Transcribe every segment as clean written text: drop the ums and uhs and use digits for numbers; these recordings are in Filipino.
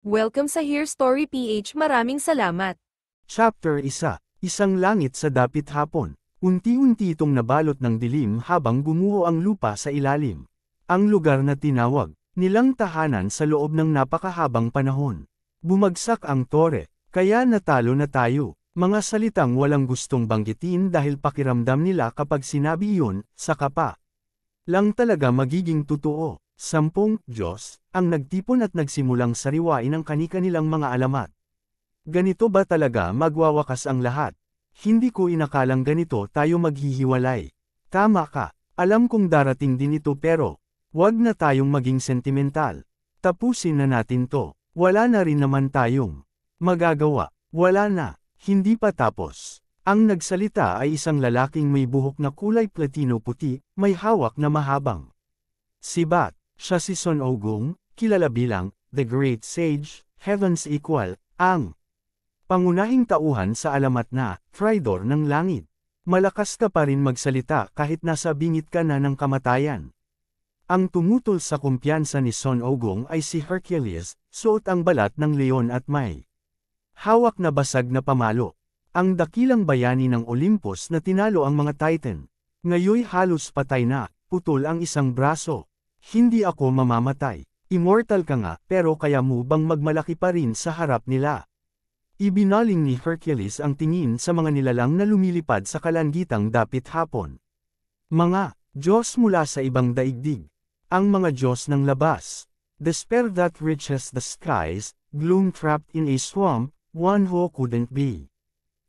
Welcome sa Here Story PH. Maraming salamat. Chapter 1, Isang langit sa dapit hapon. Unti-unti itong nabalot ng dilim habang gumuho ang lupa sa ilalim. Ang lugar na tinawag nilang tahanan sa loob ng napakahabang panahon. Bumagsak ang tore, kaya natalo na tayo. Mga salitang walang gustong banggitin dahil pakiramdam nila kapag sinabi iyon, saka pa lang talaga magiging totoo. 10 Diyos ang nagtipon at nagsimulang sariwain ang kani-kanilang mga alamat. Ganito ba talaga magwawakas ang lahat? Hindi ko inakalang ganito tayo maghihiwalay. Tama ka, alam kong darating din ito pero, wag na tayong maging sentimental. Tapusin na natin to, wala na rin naman tayong magagawa, wala na, hindi pa tapos. Ang nagsalita ay isang lalaking may buhok na kulay platino-puti, may hawak na mahabang sibat. Siya si Son Ogong, kilala bilang The Great Sage, Heaven's Equal, ang pangunahing tauhan sa alamat na Traidor ng Langit. Malakas ka pa rin magsalita kahit nasa bingit ka na ng kamatayan. Ang tumutol sa kumpiyansa ni Son Ogong ay si Hercules, suot ang balat ng leon at may hawak na basag na pamalo. Ang dakilang bayani ng Olympus na tinalo ang mga Titan. Ngayoy halos patay na, putol ang isang braso. Hindi ako mamamatay. Immortal ka nga, pero kaya mo bang magmalaki pa rin sa harap nila? Ibinaling ni Hercules ang tingin sa mga nilalang na lumilipad sa kalangitang dapit hapon. Mga Diyos mula sa ibang daigdig. Ang mga Diyos ng labas. Despair that reaches the skies, gloom trapped in a swamp, one who couldn't be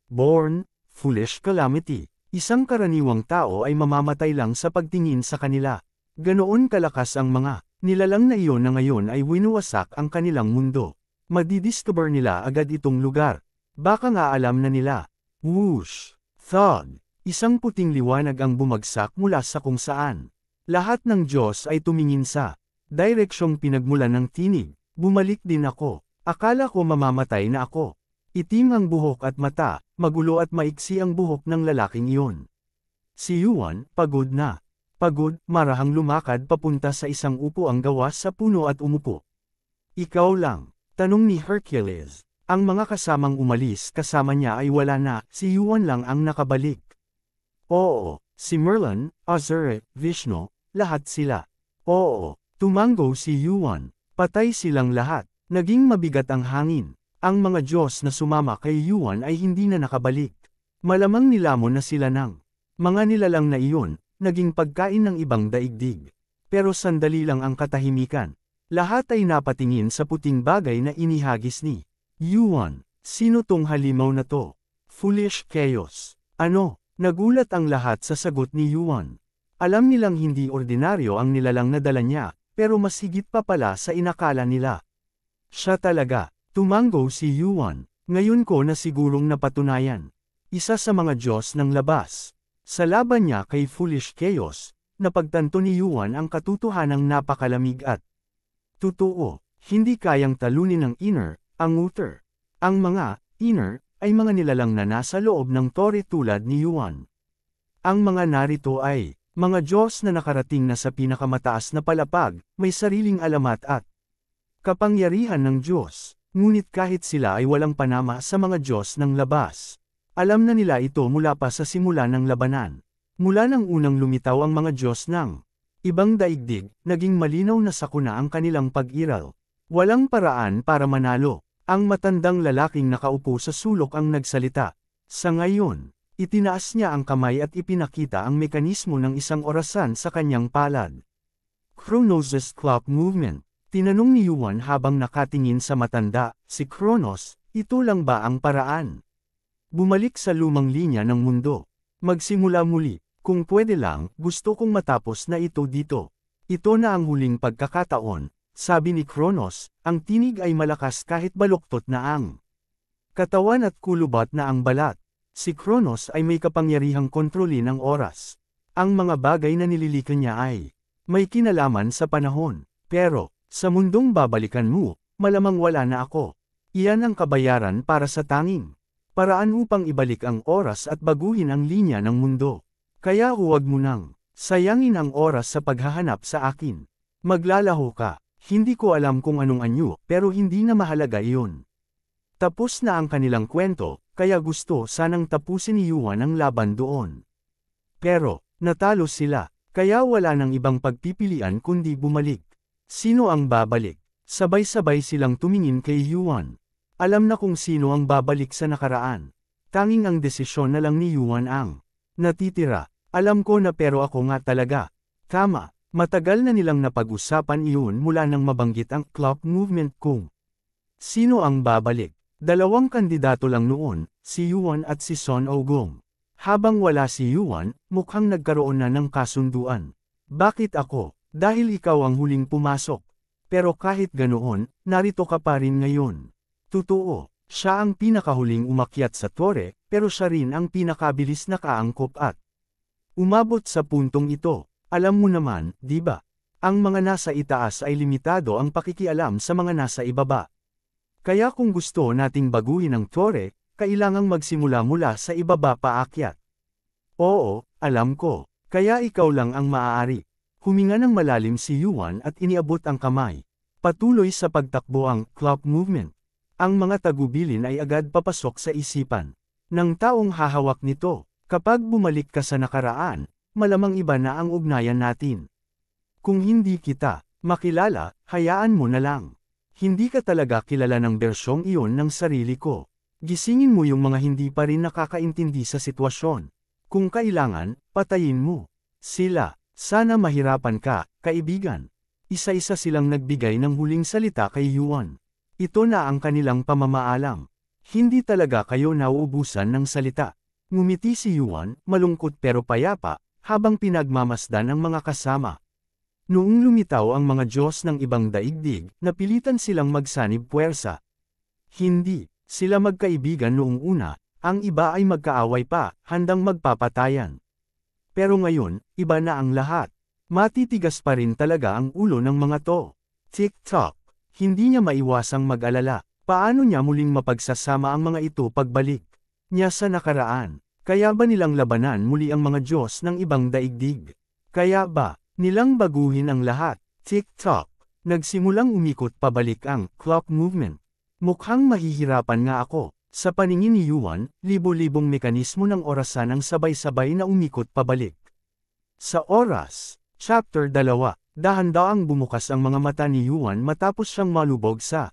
born, foolish calamity. Isang karaniwang tao ay mamamatay lang sa pagtingin sa kanila. Ganoon kalakas ang mga nilalang na iyon na ngayon ay winuwasak ang kanilang mundo. Madidiscover nila agad itong lugar. Baka nga alam na nila. Whoosh! Thud! Isang puting liwanag ang bumagsak mula sa kung saan. Lahat ng Diyos ay tumingin sa direksyong pinagmulan ng tinig. Bumalik din ako. Akala ko mamamatay na ako. Itim ang buhok at mata, magulo at maiksi ang buhok ng lalaking iyon. Si Yuan, pagod na. Pagod, marahang lumakad papunta sa isang upuang gawa sa puno at umupo. Ikaw lang, tanong ni Hercules. Ang mga kasamang umalis kasama niya ay wala na, si Yuan lang ang nakabalik. Oo, si Merlin, Azure, Vishnu, lahat sila. Oo, tumango si Yuan, patay silang lahat, naging mabigat ang hangin. Ang mga Diyos na sumama kay Yuan ay hindi na nakabalik. Malamang nilamon na sila ng mga nilalang na iyon. Naging pagkain ng ibang daigdig. Pero sandali lang ang katahimikan. Lahat ay napatingin sa puting bagay na inihagis ni Yuan. Sino tong halimaw na to? Foolish chaos. Ano? Nagulat ang lahat sa sagot ni Yuan. Alam nilang hindi ordinaryo ang nilalang na dala niya, pero mas higit pa pala sa inakala nila. Siya talaga. Tumango si Yuan. Ngayon ko na sigurong napatunayan. Isa sa mga Diyos ng labas. Sa laban niya kay Foolish Chaos, napagtanto ni Yuan ang katotohanang napakalamig at totoo, hindi kayang talunin ng inner, ang outer. Ang mga inner ay mga nilalang na nasa loob ng tore tulad ni Yuan. Ang mga narito ay mga Diyos na nakarating na sa pinakamataas na palapag, may sariling alamat at kapangyarihan ng Diyos, ngunit kahit sila ay walang panama sa mga Diyos ng labas. Alam na nila ito mula pa sa simula ng labanan. Mula nang unang lumitaw ang mga Diyos ng ibang daigdig, naging malinaw na sakuna ang kanilang pag-iral. Walang paraan para manalo. Ang matandang lalaking nakaupo sa sulok ang nagsalita. Sa ngayon, itinaas niya ang kamay at ipinakita ang mekanismo ng isang orasan sa kanyang palad. Kronos' clock movement. Tinanong ni Yuan habang nakatingin sa matanda, si Kronos, ito lang ba ang paraan? Bumalik sa lumang linya ng mundo. Magsimula muli. Kung pwede lang, gusto kong matapos na ito dito. Ito na ang huling pagkakataon, sabi ni Kronos, ang tinig ay malakas kahit baluktot na ang katawan at kulubat na ang balat. Si Kronos ay may kapangyarihang kontrolin ang oras. Ang mga bagay na nililikan niya ay may kinalaman sa panahon. Pero, sa mundong babalikan mo, malamang wala na ako. Iyan ang kabayaran para sa tanging paraan upang ibalik ang oras at baguhin ang linya ng mundo. Kaya huwag mo nang sayangin ang oras sa paghahanap sa akin. Maglalaho ka. Hindi ko alam kung anong anyo, pero hindi na mahalaga iyon. Tapos na ang kanilang kwento, kaya gusto sanang tapusin ni Yuan ang laban doon. Pero, natalo sila, kaya wala nang ibang pagpipilian kundi bumalik. Sino ang babalik? Sabay-sabay silang tumingin kay Yuan. Alam na kung sino ang babalik sa nakaraan. Tanging ang desisyon na lang ni Yuan ang natitira. Alam ko na pero ako nga talaga. Tama, matagal na nilang napag-usapan iyon mula nang mabanggit ang clock movement kung sino ang babalik. Dalawang kandidato lang noon, si Yuan at si Son Ogong. Habang wala si Yuan, mukhang nagkaroon na ng kasunduan. Bakit ako? Dahil ikaw ang huling pumasok. Pero kahit ganoon, narito ka pa rin ngayon. Totoo, siya ang pinakahuling umakyat sa tore, pero siya rin ang pinakabilis na kaangkop at umabot sa puntong ito. Alam mo naman, di ba? Ang mga nasa itaas ay limitado ang pakikialam sa mga nasa ibaba. Kaya kung gusto nating baguhin ang tore, kailangang magsimula mula sa ibaba paakyat. Oo, alam ko. Kaya ikaw lang ang maaari. Huminga ng malalim si Yuan at iniabot ang kamay. Patuloy sa pagtakbo ang clock movement. Ang mga tagubilin ay agad papasok sa isipan ng taong hahawak nito. Kapag bumalik ka sa nakaraan, malamang iba na ang ugnayan natin. Kung hindi kita makilala, hayaan mo na lang. Hindi ka talaga kilala ng bersyong iyon ng sarili ko. Gisingin mo yung mga hindi pa rin nakakaintindi sa sitwasyon. Kung kailangan, patayin mo sila. Sana mahirapan ka, kaibigan. Isa-isa silang nagbigay ng huling salita kay Yuan. Ito na ang kanilang pamamaalam. Hindi talaga kayo nauubusan ng salita. Ngumiti si Yuan, malungkot pero payapa, habang pinagmamasdan ang mga kasama. Noong lumitaw ang mga Diyos ng ibang daigdig, napilitan silang magsanib puwersa. Hindi sila magkaibigan noong una, ang iba ay magkaaway pa, handang magpapatayan. Pero ngayon, iba na ang lahat. Matitigas pa rin talaga ang ulo ng mga to. Tick-tock. Hindi niya maiwasang mag-alala. Paano niya muling mapagsasama ang mga ito pagbalik niya sa nakaraan? Kaya ba nilang labanan muli ang mga Diyos ng ibang daigdig? Kaya ba nilang baguhin ang lahat? Tick-tock. Nagsimulang umikot pabalik ang clock movement. Mukhang mahihirapan nga ako. Sa paningin ni Yuan, libo-libong mekanismo ng orasan ang sabay-sabay na umikot pabalik. Sa oras, Chapter 2, dahan-daang bumukas ang mga mata ni Yuan matapos siyang malubog sa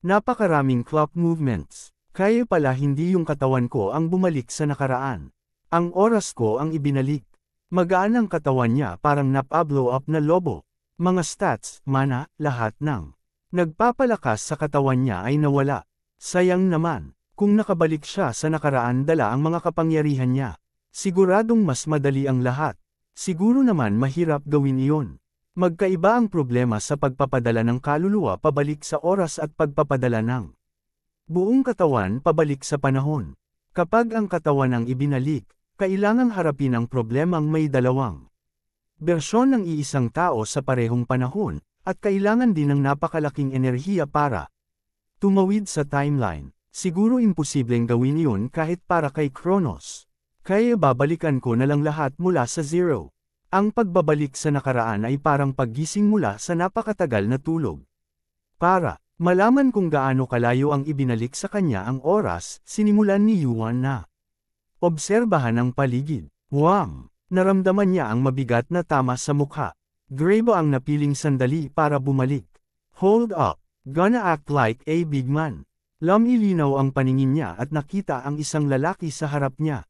napakaraming clock movements. Kaya pala hindi yung katawan ko ang bumalik sa nakaraan. Ang oras ko ang ibinalik. Magaan ang katawan niya parang nap-blow up na lobo. Mga stats, mana, lahat ng nagpapalakas sa katawan niya ay nawala. Sayang naman, kung nakabalik siya sa nakaraan dala ang mga kapangyarihan niya. Siguradong mas madali ang lahat. Siguro naman mahirap gawin iyon. Magkaiba ang problema sa pagpapadala ng kaluluwa pabalik sa oras at pagpapadala ng buong katawan pabalik sa panahon. Kapag ang katawan ang ibinalik, kailangang harapin ang problemang may dalawang bersyon ng iisang tao sa parehong panahon, at kailangan din ng napakalaking enerhiya para tumawid sa timeline. Siguro imposibleng gawin iyon kahit para kay Kronos. Kaya babalikan ko na lang lahat mula sa zero. Ang pagbabalik sa nakaraan ay parang paggising mula sa napakatagal na tulog. Para malaman kung gaano kalayo ang ibinalik sa kanya ang oras, sinimulan ni Yuan na obserbahan ang paligid. Wham! Naramdaman niya ang mabigat na tama sa mukha. Grabo ang napiling sandali para bumalik. Hold up, gonna act like a big man. Lumilinaw ang paningin niya at nakita ang isang lalaki sa harap niya.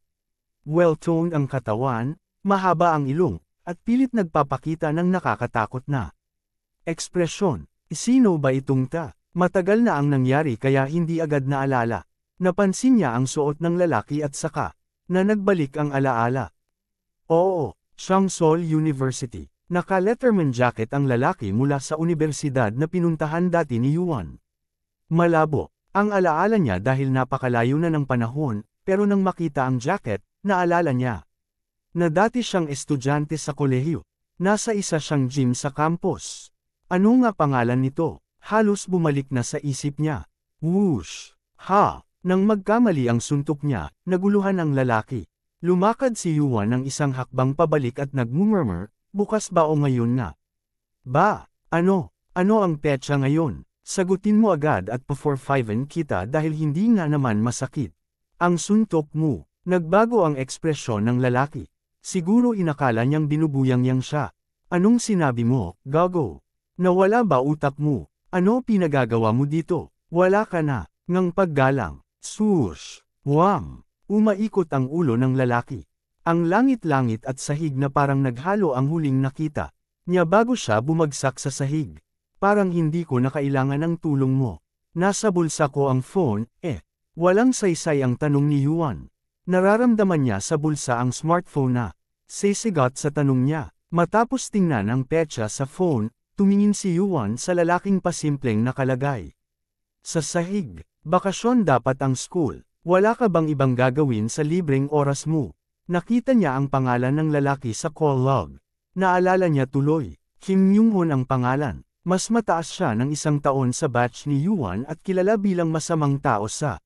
Well-toned ang katawan, mahaba ang ilong, at pilit nagpapakita ng nakakatakot na ekspresyon. Sino ba itong ta? Matagal na ang nangyari kaya hindi agad naalala. Napansin niya ang suot ng lalaki at saka na nagbalik ang alaala. Oo, Changsol University. Naka-letterman jacket ang lalaki mula sa universidad na pinuntahan dati ni Yuan. Malabo ang alaala niya dahil napakalayo na ng panahon, pero nang makita ang jacket, naalala niya na dati siyang estudyante sa kolehiyo. Nasa isa siyang gym sa campus. Ano nga pangalan nito? Halos bumalik na sa isip niya. Whoosh! Ha! Nang magkamali ang suntok niya, naguluhan ang lalaki. Lumakad si Yuan ng isang hakbang pabalik at nagmumurmur, bukas ba o ngayon nga? Ba? Ano? Ano ang petsa ngayon? Sagutin mo agad at pa-4-5 kita dahil hindi nga naman masakit. Ang suntok mo. Nagbago ang ekspresyon ng lalaki. Siguro inakala niyang binubuyang siya. Anong sinabi mo, gago? Nawala ba utak mo? Ano pinagagawa mo dito? Wala ka na. Ngang paggalang. Swoosh. Wham! Umaikot ang ulo ng lalaki. Ang langit-langit at sahig na parang naghalo ang huling nakita niya bago siya bumagsak sa sahig. Parang hindi ko na kailangan ng tulong mo. Nasa bulsa ko ang phone, Walang saysay ang tanong ni Yuan. Nararamdaman niya sa bulsa ang smartphone na sisigat sa tanong niya. Matapos tingnan ang petsa sa phone, tumingin si Yuan sa lalaking pasimpleng nakalagay. Sa sahig, bakasyon dapat ang school. Wala ka bang ibang gagawin sa libreng oras mo? Nakita niya ang pangalan ng lalaki sa call log. Naalala niya tuloy, Kim Myung-hun ang pangalan. Mas mataas siya ng 1 taon sa batch ni Yuan at kilala bilang masamang tao sa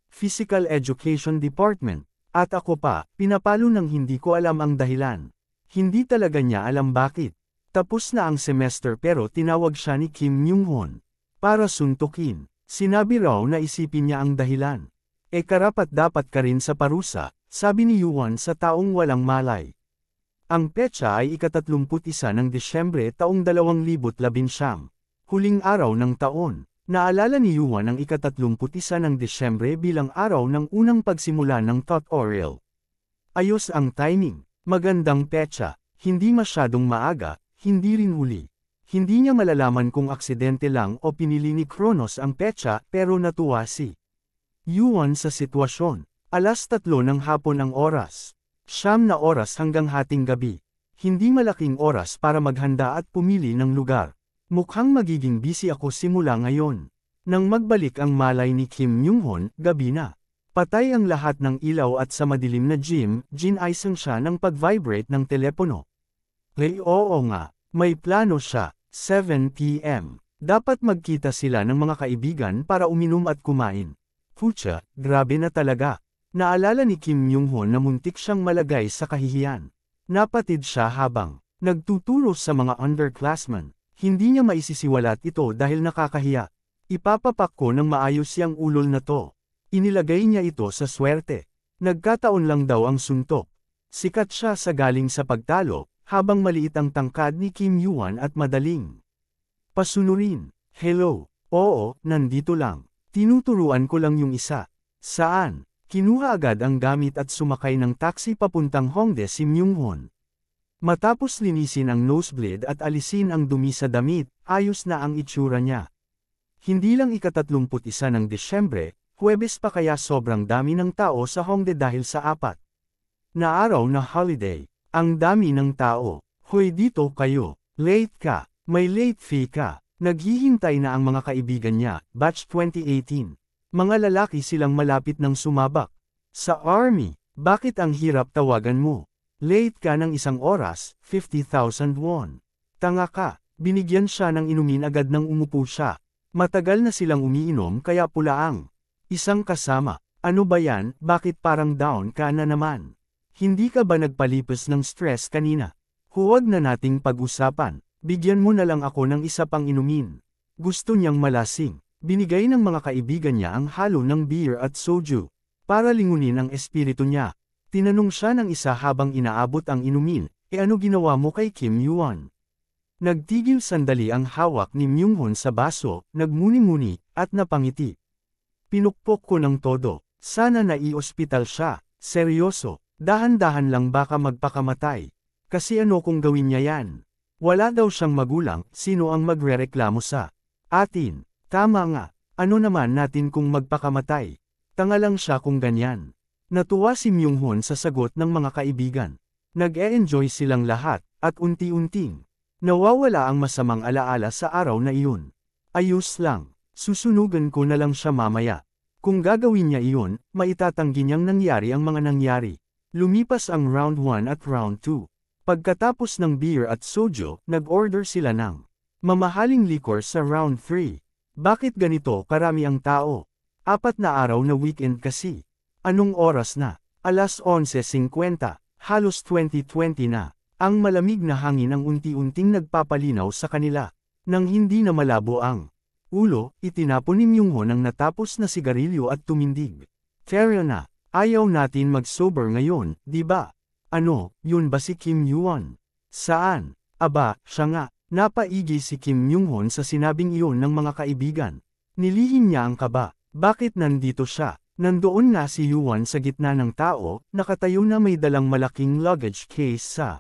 Physical Education Department. At ako pa, pinapalo ng hindi ko alam ang dahilan. Hindi talaga niya alam bakit. Tapos na ang semester pero tinawag siya ni Kim Myung-hun para suntukin. Sinabi raw na isipin niya ang dahilan. Karapat dapat ka rin sa parusa, sabi ni Yuan sa taong walang malay. Ang petsa ay ika-31 ng Disyembre taong 2019. Huling araw ng taon. Naalala ni Yuan ang ika-31 ng Disyembre bilang araw ng unang pagsimula ng tutorial. Ayos ang timing. Magandang petsa. Hindi masyadong maaga, hindi rin huli. Hindi niya malalaman kung aksidente lang o pinili ni Kronos ang petsa pero natuwa si Yuan sa sitwasyon. 3:00 ng hapon ang oras. 9 na oras hanggang hating gabi. Hindi malaking oras para maghanda at pumili ng lugar. Mukhang magiging busy ako simula ngayon. Nang magbalik ang malay ni Kim Myung-hun, gabi na. Patay ang lahat ng ilaw at sa madilim na gym, ginaisang siya ng pag-vibrate ng telepono. Oo nga, may plano siya. 7 p.m. Dapat magkita sila ng mga kaibigan para uminom at kumain. Pucha, grabe na talaga. Naalala ni Kim Myung-hun na muntik siyang malagay sa kahihiyan. Napatid siya habang nagtuturo sa mga underclassmen. Hindi niya maisisiwalat ito dahil nakakahiya. Ipapapak ko ng maayos yang ulol na to. Inilagay niya ito sa swerte. Nagkataon lang daw ang suntok. Sikat siya sa galing sa pagtalo, habang maliit ang tangkad ni Kim Yuan at madaling pasunurin. Hello, oo, nandito lang. Tinuturuan ko lang yung isa. Saan? Kinuha agad ang gamit at sumakay ng taxi papuntang Hongdae si Myung-hun. Matapos linisin ang nosebleed at alisin ang dumi sa damit, ayos na ang itsura niya. Hindi lang ika-31 ng Disyembre, Huwebes pa kaya sobrang dami ng tao sa Hongdae dahil sa 4 na araw na holiday. Ang dami ng tao. Hoy dito kayo, late ka, may late fee ka. Naghihintay na ang mga kaibigan niya, batch 2018. Mga lalaki silang malapit ng sumabak. Sa army, bakit ang hirap tawagan mo? Late ka ng 1 oras, 50,000 won. Tanga ka, binigyan siya ng inumin agad nang umupo siya. Matagal na silang umiinom kaya pulaang. Isang kasama, ano ba yan, bakit parang down ka na naman? Hindi ka ba nagpalipas ng stress kanina? Huwag na nating pag-usapan, bigyan mo na lang ako ng isa pang inumin. Gusto niyang malasing. Binigay ng mga kaibigan niya ang halo ng beer at soju. Para lingunin ang espiritu niya. Tinanong siya ng isa habang inaabot ang inumin, ano ginawa mo kay Kim Yuan? Nagtigil sandali ang hawak ni Myung-hun sa baso, nagmuni-muni, at napangiti. Pinukpok ko ng todo. Sana nai-ospital siya. Seryoso, dahan-dahan lang baka magpakamatay. Kasi ano kung gawin niya yan? Wala daw siyang magulang, sino ang magrereklamo sa atin? Tama nga, ano naman natin kung magpakamatay? Tanga lang siya kung ganyan. Natuwa si Myung-hun sa sagot ng mga kaibigan. Nag-e-enjoy silang lahat, at unti-unting nawawala ang masamang alaala sa araw na iyon. Ayos lang, susunugan ko na lang siya mamaya. Kung gagawin niya iyon, maitatanggi niyang nangyari ang mga nangyari. Lumipas ang round 1 at round 2. Pagkatapos ng beer at soju, nag-order sila ng mamahaling liquor sa round 3. Bakit ganito karami ang tao? 4 na araw na weekend kasi. Anong oras na? 11:50, halos 2020 na. Ang malamig na hangin ang unti-unting nagpapalinaw sa kanila. Nang hindi na malabo ang ulo, itinapon ni Myung-hon ang natapos na sigarilyo at tumindig. Fair na, ayaw natin mag-sober ngayon, di ba? Ano, yun ba si Kim Yuan? Saan? Aba, siya nga, napaigi si Kim Myung-hon sa sinabing iyon ng mga kaibigan. Nilihim niya ang kaba, bakit nandito siya? Nandoon nga si Yuan sa gitna ng tao, nakatayo na may dalang malaking luggage case sa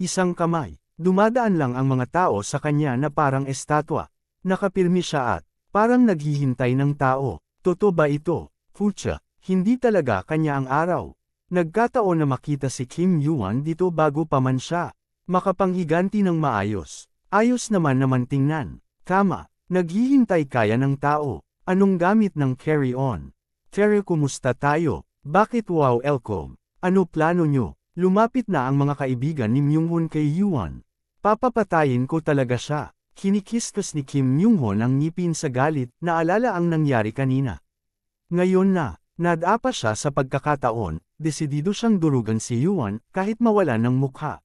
isang kamay. Dumadaan lang ang mga tao sa kanya na parang estatwa. Nakapirmi siya at parang naghihintay ng tao. Totoo ba ito? Fucha, hindi talaga kanya ang araw. Nagkataon na makita si Kim Yuan dito bago pa man siya makapanghiganti ng maayos. Ayos naman tingnan. Tama, naghihintay kaya ng tao. Anong gamit ng carry-on? Terry, kumusta tayo? Bakit wow welcome? Ano plano nyo? Lumapit na ang mga kaibigan ni Myung-hon kay Yuan. Papapatayin ko talaga siya. Kinikiskas ni Kim Myung-hon ang ngipin sa galit, naalala ang nangyari kanina. Ngayon na, nadapa siya sa pagkakataon, desidido siyang durugan si Yuan kahit mawala ng mukha.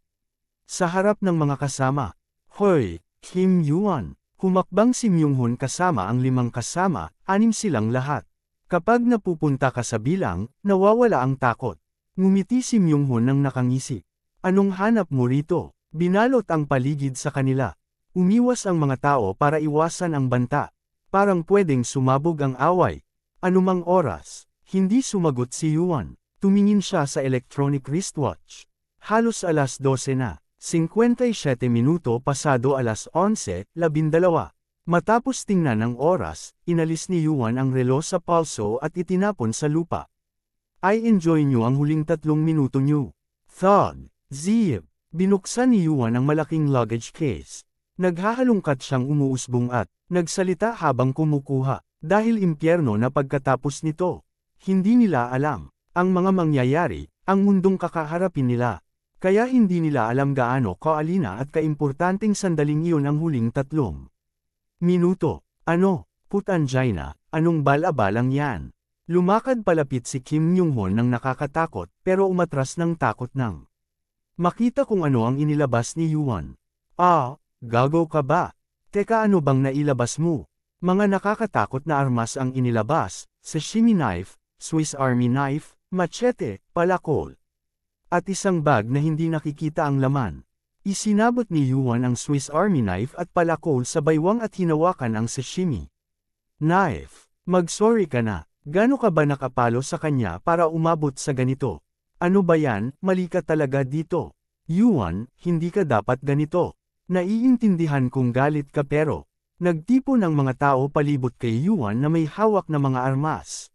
Sa harap ng mga kasama, Hoy, Kim Yuan, humakbang si Myung-hon kasama ang 5 kasama, 6 silang lahat. Kapag napupunta ka sa bilang, nawawala ang takot. Ngumiti si Myung-hon nang nakangisi. Anong hanap mo rito? Binalot ang paligid sa kanila. Umiwas ang mga tao para iwasan ang banta. Parang pwedeng sumabog ang away. Anumang oras, hindi sumagot si Yuan. Tumingin siya sa electronic wristwatch. Halos alas 12 na. 57 minuto pasado alas 11:12. Matapos tingnan ang oras, inalis ni Yuan ang relo sa palso at itinapon sa lupa. I enjoy nyo ang huling 3 minuto nyo. Thud. Zip. Binuksan ni Yuan ang malaking luggage case. Naghahalungkat siyang umuusbong at nagsalita habang kumukuha. Dahil impyerno na pagkatapos nito. Hindi nila alam ang mga mangyayari, ang mundong kakaharapin nila. Kaya hindi nila alam gaano kaalina at kaimportanteng sandaling iyon ang huling 3 minuto. Ano, putanjay na, anong bala-balang yan? Lumakad palapit si Kim Myung-hon ng nakakatakot pero umatras ng takot nang makita kung ano ang inilabas ni Yuan. Ah, gago ka ba? Teka, ano bang nailabas mo? Mga nakakatakot na armas ang inilabas, sashimi knife, Swiss Army knife, machete, palakol. At isang bag na hindi nakikita ang laman. Isinabot ni Yuan ang Swiss Army knife at palakol sa baywang at hinawakan ang sashimi knife. Mag-sorry ka na, gaano ka ba nakapalo sa kanya para umabot sa ganito? Ano ba yan, mali ka talaga dito. Yuan, hindi ka dapat ganito. Naiintindihan kong galit ka pero, nagtipo ng mga tao palibot kay Yuan na may hawak na mga armas.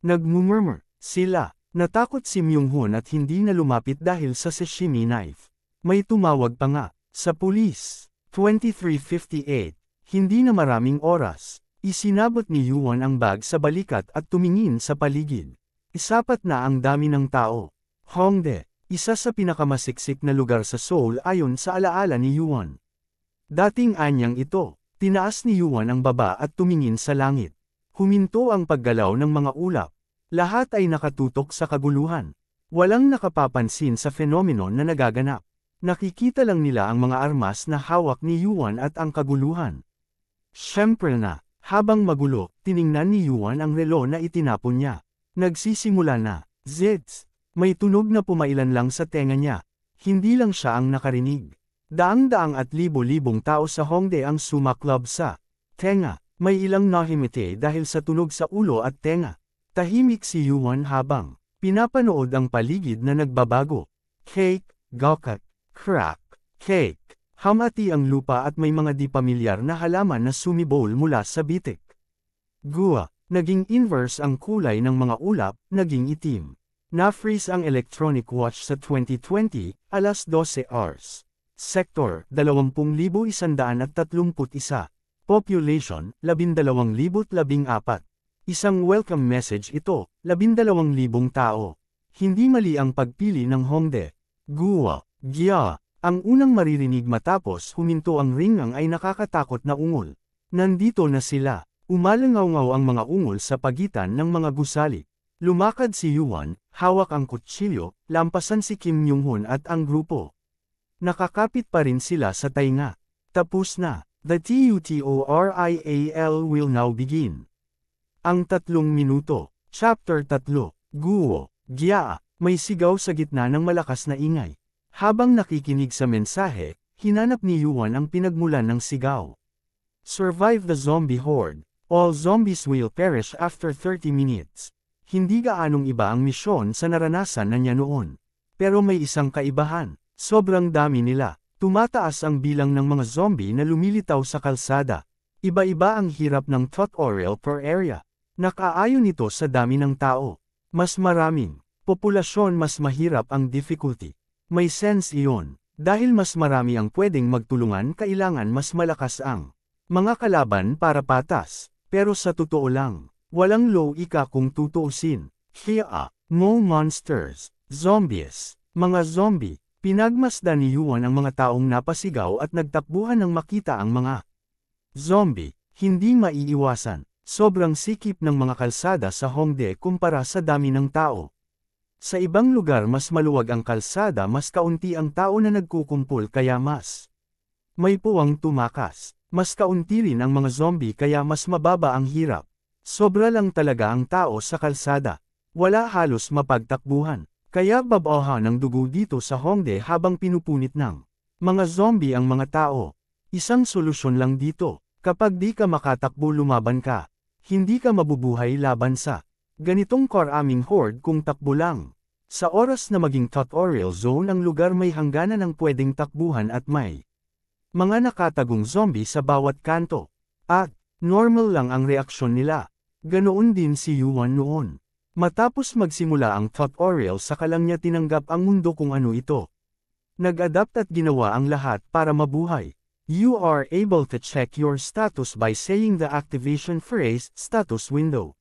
Nagmumurmur sila. Natakot si Myung-hon at hindi na lumapit dahil sa sashimi knife. May tumawag pa nga, sa pulis. 23:58, hindi na maraming oras. Isinabot ni Yuan ang bag sa balikat at tumingin sa paligid. Isapat na ang dami ng tao. Hongdae, isa sa pinakamasiksik na lugar sa Seoul ayon sa alaala ni Yuan. Dating anyang ito, tinaas ni Yuan ang baba at tumingin sa langit. Huminto ang paggalaw ng mga ulap. Lahat ay nakatutok sa kaguluhan. Walang nakapapansin sa phenomenon na nagaganap. Nakikita lang nila ang mga armas na hawak ni Yuan at ang kaguluhan. Siyempre na, habang magulo, tiningnan ni Yuan ang relo na itinapon niya. Nagsisimula na, zits. May tunog na pumailan lang sa tenga niya. Hindi lang siya ang nakarinig. Daang-daang at libo-libong tao sa Hongdae ang sumaklab sa tenga. May ilang nahimite dahil sa tunog sa ulo at tenga. Tahimik si Yuan habang pinapanood ang paligid na nagbabago. Cake, gawkat, crack, cake. Hamati ang lupa at may mga di pamilyar na halaman na sumibol mula sa bitik. Gua, naging inverse ang kulay ng mga ulap, naging itim. Na-freeze ang electronic watch sa 2020, alas 12 hours. Sector, 20,131. Population, 12,014. Isang welcome message ito, 12,000 tao. Hindi mali ang pagpili ng Hongdae. Gua, Gya. Ang unang maririnig matapos huminto ang ringang ay nakakatakot na ungol. Nandito na sila. Umalangaw-ngaw ang mga ungol sa pagitan ng mga gusali. Lumakad si Yuan, hawak ang kutsilyo, lampasan si Kim Myung-hon at ang grupo. Nakakapit pa rin sila sa tainga. Tapos na. The tutorial will now begin. Ang 3 minuto. Chapter 3. Guo, Gya. May sigaw sa gitna ng malakas na ingay. Habang nakikinig sa mensahe, hinanap ni Yuan ang pinagmulan ng sigaw. Survive the zombie horde. All zombies will perish after 30 minutes. Hindi gaanong iba ang misyon sa naranasan na niya noon. Pero may isang kaibahan. Sobrang dami nila. Tumataas ang bilang ng mga zombie na lumilitaw sa kalsada. Iba-iba ang hirap ng tutorial per area. Nakaayon ito sa dami ng tao. Mas maraming populasyon mas mahirap ang difficulty. May sense iyon. Dahil mas marami ang pwedeng magtulungan kailangan mas malakas ang mga kalaban para patas. Pero sa totoo lang, walang low ika kung tutuusin. Kaya, no monsters, zombies, mga zombie. Pinagmasdan ni Yuan ang mga taong napasigaw at nagtakbuhan nang makita ang mga zombie. Hindi maiiwasan. Sobrang sikip ng mga kalsada sa Hongdae kumpara sa dami ng tao. Sa ibang lugar mas maluwag ang kalsada mas kaunti ang tao na nagkukumpul kaya mas may puwang tumakas. Mas kaunti rin ang mga zombie kaya mas mababa ang hirap. Sobra lang talaga ang tao sa kalsada. Wala halos mapagtakbuhan. Kaya babaha ng dugo dito sa Hongdae habang pinupunit ng mga zombie ang mga tao. Isang solusyon lang dito, kapag di ka makatakbo lumaban ka. Hindi ka mabubuhay laban sa ganitong karaming horde kung takbo lang. Sa oras na maging tutorial zone ang lugar may hangganan ng pwedeng takbuhan at may mga nakatagong zombie sa bawat kanto. At, normal lang ang reaksyon nila. Ganoon din si Yuan noon. Matapos magsimula ang tutorial saka lang niya tinanggap ang mundo kung ano ito. Nag-adapt at ginawa ang lahat para mabuhay. You are able to check your status by saying the activation phrase, status window.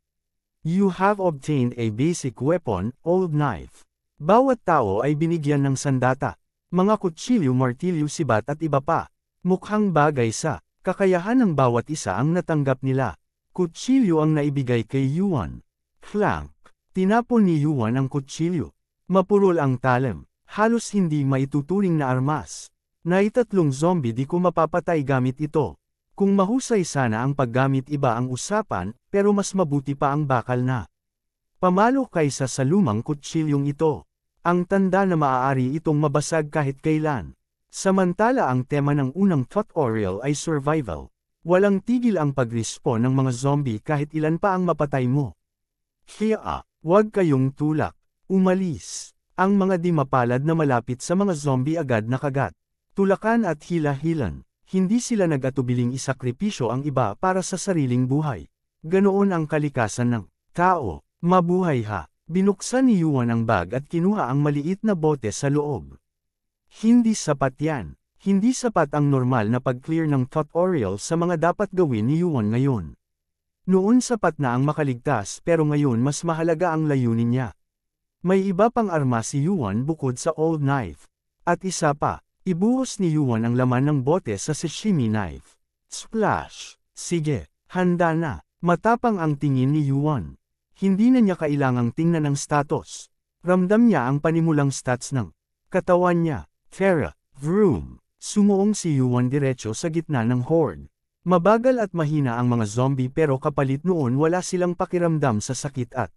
You have obtained a basic weapon, old knife. Bawat tao ay binigyan ng sandata, mga kutsilyo, martilyo, sibat at iba pa. Mukhang bagay sa kakayahan ng bawat isa ang natanggap nila. Kutsilyo ang naibigay kay Yuan. Clank. Tinapon ni Yuan ang kutsilyo. Mapurol ang talem. Halos hindi maituturing na armas. Naitatlong zombie di ko mapapatay gamit ito. Kung mahusay sana ang paggamit iba ang usapan, pero mas mabuti pa ang bakal na pamalo kaysa sa lumang kutsilyong ito. Ang tanda na maaari itong mabasag kahit kailan. Samantala ang tema ng unang tutorial ay survival. Walang tigil ang pag-respawn ng mga zombie kahit ilan pa ang mapatay mo. Kaya, huwag kayong tulak. Umalis. Ang mga di mapalad na malapit sa mga zombie agad nakagat. Tulakan at hila-hilan. Hindi sila nag-atubiling isakripisyo ang iba para sa sariling buhay. Ganoon ang kalikasan ng tao. Mabuhay ha. Binuksan ni Yuan ang bag at kinuha ang maliit na bote sa loob. Hindi sapat yan. Hindi sapat ang normal na pag-clear ng tutorial sa mga dapat gawin ni Yuan ngayon. Noon sapat na ang makaligtas pero ngayon mas mahalaga ang layunin niya. May iba pang arma si Yuan bukod sa old knife. At isa pa, ibuhos ni Yuan ang laman ng bote sa sashimi knife. Splash! Sige, handa na. Matapang ang tingin ni Yuan. Hindi na niya kailangang tingnan ang status. Ramdam niya ang panimulang stats ng katawan niya. Terra, vroom. Sumuong si Yuan diretso sa gitna ng horde. Mabagal at mahina ang mga zombie pero kapalit noon wala silang pakiramdam sa sakit at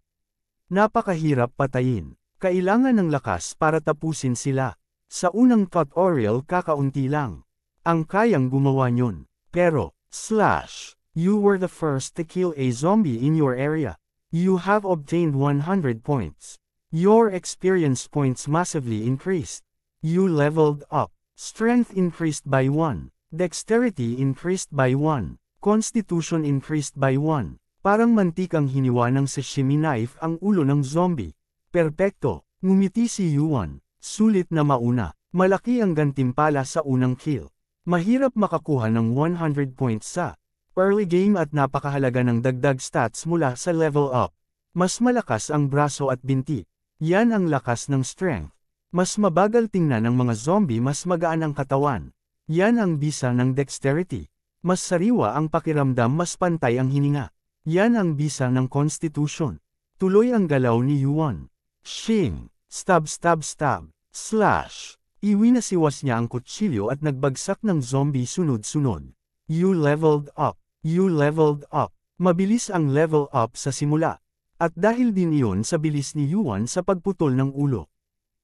napakahirap patayin. Kailangan ng lakas para tapusin sila. Sa unang tutorial kakaunti lang ang kayang gumawa nyon. Pero, slash, you were the first to kill a zombie in your area. You have obtained 100 points. Your experience points massively increased. You leveled up. Strength increased by 1. Dexterity increased by 1. Constitution increased by 1. Parang mantikang hiniwa ng sashimi knife ang ulo ng zombie. Perpekto, ngumiti si Yuan. Sulit na mauna. Malaki ang gantimpala sa unang kill. Mahirap makakuha ng 100 points sa early game at napakahalaga ng dagdag stats mula sa level up. Mas malakas ang braso at binti. Yan ang lakas ng strength. Mas mabagal tingnan ng mga zombie, mas magaan ang katawan. Yan ang bisa ng dexterity. Mas sariwa ang pakiramdam, mas pantay ang hininga. Yan ang bisa ng constitution. Tuloy ang galaw ni Yuan. Shing! Stab stab stab! Slash! Iwinasiwas niya ang kutsilyo at nagbagsak ng zombie sunod-sunod. You leveled up. You leveled up. Mabilis ang level up sa simula. At dahil din iyon sa bilis ni Yuan sa pagputol ng ulo.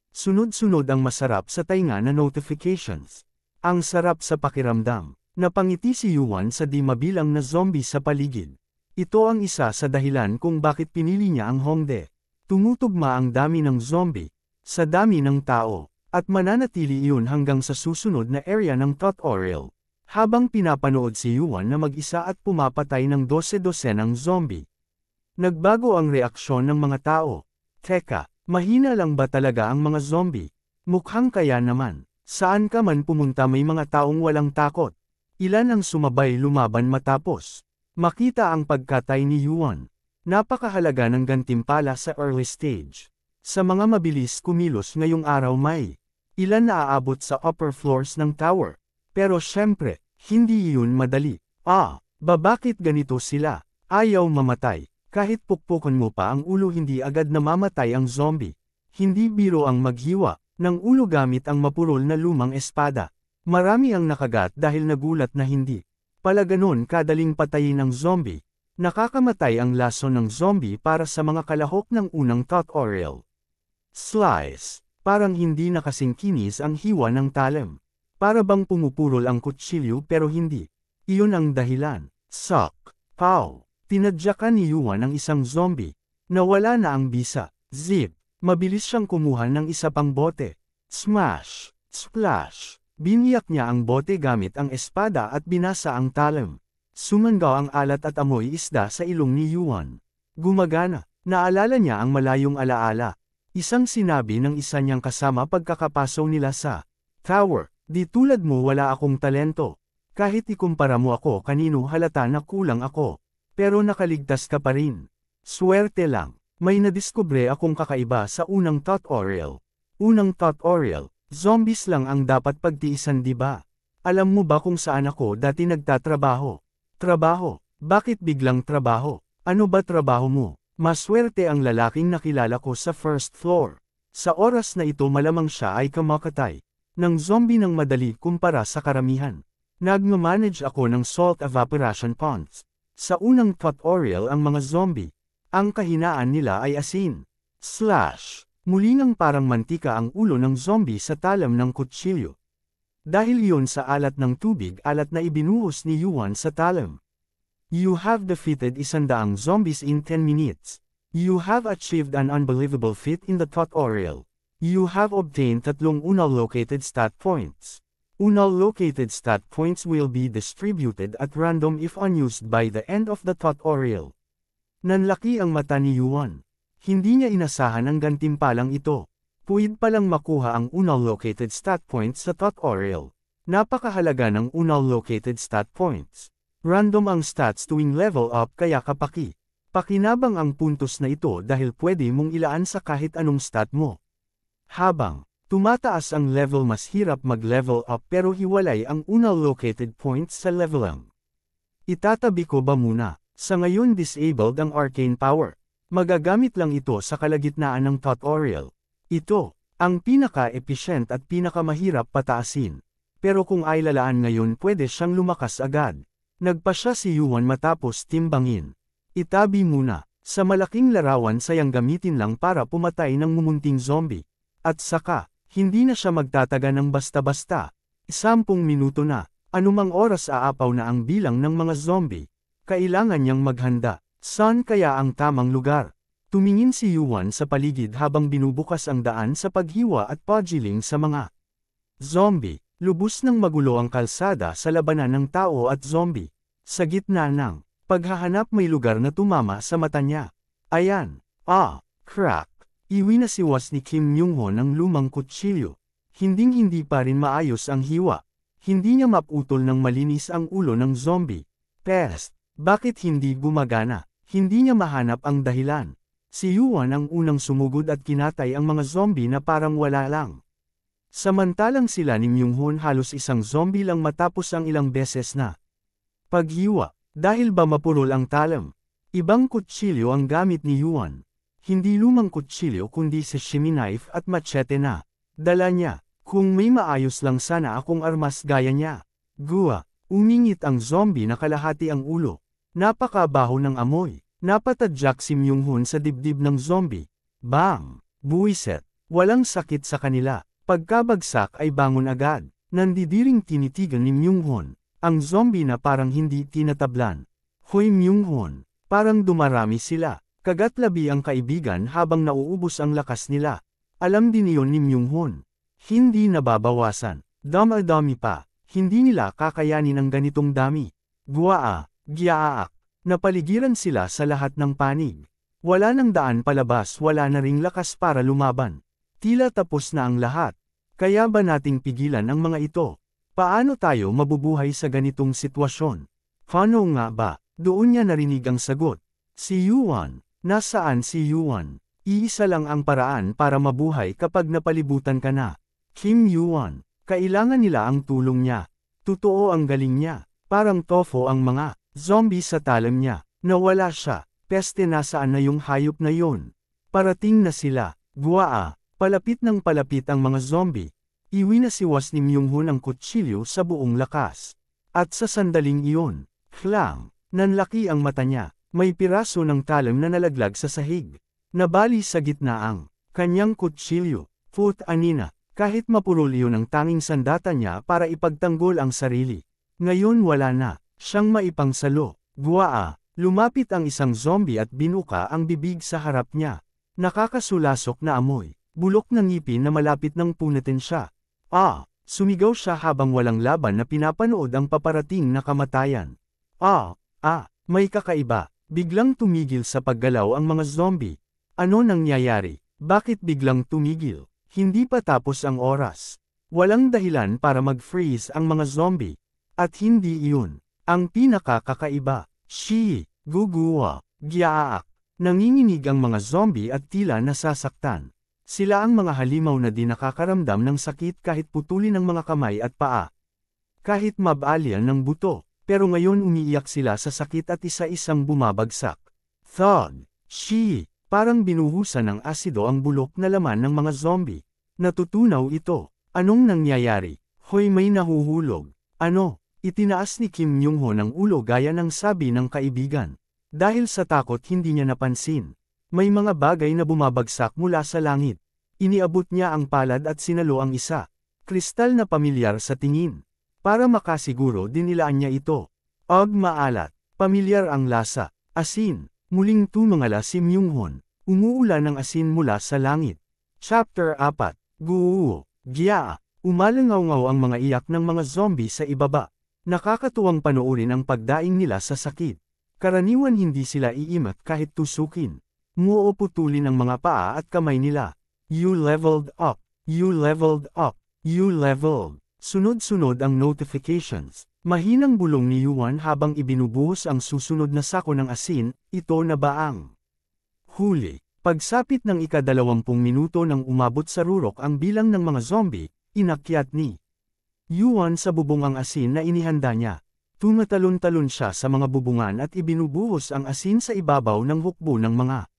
Sunod-sunod ang masarap sa tainga na notifications. Ang sarap sa pakiramdam. Napangiti si Yuan sa di mabilang na zombie sa paligid. Ito ang isa sa dahilan kung bakit pinili niya ang Hongdae. Tumutugma ang dami ng zombie sa dami ng tao, at mananatili iyon hanggang sa susunod na area ng tutorial. Habang pinapanood si Yuan na mag-isa at pumapatay ng 12 ng zombie. Nagbago ang reaksyon ng mga tao. Teka, mahina lang ba talaga ang mga zombie? Mukhang kaya naman. Saan ka man pumunta may mga taong walang takot. Ilan ang sumabay lumaban matapos makita ang pagkatay ni Yuan. Napakahalaga ng gantimpala sa early stage. Sa mga mabilis kumilos ngayong araw may ilan na aabot sa upper floors ng tower. Pero syempre, hindi iyon madali. Bakit ganito sila? Ayaw mamatay. Kahit pukpukan mo pa ang ulo hindi agad namamatay ang zombie. Hindi biro ang maghiwa ng ulo gamit ang mapurol na lumang espada. Marami ang nakagat dahil nagulat na hindi pala ganon kadaling patayin ng zombie. Nakakamatay ang laso ng zombie para sa mga kalahok ng unang tutorial. Slice. Parang hindi nakasingkinis ang hiwa ng talim. Para bang pumupurol ang kutsilyo pero hindi. Iyon ang dahilan. Suck. Pow. Tinadyakan ni Yuan ang isang zombie. Nawala na ang bisa. Zip. Mabilis siyang kumuha ng isa pang bote. Smash. Splash. Biniyak niya ang bote gamit ang espada at binasa ang talim. Sumangaw ang alat at amoy isda sa ilong ni Yuan. Gumagana. Naalala niya ang malayong alaala. Isang sinabi ng isa niyang kasama pagkakapasaw nila sa tower. Di tulad mo wala akong talento. Kahit ikumpara mo ako kanino halata na kulang ako. Pero nakaligtas ka pa rin. Swerte lang. May nadiskubre akong kakaiba sa unang tutorial. Unang tutorial, zombies lang ang dapat pagtiisan diba? Alam mo ba kung saan ako dati nagtatrabaho? Trabaho? Bakit biglang trabaho? Ano ba trabaho mo? Maswerte ang lalaking nakilala ko sa first floor. Sa oras na ito malamang siya ay kamakatay ng zombie ng madali kumpara sa karamihan. Nagmamanage ako ng salt evaporation ponds. Sa unang tutorial ang mga zombie, ang kahinaan nila ay asin. Slash. Muli nang parang mantika ang ulo ng zombie sa talam ng kutsilyo. Dahil iyon sa alat ng tubig alat na ibinuhos ni Yuan sa talam. You have defeated 100 zombies in 10 minutes. You have achieved an unbelievable feat in the tutorial. You have obtained 3 unallocated stat points. Unallocated stat points will be distributed at random if unused by the end of the tutorial. Nanlaki ang mata ni Yuan. Hindi niya inasahan ang gantimpalang ito. Puwid palang makuha ang unallocated stat points sa tutorial. Napakahalaga ng unallocated stat points. Random ang stats tuwing level up kaya kapaki. Pakinabang ang puntos na ito dahil pwede mong ilaan sa kahit anong stat mo. Habang tumataas ang level mas hirap mag-level up pero hiwalay ang unallocated points sa leveling. Itatabi ko ba muna? Sa ngayon disabled ang arcane power. Magagamit lang ito sa kalagitnaan ng tutorial. Ito, ang pinaka-efficient at pinakamahirap pataasin. Pero kung ay lalaan ngayon pwede siyang lumakas agad. Nagpa siya si Yuan matapos timbangin. Itabi muna, sa malaking larawan sayang gamitin lang para pumatay ng mumunting zombie. At saka, hindi na siya magtataga ng basta-basta. 10 minuto na, anumang oras aapaw na ang bilang ng mga zombie. Kailangan niyang maghanda. Saan kaya ang tamang lugar? Tumingin si Yuan sa paligid habang binubukas ang daan sa paghiwa at paggiling sa mga zombie. Lubos ng magulo ang kalsada sa labanan ng tao at zombie. Sa gitna ng paghahanap may lugar na tumama sa mata niya. Ayan. Crack. Iwinasiwas ni Kim Myung-ho ng lumang kutsilyo. Hinding-hindi pa rin maayos ang hiwa. Hindi niya maputol ng malinis ang ulo ng zombie. Pest. Bakit hindi gumagana? Hindi niya mahanap ang dahilan. Si Yuan ang unang sumugod at kinatay ang mga zombie na parang wala lang. Samantalang sila ni Myung-ho halos isang zombie lang matapos ang ilang beses na paghiwa. Dahil ba mapurol ang talam? Ibang kutsilyo ang gamit ni Yuan. Hindi lumang kutsilyo kundi sashimi knife at machete na dala niya. Kung may maayos lang sana akong armas gaya niya. Gua. Umingit ang zombie na kalahati ang ulo. Napakabaho ng amoy. Napatadyak si Myung-hun sa dibdib ng zombie. Bang! Buwiset. Walang sakit sa kanila. Pagkabagsak ay bangon agad. Nandidiring tinitigan ni Myung-hun. Ang zombie na parang hindi tinatablan. Hoy Myung-hun. Parang dumarami sila. Kagatlabi ang kaibigan habang nauubos ang lakas nila. Alam din iyon ni Myung-hun. Hindi nababawasan. Dami-dami pa. Hindi nila kakayanin ang ganitong dami. Guaa, giaak. Napaligiran sila sa lahat ng panig. Wala nang daan palabas, wala na ring lakas para lumaban. Tila tapos na ang lahat. Kaya ba nating pigilan ang mga ito? Paano tayo mabubuhay sa ganitong sitwasyon? Paano nga ba? Doon niya narinig ang sagot. Si Yuan. Nasaan si Yuan? Iisa lang ang paraan para mabuhay kapag napalibutan ka na. Kim Yuan. Kailangan nila ang tulong niya. Totoo ang galing niya. Parang tofu ang mga zombie sa talam niya. Nawala siya. Peste, nasaan na yung hayop na yon? Parating na sila. Guaa. Palapit ng palapit ang mga zombie. Iwinasiwas ni Myung-hun ang kutsilyo sa buong lakas. At sa sandaling iyon, klang, nanlaki ang mata niya. May piraso ng talam na nalaglag sa sahig. Nabali sa gitna ang kanyang kutsilyo. Anina, kahit mapurol iyon ang tanging sandata niya para ipagtanggol ang sarili. Ngayon wala na, siyang maipangsalo. Guaa, lumapit ang isang zombie at binuka ang bibig sa harap niya. Nakakasulasok na amoy, bulok ng ngipin na malapit ng punatin siya. Sumigaw siya habang walang laban na pinapanood ang paparating na kamatayan. May kakaiba. Biglang tumigil sa paggalaw ang mga zombie. Ano nangyayari? Bakit biglang tumigil? Hindi pa tapos ang oras. Walang dahilan para mag-freeze ang mga zombie. At hindi iyon ang pinakakakaiba. Guguwa, giaak. Nanginginig ang mga zombie at tila nasasaktan. Sila ang mga halimaw na di nakakaramdam ng sakit kahit putulin ng mga kamay at paa. Kahit mabalyan ng buto. Pero ngayon umiiyak sila sa sakit at isa-isang bumabagsak. Thud. Parang binuhusan ng asido ang bulok na laman ng mga zombie. Natutunaw ito. Anong nangyayari? Hoy, may nahuhulog. Ano? Itinaas ni Kim Myung-hun ang ulo gaya ng sabi ng kaibigan. Dahil sa takot hindi niya napansin. May mga bagay na bumabagsak mula sa langit. Iniabot niya ang palad at sinalo ang isa. Kristal na pamilyar sa tingin. Para makasiguro dinilaan niya ito. Maalat. Pamilyar ang lasa. Asin. Muling tumangala si Myung-hun. Umuulan ng asin mula sa langit. Chapter 4. Guuo. Gia. Umalangaw-ngaw ang mga iyak ng mga zombie sa ibaba. Nakakatuwang panoorin ang pagdaing nila sa sakit. Karaniwan hindi sila iimat kahit tusukin. Muuputulin ang mga paa at kamay nila. You leveled up. You leveled up. You leveled. Sunod-sunod ang notifications. Mahinang bulong ni Yuan habang ibinubuhos ang susunod na sako ng asin, ito na ba ang huli? Pagsapit ng ika-20 minuto nang umabot sa rurok ang bilang ng mga zombie, inakyat ni Yuan sa bubong ang asin na inihanda niya. Tumatalon-talon siya sa mga bubungan at ibinubuhos ang asin sa ibabaw ng hukbo ng mga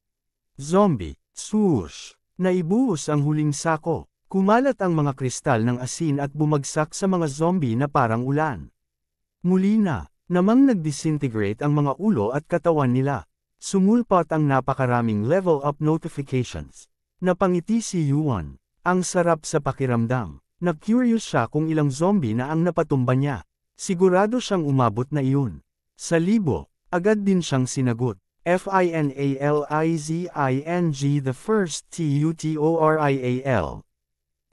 zombie. Swoosh! Naibuhos ang huling sako. Kumalat ang mga kristal ng asin at bumagsak sa mga zombie na parang ulan. Muli na, namang nag-disintegrate ang mga ulo at katawan nila. Sumulpot ang napakaraming level up notifications. Napangiti si Yuan. Ang sarap sa pakiramdam. Na-curious siya kung ilang zombie na ang napatumba niya. Sigurado siyang umabot na iyon. Sa libo, agad din siyang sinagot. FINALIZING the first TUTORIAL.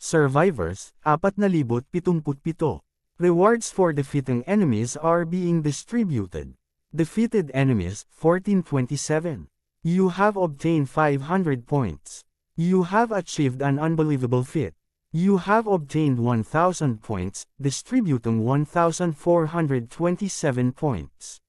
Survivors, 4,077. Rewards for defeating enemies are being distributed. Defeated enemies, 1427. You have obtained 500 points. You have achieved an unbelievable feat. You have obtained 1,000 points, distributing 1,427 points.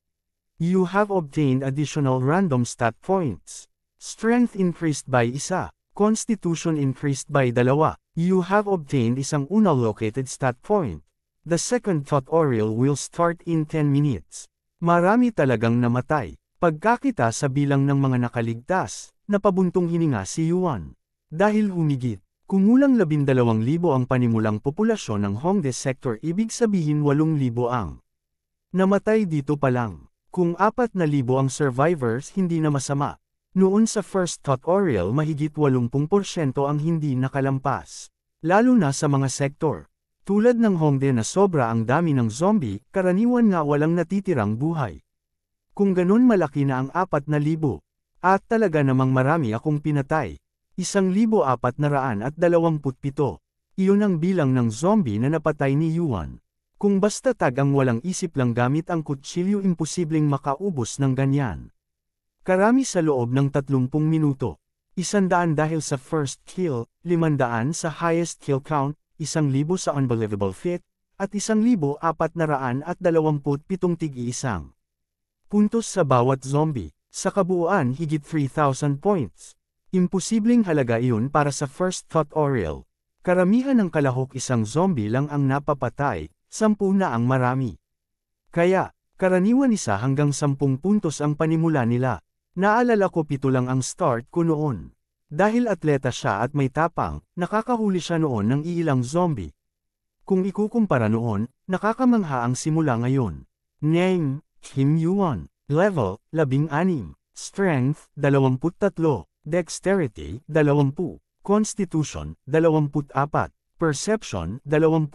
You have obtained additional random stat points. Strength increased by 1. Constitution increased by 2. You have obtained isang unallocated stat point. The second tutorial will start in 10 minutes. Marami talagang namatay. Pagkakita sa bilang ng mga nakaligtas, napabuntong hininga si Yuan. Dahil humigit, kumulang 12,000 ang panimulang populasyon ng Hongdae Sector, ibig sabihin 8,000 ang Namatay dito pa lang. Kung 4,000 ang survivors hindi na masama. Noon sa first tutorial mahigit 80% ang hindi nakalampas. Lalo na sa mga sektor. Tulad ng Hongdae na sobra ang dami ng zombie, karaniwan nga walang natitirang buhay. Kung ganun malaki na ang 4,000. At talaga namang marami akong pinatay. 1,427. Iyon ang bilang ng zombie na napatay ni Yuan. Kung basta tag ang walang isip lang gamit ang kutsilyo imposibleng makaubos ng ganyan. Karami sa loob ng 30 minuto. 100 dahil sa first kill, 500 sa highest kill count, 1,000 sa unbelievable fit, at 1,427 tig-iisang puntos sa bawat zombie. Sa kabuuan higit 3,000 points. Imposibleng halaga iyon para sa first tutorial. Karamihan ng kalahok isang zombie lang ang napapatay, 10 na ang marami. Kaya, karaniwan 1 hanggang 10 puntos ang panimula nila. Naalala ko 7 lang ang start ko noon. Dahil atleta siya at may tapang, nakakahuli siya noon ng iilang zombie. Kung ikukumpara noon, nakakamangha ang simula ngayon. Name, Kim Yuan. Level, 16. Strength, 23. Dexterity, 20. Constitution, 24. Perception, 21.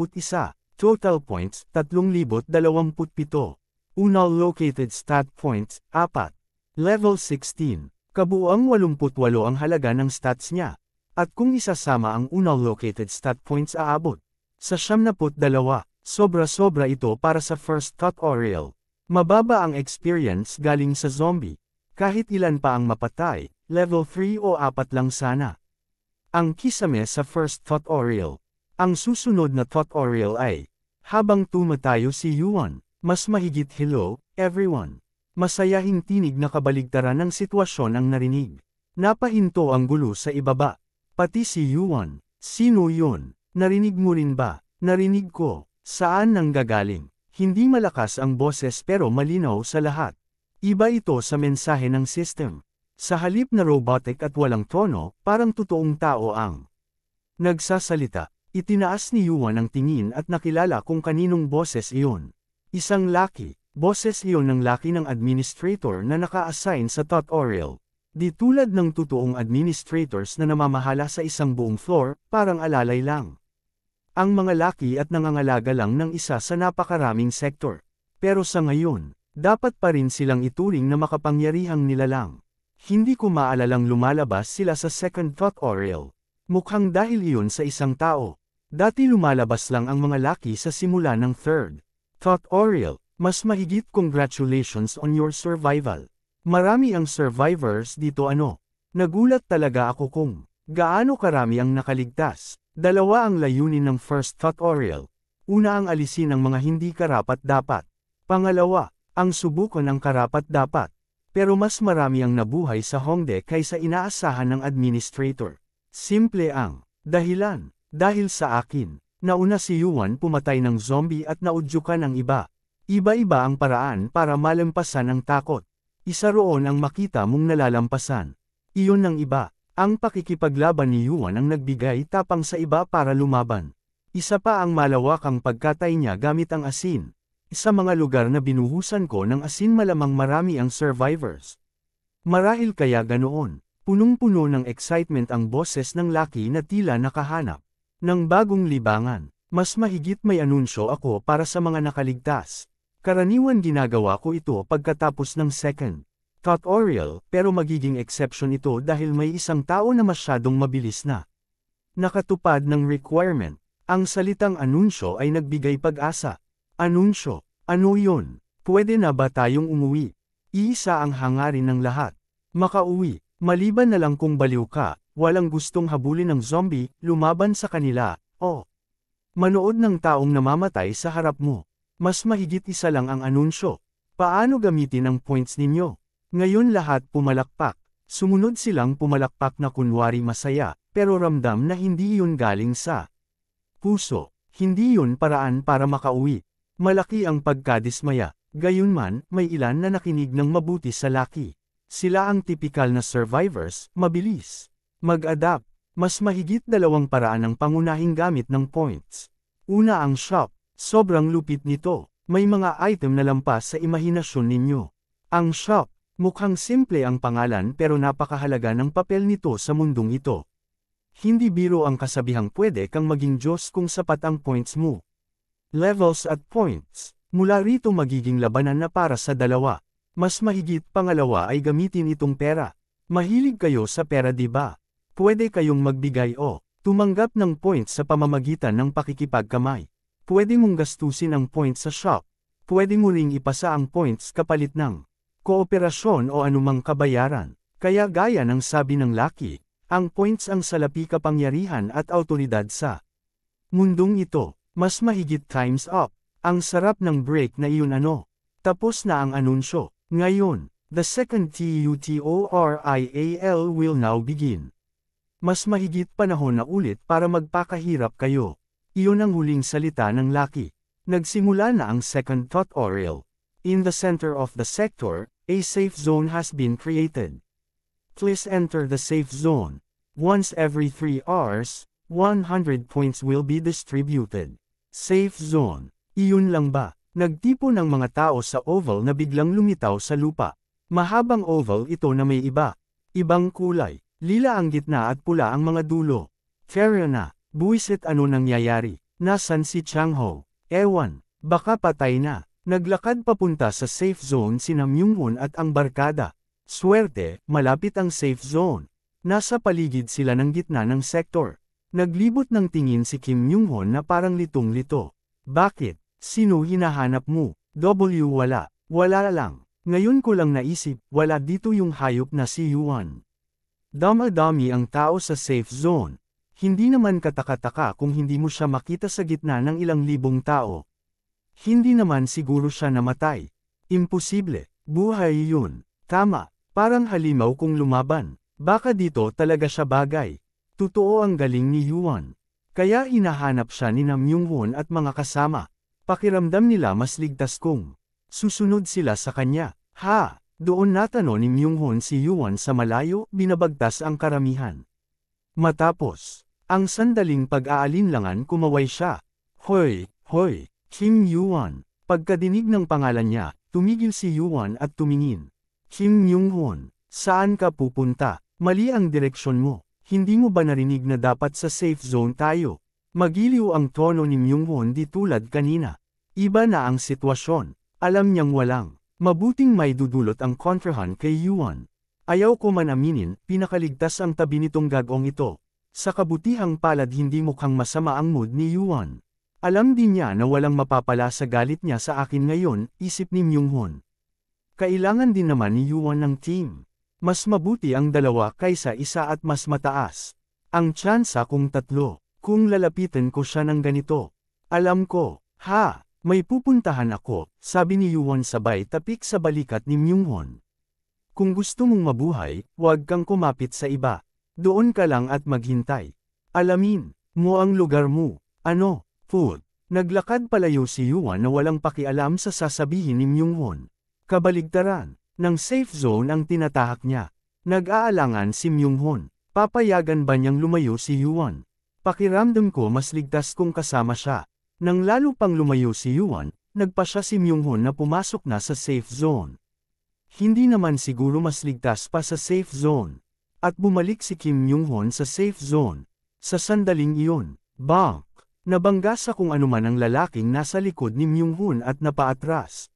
Total points, 3,027. Unal located stat points, 4. Level 16. Kabuuang 88 ang halaga ng stats niya. At kung isasama ang unal located stat points aabot sa 72, sobra-sobra ito para sa first tutorial. Mababa ang experience galing sa zombie. Kahit ilan pa ang mapatay, level 3 o 4 lang sana. Ang kisame sa first tutorial. Ang susunod na tutorial ay, habang tumatayo si Yuan, mas mahigit hello, everyone. Masayahing tinig na kabaligtaran ng sitwasyon ang narinig. Napahinto ang gulo sa ibaba. Pati si Yuan, sino yun? Narinig mo rin ba? Narinig ko. Saan nanggagaling? Hindi malakas ang boses pero malinaw sa lahat. Iba ito sa mensahe ng system. Sa halip na robotic at walang tono, parang totoong tao ang nagsasalita. Itinaas ni Yuan ang tingin at nakilala kung kaninong boses iyon. Isang laki. Boses iyon ng laki ng administrator na naka-assign sa tutorial. Di tulad ng totoong administrators na namamahala sa isang buong floor, parang alalay lang. Ang mga laki at nangangalaga lang ng isa sa napakaraming sektor. Pero sa ngayon, dapat pa rin silang ituring na makapangyarihang nilalang. Hindi ko maalalang lumalabas sila sa second tutorial. Mukhang dahil iyon sa isang tao. Dati lumalabas lang ang mga laki sa simula ng third tutorial. Mas mahigit congratulations on your survival. Marami ang survivors dito ano. Nagulat talaga ako kung gaano karami ang nakaligtas. 2 ang layunin ng first tutorial. Una ang alisin ang mga hindi karapat-dapat. Pangalawa, ang subukan ang karapat-dapat. Pero mas marami ang nabuhay sa Hongdae kaysa inaasahan ng administrator. Simple ang dahilan. Dahil sa akin, nauna si Yuan pumatay ng zombie at naudyukan ang iba. Iba-iba ang paraan para malampasan ang takot. Isa roon ang makita mong nalalampasan. Iyon ang iba. Ang pakikipaglaban ni Yuan ang nagbigay tapang sa iba para lumaban. Isa pa ang malawakang pagkatay niya gamit ang asin. Sa mga lugar na binuhusan ko ng asin malamang marami ang survivors. Marahil kaya ganoon. Punong-puno ng excitement ang boses ng laki na tila nakahanap ng bagong libangan. Mas mahigit may anunsyo ako para sa mga nakaligtas. Karaniwan ginagawa ko ito pagkatapos ng second tutorial, pero magiging exception ito dahil may isang tao na masyadong mabilis na nakatupad ng requirement. Ang salitang anunsyo ay nagbigay pag-asa. Anunsyo, ano yun? Pwede na ba tayong umuwi? Iisa ang hangarin ng lahat. Makauwi, maliban na lang kung baliw ka, walang gustong habulin ng zombie, lumaban sa kanila, o manood ng taong namamatay sa harap mo. Mas mahigit isa lang ang anunsyo. Paano gamitin ang points ninyo? Ngayon lahat pumalakpak. Sumunod silang pumalakpak na kunwari masaya, pero ramdam na hindi yun galing sa puso. Hindi yun paraan para makauwi. Malaki ang pagkadismaya. Gayunman, may ilan na nakinig ng mabuti sa laki. Sila ang tipikal na survivors, mabilis mag-adapt. Mas mahigit 2 paraan ang pangunahing gamit ng points. Una ang shop. Sobrang lupit nito. May mga item na lampas sa imahinasyon ninyo. Ang shop, mukhang simple ang pangalan pero napakahalaga ng papel nito sa mundong ito. Hindi biro ang kasabihang pwede kang maging Diyos kung sapat ang points mo. Levels at points. Mula rito magiging labanan na para sa dalawa. Mas mahigit pangalawa ay gamitin itong pera. Mahilig kayo sa pera diba? Pwede kayong magbigay o tumanggap ng points sa pamamagitan ng pakikipagkamay. Pwede mong gastusin ang points sa shop. Pwede mo ring ipasa ang points kapalit ng kooperasyon o anumang kabayaran. Kaya gaya ng sabi ng Lucky, ang points ang salapi kapangyarihan at autoridad sa mundong ito. Mas mahigit times up. Ang sarap ng break na iyon ano. Tapos na ang anunsyo. Ngayon, the second tutorial will now begin. Mas mahigit panahon na ulit para magpakahirap kayo. Iyon ang huling salita ng Lucky. Nagsimula na ang second tutorial. In the center of the sector, a safe zone has been created. Please enter the safe zone. Once every 3 hours, 100 points will be distributed. Safe zone. Iyon lang ba? Nagtipo ng mga tao sa oval na biglang lumitaw sa lupa. Mahabang oval ito na may ibang kulay. Lila ang gitna at pula ang mga dulo. Fair na. Buwisit ano nangyayari? Nasan si Changho? Ewan. Baka patay na. Naglakad papunta sa safe zone sina Myunghun at ang barkada. Swerte, malapit ang safe zone. Nasa paligid sila ng gitna ng sektor. Naglibot ng tingin si Kim Myunghun na parang litong-lito. Bakit? Sino hinahanap mo? Wala. Wala lang. Ngayon ko lang naisip, wala dito yung hayop na si Yuan. Dama-dami ang tao sa safe zone. Hindi naman kataka-taka kung hindi mo siya makita sa gitna ng ilang libong tao. Hindi naman siguro siya namatay. Imposible. Buhay yun. Tama. Parang halimaw kung lumaban. Baka dito talaga siya bagay. Totoo ang galing ni Yuan. Kaya hinahanap siya ni Nam Myunghun at mga kasama. Pakiramdam nila mas ligtas kung susunod sila sa kanya. Ha! Doon natano ni Myunghun si Yuan sa malayo, binabagtas ang karamihan. Matapos ang sandaling pag-aalinlangan kumaway siya. Hoy! Hoy! Kim Yuan! Pagkadinig ng pangalan niya, tumigil si Yuan at tumingin. Kim Myunghun, saan ka pupunta? Mali ang direksyon mo. Hindi mo ba narinig na dapat sa safe zone tayo? Magiliw ang tono ni Myunghun di tulad kanina. Iba na ang sitwasyon. Alam niyang walang mabuting may dudulot ang kontrahan kay Yuan. Ayaw ko man aminin, pinakaligtas ang tabi nitong gagong ito. Sa kabutihang palad hindi mukhang masama ang mood ni Yuan. Alam din niya na walang mapapala sa galit niya sa akin ngayon, isip ni Myunghun. Kailangan din naman ni Yuan ng team. Mas mabuti ang dalawa kaysa isa at mas mataas. Ang tsansa kung 3, kung lalapitan ko siya ng ganito. Alam ko, ha, may pupuntahan ako, sabi ni Yuan sabay tapik sa balikat ni Myunghun. Kung gusto mong mabuhay, huwag kang kumapit sa iba. Doon ka lang at maghintay. Alamin mo ang lugar mo. Ano? Food. Naglakad palayo si Yuan na walang pakialam sa sasabihin ni Myunghun. Kabaligtaran. Ng safe zone ang tinatahak niya. Nag-aalangan si Myunghun. Papayagan ba niyang lumayo si Yuan? Pakiramdam ko mas ligtas kung kasama siya. Nang lalo pang lumayo si Yuan, nagpa siya si Myunghun na pumasok na sa safe zone. Hindi naman siguro mas ligtas pa sa safe zone. At bumalik si Kim Myunghun sa safe zone. Sa sandaling iyon, bonk! Nabangga sa kung anuman ang lalaking nasa likod ni Myunghun at napaatras.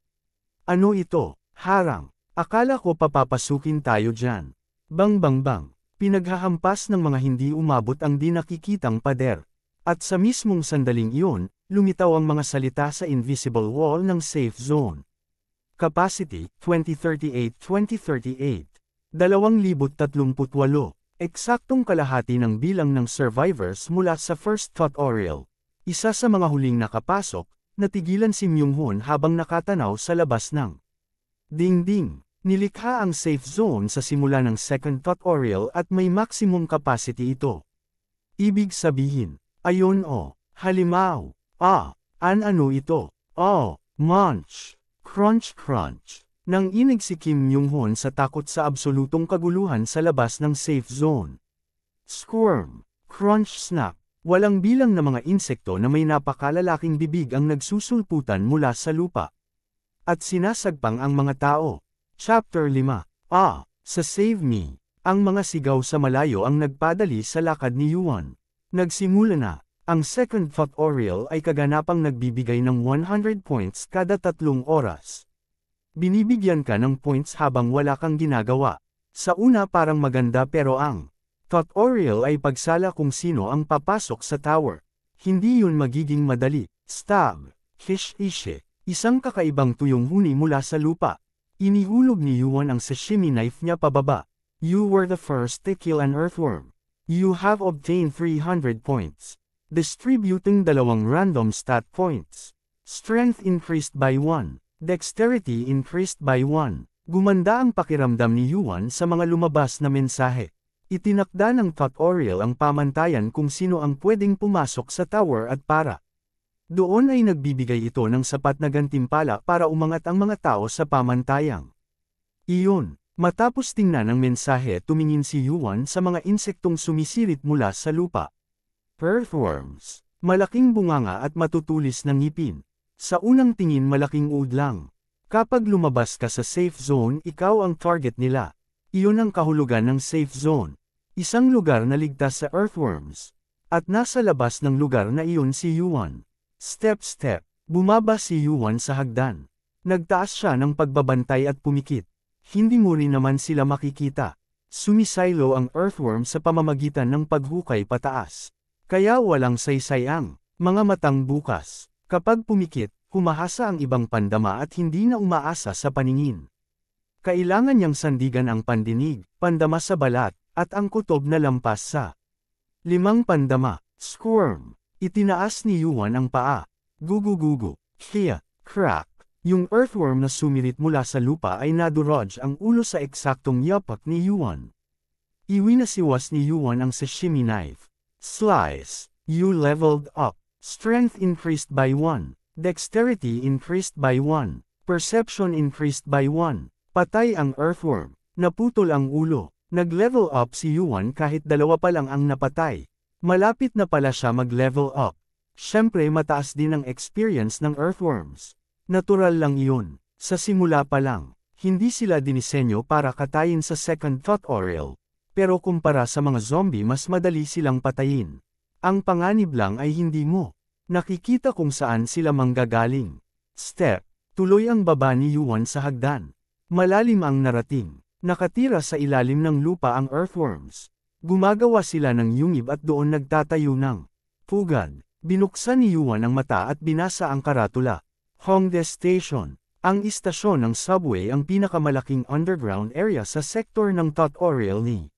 Ano ito? Harang. Akala ko papapasukin tayo dyan. Bang bang bang. Pinaghahampas ng mga hindi umabot ang di nakikitang pader. At sa mismong sandaling iyon, lumitaw ang mga salita sa invisible wall ng safe zone. Capacity, 2038-2038. 2038. Eksaktong kalahati ng bilang ng survivors mula sa first tutorial. Isa sa mga huling nakapasok, natigilan si Myunghun habang nakatanaw sa labas ng dingding. Nilikha ang safe zone sa simula ng second tutorial at may maximum capacity ito. Ibig sabihin, ayon o, halimaw, ano ito, munch, crunch crunch. Nang inig si Kim Myunghun sa takot sa absolutong kaguluhan sa labas ng safe zone. Squirm, crunch snap, Walang bilang na mga insekto na may napakalalaking bibig ang nagsusulputan mula sa lupa. At sinasagpang ang mga tao. Chapter 5. Sa Save Me. Ang mga sigaw sa malayo ang nagpadali sa lakad ni Yuan. Nagsimula na. Ang second tutorial ay kaganapang nagbibigay ng 100 points kada 3 oras. Binibigyan ka ng points habang wala kang ginagawa. Sa una parang maganda pero ang tutorial ay pagsala kung sino ang papasok sa tower. Hindi yun magiging madali. Stab. Kishishe. Isang kakaibang tuyong huni mula sa lupa. Inihulog ni Yuan ang sashimi knife niya pababa. You were the first to kill an earthworm. You have obtained 300 points. Distributing 2 random stat points. Strength increased by 1. Dexterity increased by 1. Gumanda ang pakiramdam ni Yuan sa mga lumabas na mensahe. Itinakda ng tutorial ang pamantayan kung sino ang pwedeng pumasok sa tower at para. Doon ay nagbibigay ito ng sapat na gantimpala para umangat ang mga tao sa pamantayang. Iyon. Matapos tingnan ang mensahe, tumingin si Yuan sa mga insektong sumisirit mula sa lupa. Earthworms. Malaking bunganga at matutulis na ngipin. Sa unang tingin malaking uod lang. Kapag lumabas ka sa safe zone, ikaw ang target nila. Iyon ang kahulugan ng safe zone. Isang lugar na ligtas sa earthworms. At nasa labas ng lugar na iyon si Yuan. Step-step. Bumaba si Yuan sa hagdan. Nagtaas siya ng pagbabantay at pumikit. Hindi mo rin naman sila makikita. Sumisilo ang earthworm sa pamamagitan ng paghukay pataas. Kaya walang saysay ang mga matang bukas. Kapag pumikit, humahasa ang ibang pandama at hindi na umaasa sa paningin. Kailangan niyang sandigan ang pandinig, pandama sa balat, at ang kutob na lampas sa 5 pandama. Squirm. Itinaas ni Yuan ang paa. Gugu-gugu. Kaya, crack. Yung earthworm na sumirit mula sa lupa ay nadurog ang ulo sa eksaktong yapak ni Yuan. Iwinasiwas ni Yuan ang sashimi knife. Slice. You leveled up. Strength increased by 1. Dexterity increased by 1. Perception increased by 1. Patay ang earthworm. Naputol ang ulo. Nag-level up si Yuan kahit 2 pa lang ang napatay. Malapit na pala siya mag-level up. Siyempre mataas din ang experience ng earthworms. Natural lang iyon. Sa simula pa lang, hindi sila dinisenyo para katayin sa second tutorial. Pero kumpara sa mga zombie mas madali silang patayin. Ang panganib lang ay hindi mo nakikita kung saan sila manggagaling. Step. Tuloy ang baba ni Yuan sa hagdan. Malalim ang narating. Nakatira sa ilalim ng lupa ang earthworms. Gumagawa sila ng yungib at doon nagtatayo ng pugad. Binuksan ni Yuan ang mata at binasa ang karatula. Hongdae Station. Ang istasyon ng subway ang pinakamalaking underground area sa sektor ng tutorial ni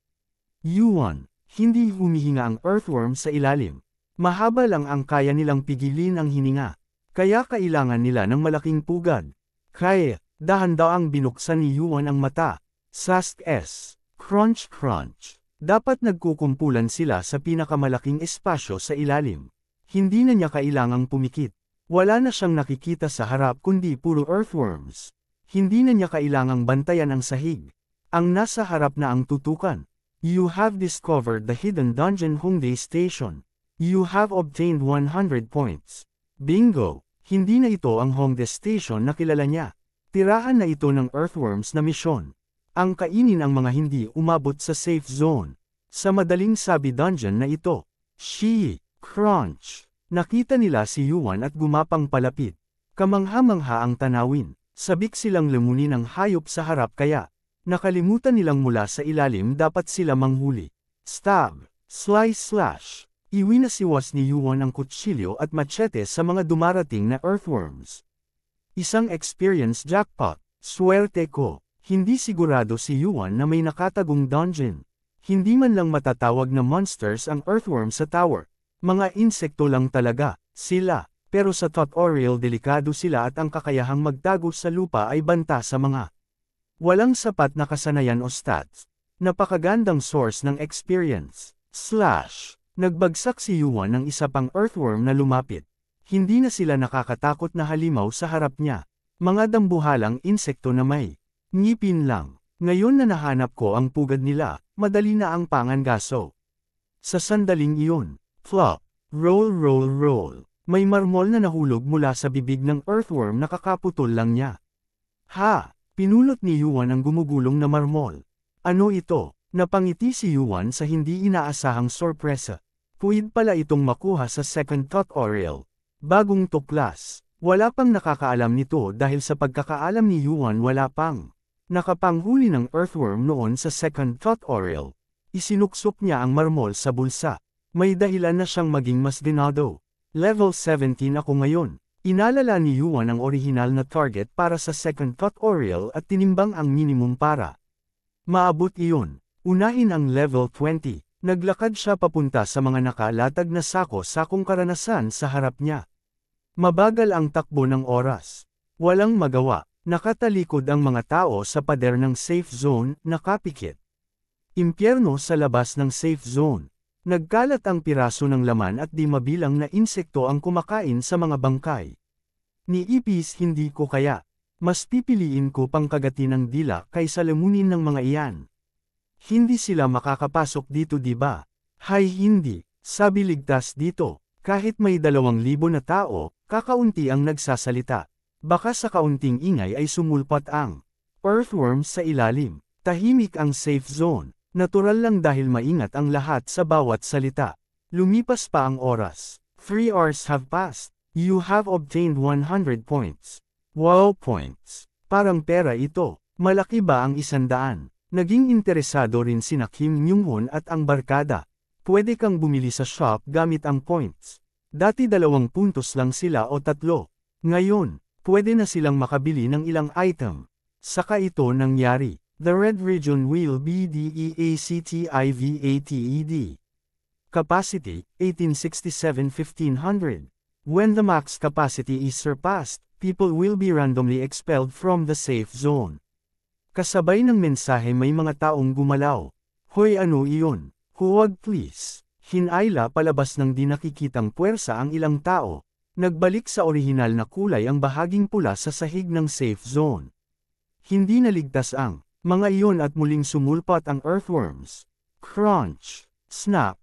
Yuan. Hindi humihinga ang earthworm sa ilalim. Mahaba lang ang kaya nilang pigilin ang hininga. Kaya kailangan nila ng malaking pugad. Kaya, dahan-daang binuksan ni Yuan ang mata. Sask S. Crunch crunch. Dapat nagkukumpulan sila sa pinakamalaking espasyo sa ilalim. Hindi na niya kailangang pumikit. Wala na siyang nakikita sa harap kundi puro earthworms. Hindi na niya kailangang bantayan ang sahig. Ang nasa harap na ang tutukan. You have discovered the hidden dungeon Hongdae Station. You have obtained 100 points. Bingo! Hindi na ito ang Hongdae Station na kilala niya. Tirahan na ito ng earthworms na misyon. Ang kainin ang mga hindi umabot sa safe zone. Sa madaling sabi dungeon na ito. Shi! Crunch! Nakita nila si Yuan at gumapang palapit. Kamangha-mangha ang tanawin. Sabik silang lumunin ng hayop sa harap kaya nakalimutan nilang mula sa ilalim dapat sila manghuli. Stab. Slice slash. Iwinasiwas ni Yuan ang kutsilyo at machete sa mga dumarating na earthworms. Isang experience jackpot. Swerte ko. Hindi sigurado si Yuan na may nakatagong dungeon. Hindi man lang matatawag na monsters ang earthworm sa tower. Mga insekto lang talaga, sila, pero sa tutorial delikado sila at ang kakayahang magtago sa lupa ay banta sa mga walang sapat na kasanayan o stats. Napakagandang source ng experience. Slash. Nagbagsak si Yuan ng isa pang earthworm na lumapit. Hindi na sila nakakatakot na halimaw sa harap niya. Mga dambuhalang insekto na may ngipin lang. Ngayon na nahanap ko ang pugad nila, madali na ang pangangaso. Sa sandaling iyon, flop, Roll roll roll. May marmol na nahulog mula sa bibig ng earthworm na kakaputol lang niya. Ha! Pinulot ni Yuan ang gumugulong na marmol. Ano ito? Napangiti si Yuan sa hindi inaasahang sorpresa. Puwid pala itong makuha sa second tutorial. Bagong tuklas. Wala pang nakakaalam nito dahil sa pagkakaalam ni Yuan wala pang nakapanghuli ng earthworm noon sa second tutorial. Isinuksok niya ang marmol sa bulsa. May dahilan na siyang maging mas dinado. Level 17 ako ngayon. Inalala ni Yuan ang orihinal na target para sa second tutorial at tinimbang ang minimum para maabot iyon. Unahin ang level 20. Naglakad siya papunta sa mga nakalatag na sako-sakong karanasan sa harap niya. Mabagal ang takbo ng oras. Walang magawa. Nakatalikod ang mga tao sa pader ng safe zone, nakapikit. Impyerno sa labas ng safe zone. Nagkalat ang piraso ng laman at di mabilang na insekto ang kumakain sa mga bangkay. Niipis hindi ko kaya. Mas pipiliin ko pang kagatin ng dila kaysa lamunin ng mga iyan. Hindi sila makakapasok dito diba? Hay hindi, sabi ligtas dito. Kahit may 2,000 na tao, kakaunti ang nagsasalita. Baka sa kaunting ingay ay sumulpat ang earthworm sa ilalim. Tahimik ang safe zone. Natural lang dahil maingat ang lahat sa bawat salita. Lumipas pa ang oras. 3 hours have passed. You have obtained 100 points. Wow points. Parang pera ito. Malaki ba ang 100? Naging interesado rin sina Kim Myung-hun at ang barkada. Pwede kang bumili sa shop gamit ang points. Dati 2 puntos lang sila o 3. Ngayon, pwede na silang makabili ng ilang item. Saka ito nangyari. The red region will be DEACTIVATED. Capacity, 1867-1500. When the max capacity is surpassed, people will be randomly expelled from the safe zone. Kasabay ng mensahe may mga taong gumalaw. Hoy ano iyon? Huwag please. Hinayla palabas ng di nakikitang puwersa ang ilang tao. Nagbalik sa orihinal na kulay ang bahaging pula sa sahig ng safe zone. Hindi naligtas ang mga iyon at muling sumulpat ang earthworms. Crunch! Snap!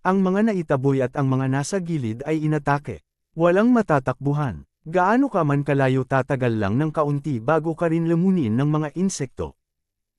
Ang mga naitaboy at ang mga nasa gilid ay inatake. Walang matatakbuhan. Gaano ka man kalayo tatagal lang ng kaunti bago ka rin lamunin ng mga insekto.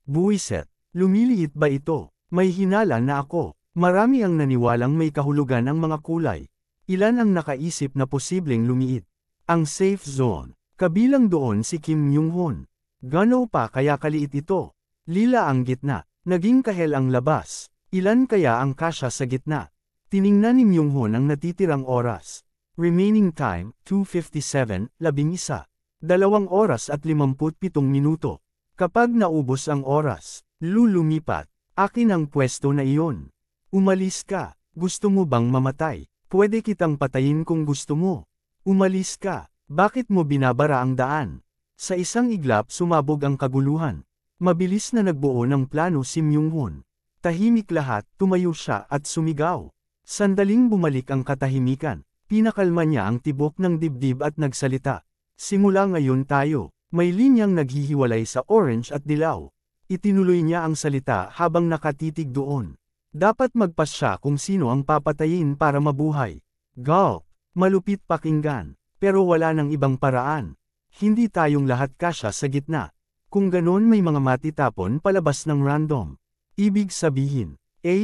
Buwiset! Lumiliit ba ito? May hinala na ako. Marami ang naniwalang may kahulugan ang mga kulay. Ilan ang nakaisip na posibleng lumiit? Ang safe zone. Kabilang doon si Kim Myung-hun. Gano pa kaya kaliit ito? Lila ang gitna. Naging kahel ang labas. Ilan kaya ang kasya sa gitna? Tiningnan ni Myung-hun ang natitirang oras. Remaining time, 2:57, 11. 2 oras at 57 minuto. Kapag naubos ang oras, lumipat. Akin ang pwesto na iyon. Umalis ka. Gusto mo bang mamatay? Pwede kitang patayin kung gusto mo. Umalis ka. Bakit mo binabara ang daan? Sa isang iglap sumabog ang kaguluhan. Mabilis na nagbuo ng plano si Myung-hun. Tahimik lahat, tumayo siya at sumigaw. Sandaling bumalik ang katahimikan. Pinakalma niya ang tibok ng dibdib at nagsalita. Simula ngayon tayo. May linyang naghihiwalay sa orange at dilaw. Itinuloy niya ang salita habang nakatitig doon. Dapat magpasya kung sino ang papatayin para mabuhay. Gulp! Malupit pakinggan. Pero wala nang ibang paraan. Hindi tayong lahat kasya sa gitna. Kung ganon may mga matitapon palabas ng random. Ibig sabihin,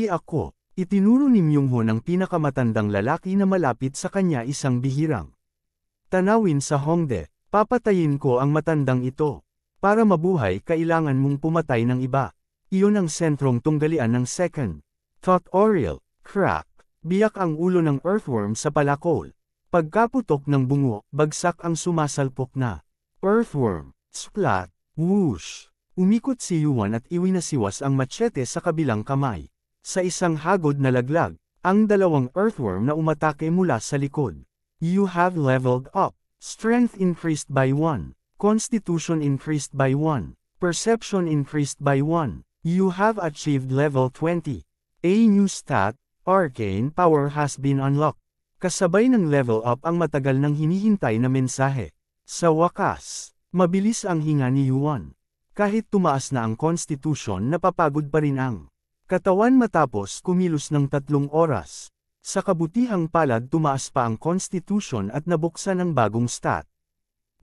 ako. Itinuro ni Myung-hun ang pinakamatandang lalaki na malapit sa kanya isang bihirang. Tanawin sa Hongdae, papatayin ko ang matandang ito. Para mabuhay kailangan mong pumatay ng iba. Iyon ang sentrong tunggalian ng second tutorial. Crack! Biyak ang ulo ng earthworm sa palakol. Pagkaputok ng bungo, bagsak ang sumasalpok na earthworm. Splat! Whoosh! Umikot si Yuan at iwinasiwas ang machete sa kabilang kamay. Sa isang hagod na laglag, ang 2 earthworm na umatake mula sa likod. You have leveled up. Strength increased by 1. Constitution increased by 1. Perception increased by 1. You have achieved level 20. A new stat, Arcane Power has been unlocked. Kasabay ng level up ang matagal nang hinihintay na mensahe. Sa wakas, mabilis ang hinga ni Yuan. Kahit tumaas na ang Constitution napapagod pa rin ang katawan matapos kumilos ng 3 oras. Sa kabutihang palad tumaas pa ang Constitution at nabuksan ang bagong stat.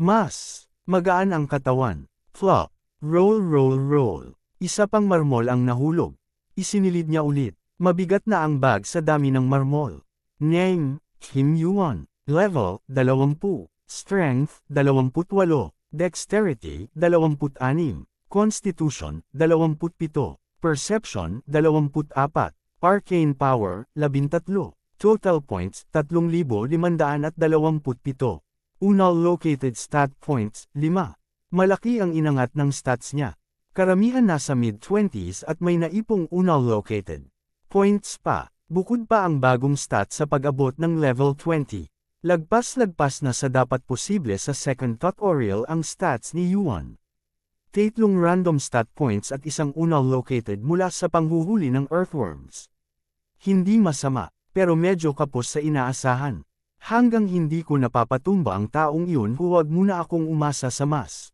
Mas magaan ang katawan. Flop. Roll roll roll. Isa pang marmol ang nahulog. Isinilid niya ulit. Mabigat na ang bag sa dami ng marmol. Name, Kim Yuan. Level, 20. Strength, 28. Dexterity, 26. Constitution, 27. Perception, 24. Arcane Power, 13. Total Points, 3,527. Unallocated Stat Points, 5. Malaki ang inangat ng stats niya. Karamihan nasa mid-20s at may naipong unallocated points pa. Bukod pa ang bagong stat sa pag-abot ng level 20. Lagpas-lagpas na sa dapat posible sa second tutorial ang stats ni Yuan. 3 random stat points at isang unallocated mula sa panghuhuli ng earthworms. Hindi masama, pero medyo kapos sa inaasahan. Hanggang hindi ko napapatumba ang taong iyon, huwag muna akong umasa sa mas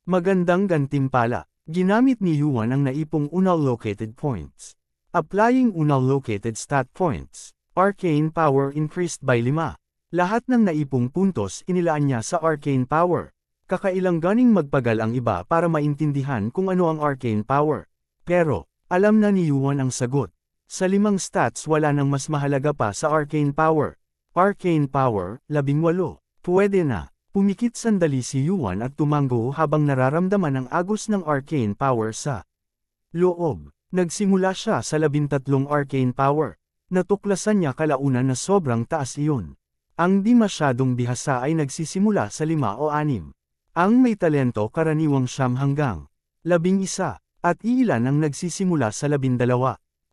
magandang gantimpala. Ginamit ni Yuan ang naipong unallocated points. Applying unallocated stat points. Arcane Power increased by 5. Lahat ng naipong puntos inilaan niya sa Arcane Power. Kakailang ganing magpagal ang iba para maintindihan kung ano ang Arcane Power. Pero, alam na ni Yuan ang sagot. Sa 5 stats wala nang mas mahalaga pa sa Arcane Power. Arcane Power, 18. Pwede na. Pumikit sandali si Yuan at tumango habang nararamdaman ang agos ng Arcane Power sa loob. Nagsimula siya sa 13 Arcane Power. Natuklasan niya kalaunan na sobrang taas iyon. Ang di masyadong bihasa ay nagsisimula sa 5 o 6. Ang may talento karaniwang 9 hanggang 11, at iilan ang nagsisimula sa 12.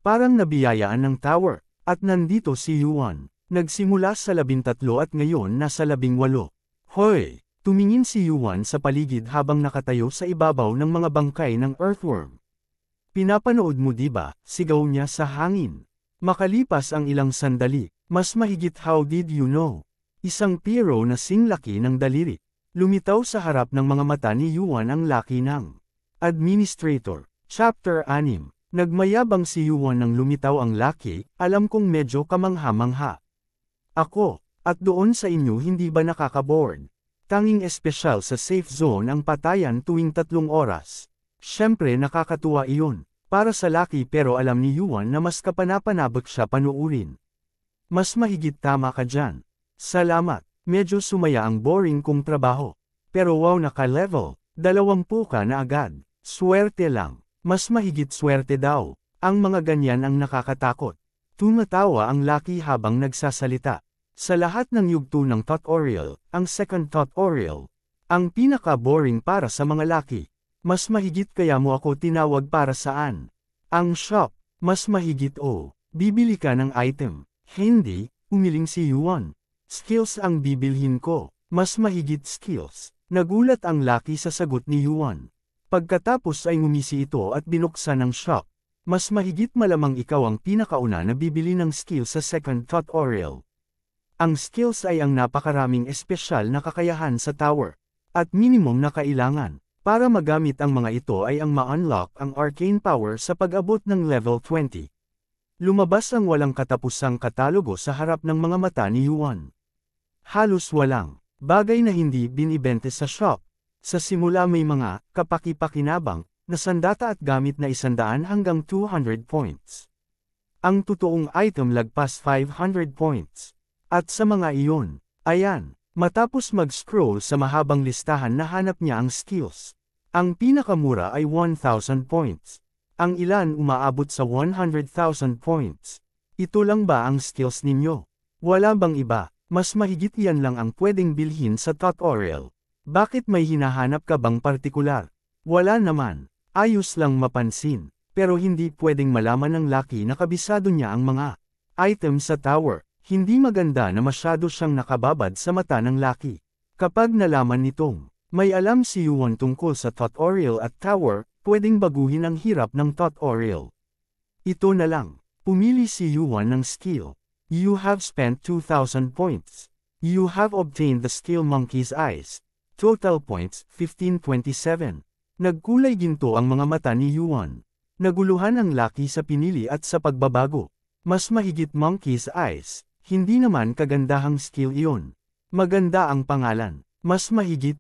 Parang nabiyayaan ng tower, at nandito si Yuan. Nagsimula sa 13 at ngayon nasa 18. Hoy! Tumingin si Yuan sa paligid habang nakatayo sa ibabaw ng mga bangkay ng earthworm. Pinapanood mo diba? Sigaw niya sa hangin. Makalipas ang ilang sandali, mas mahigit how did you know? Isang pero na singlaki ng daliri. Lumitaw sa harap ng mga mata ni Yuan ang laki ng Administrator. Chapter 6. Nagmayabang si Yuan nang lumitaw ang laki, alam kong medyo kamangha-mangha. Ako, at doon sa inyo hindi ba nakaka-bored? Tanging espesyal sa safe zone ang patayan tuwing 3 oras. Siyempre nakakatuwa iyon, para sa laki, pero alam ni Yuan na mas kapanapanabik siya panuurin. Mas mahigit tama ka dyan. Salamat, medyo sumaya ang boring kong trabaho. Pero wow, naka-level, 20 ka na agad. Swerte lang, mas mahigit swerte daw. Ang mga ganyan ang nakakatakot. Tumatawa ang laki habang nagsasalita. Sa lahat ng yugto ng tutorial, ang second tutorial, ang pinaka-boring para sa mga laki. Mas mahigit kaya mo ako tinawag para saan? Ang shop, mas mahigit bibili ka ng item. Hindi, umiling si Yuan. Skills ang bibilhin ko, mas mahigit skills. Nagulat ang laki sa sagot ni Yuan. Pagkatapos ay ngumisi ito at binuksan ang shop. Mas mahigit malamang ikaw ang pinakauna na bibili ng skill sa second tutorial. Ang skills ay ang napakaraming espesyal na kakayahan sa tower. At minimum na kailangan. Para magamit ang mga ito ay ang ma-unlock ang arcane power sa pag-abot ng level 20. Lumabas ang walang katapusang katalogo sa harap ng mga mata ni Yuan. Halos walang bagay na hindi binibente sa shop. Sa simula may mga kapaki-pakinabang na sandata at gamit na 100 hanggang 200 points. Ang totoong item lagpas 500 points. At sa mga iyon, ayan, matapos mag-scroll sa mahabang listahan nahanap niya ang skills. Ang pinakamura ay 1,000 points. Ang ilan umaabot sa 100,000 points. Ito lang ba ang skills ninyo? Wala bang iba? Mas mahigit yan lang ang pwedeng bilhin sa tutorial. Bakit may hinahanap ka bang partikular? Wala naman. Ayos lang mapansin. Pero hindi pwedeng malaman ng laki na kabisado niya ang mga items sa tower. Hindi maganda na masyado siyang nakababad sa mata ng laki. Kapag nalaman nitong may alam si Yuan tungkol sa tutorial at tower, pwedeng baguhin ang hirap ng tutorial. Ito na lang. Pumili si Yuan ng skill. You have spent 2,000 points. You have obtained the skill Monkey's Eyes. Total points, 1527. Nagkulay ginto ang mga mata ni Yuan. Naguluhan ang laki sa pinili at sa pagbabago. Mas mahigit Monkey's Eyes, hindi naman kagandahang skill iyon. Maganda ang pangalan. Mas mahigit.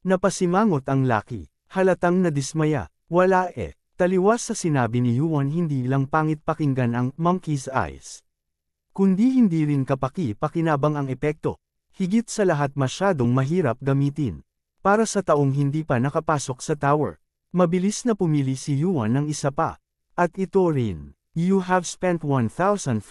Napasimangot ang Lucky. Halatang nadismaya. Wala eh. Taliwas sa sinabi ni Yuan, hindi lang pangit pakinggan ang Monkey's Eyes, kundi hindi rin kapaki-pakinabang ang epekto. Higit sa lahat masyadong mahirap gamitin. Para sa taong hindi pa nakapasok sa tower, mabilis na pumili si Yuan ng isa pa. At ito rin. You have spent 1,500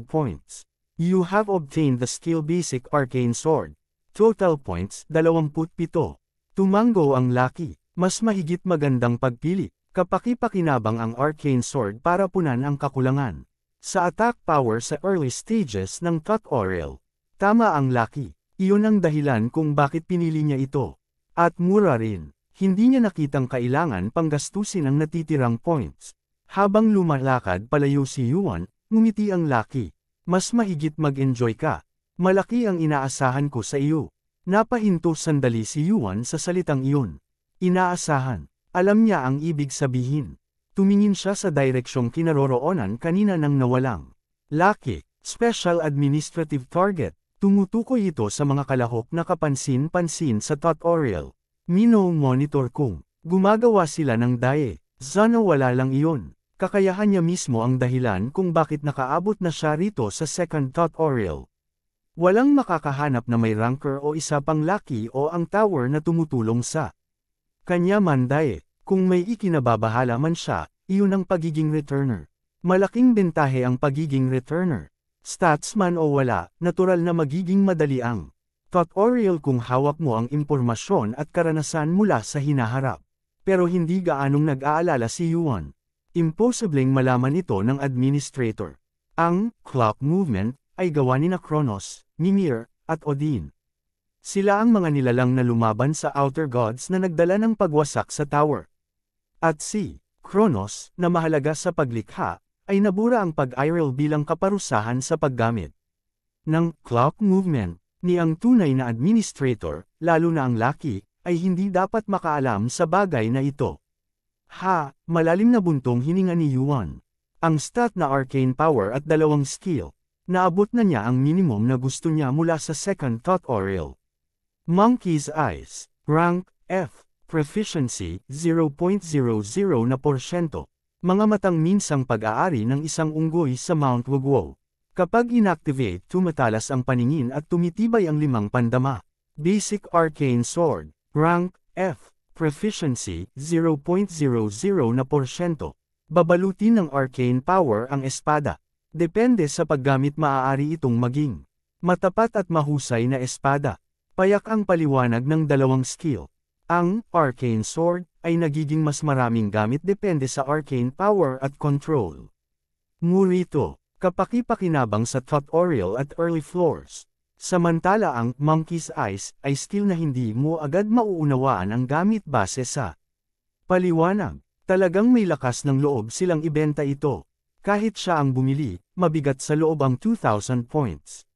points. You have obtained the skill Basic Arcane Sword. Total points, 27. Tumango ang Lucky. Mas mahigit magandang pagpili. Kapaki-pakinabang ang Arcane Sword para punan ang kakulangan sa attack power sa early stages ng tutorial. Tama ang Lucky. Iyon ang dahilan kung bakit pinili niya ito. At mura rin. Hindi niya nakitang kailangan panggastusin ang natitirang points. Habang lumalakad palayo si Yuan, ngumiti ang Lucky. Mas mahigit mag-enjoy ka. Malaki ang inaasahan ko sa iyo. Napahinto sandali si Yuan sa salitang iyon. Inaasahan. Alam niya ang ibig sabihin. Tumingin siya sa direksyong kinaroroonan kanina nang nawalang Lucky, Special Administrative Target. Tumutukoy ito sa mga kalahok na kapansin-pansin sa tutorial. Mino-monitor kung gumagawa sila ng daye. Sana wala lang iyon. Kakayahan niya mismo ang dahilan kung bakit nakaabot na siya rito sa second tutorial. Walang makakahanap na may ranker o isa pang Lucky o ang tower na tumutulong sa kanya man daye. Kung may ikinababahala man siya, iyon ang pagiging returner. Malaking bentahe ang pagiging returner. Stats man o wala, natural na magiging madali ang tutorial kung hawak mo ang impormasyon at karanasan mula sa hinaharap. Pero hindi gaanong nag-aalala si Yuan. Imposibleng malaman ito ng administrator. Ang clock movement ay gawa ni Kronos, Mimir, at Odin. Sila ang mga nilalang na lumaban sa Outer Gods na nagdala ng pagwasak sa tower. At si Kronos, na mahalaga sa paglikha, ay nabura ang pag-iral bilang kaparusahan sa paggamit ng clock movement. Ni ang tunay na administrator, lalo na ang Lucky, ay hindi dapat makaalam sa bagay na ito. Malalim na buntong hininga ni Yuan. Ang stat na arcane power at dalawang skill, naabot na niya ang minimum na gusto niya mula sa second tutorial. Monkey's Eyes, rank F. Proficiency, 0.00%. Mga matang minsang pag-aari ng isang unggoy sa Mount Wugwo. Kapag inactivate, tumatalas ang paningin at tumitibay ang 5 pandama. Basic Arcane Sword, rank F. Proficiency, 0.00%. Babalutin ng arcane power ang espada. Depende sa paggamit, maaari itong maging matapat at mahusay na espada. Payak ang paliwanag ng dalawang skill. Ang Arcane Sword ay nagiging mas maraming gamit depende sa arcane power at control. Ngurito, kapaki-pakinabang sa tutorial at early floors. Samantala ang Monkey's Eyes ay skill na hindi mo agad mauunawaan ang gamit base sa paliwanag. Talagang may lakas ng loob silang ibenta ito. Kahit siya ang bumili, mabigat sa loob ang 2,000 points.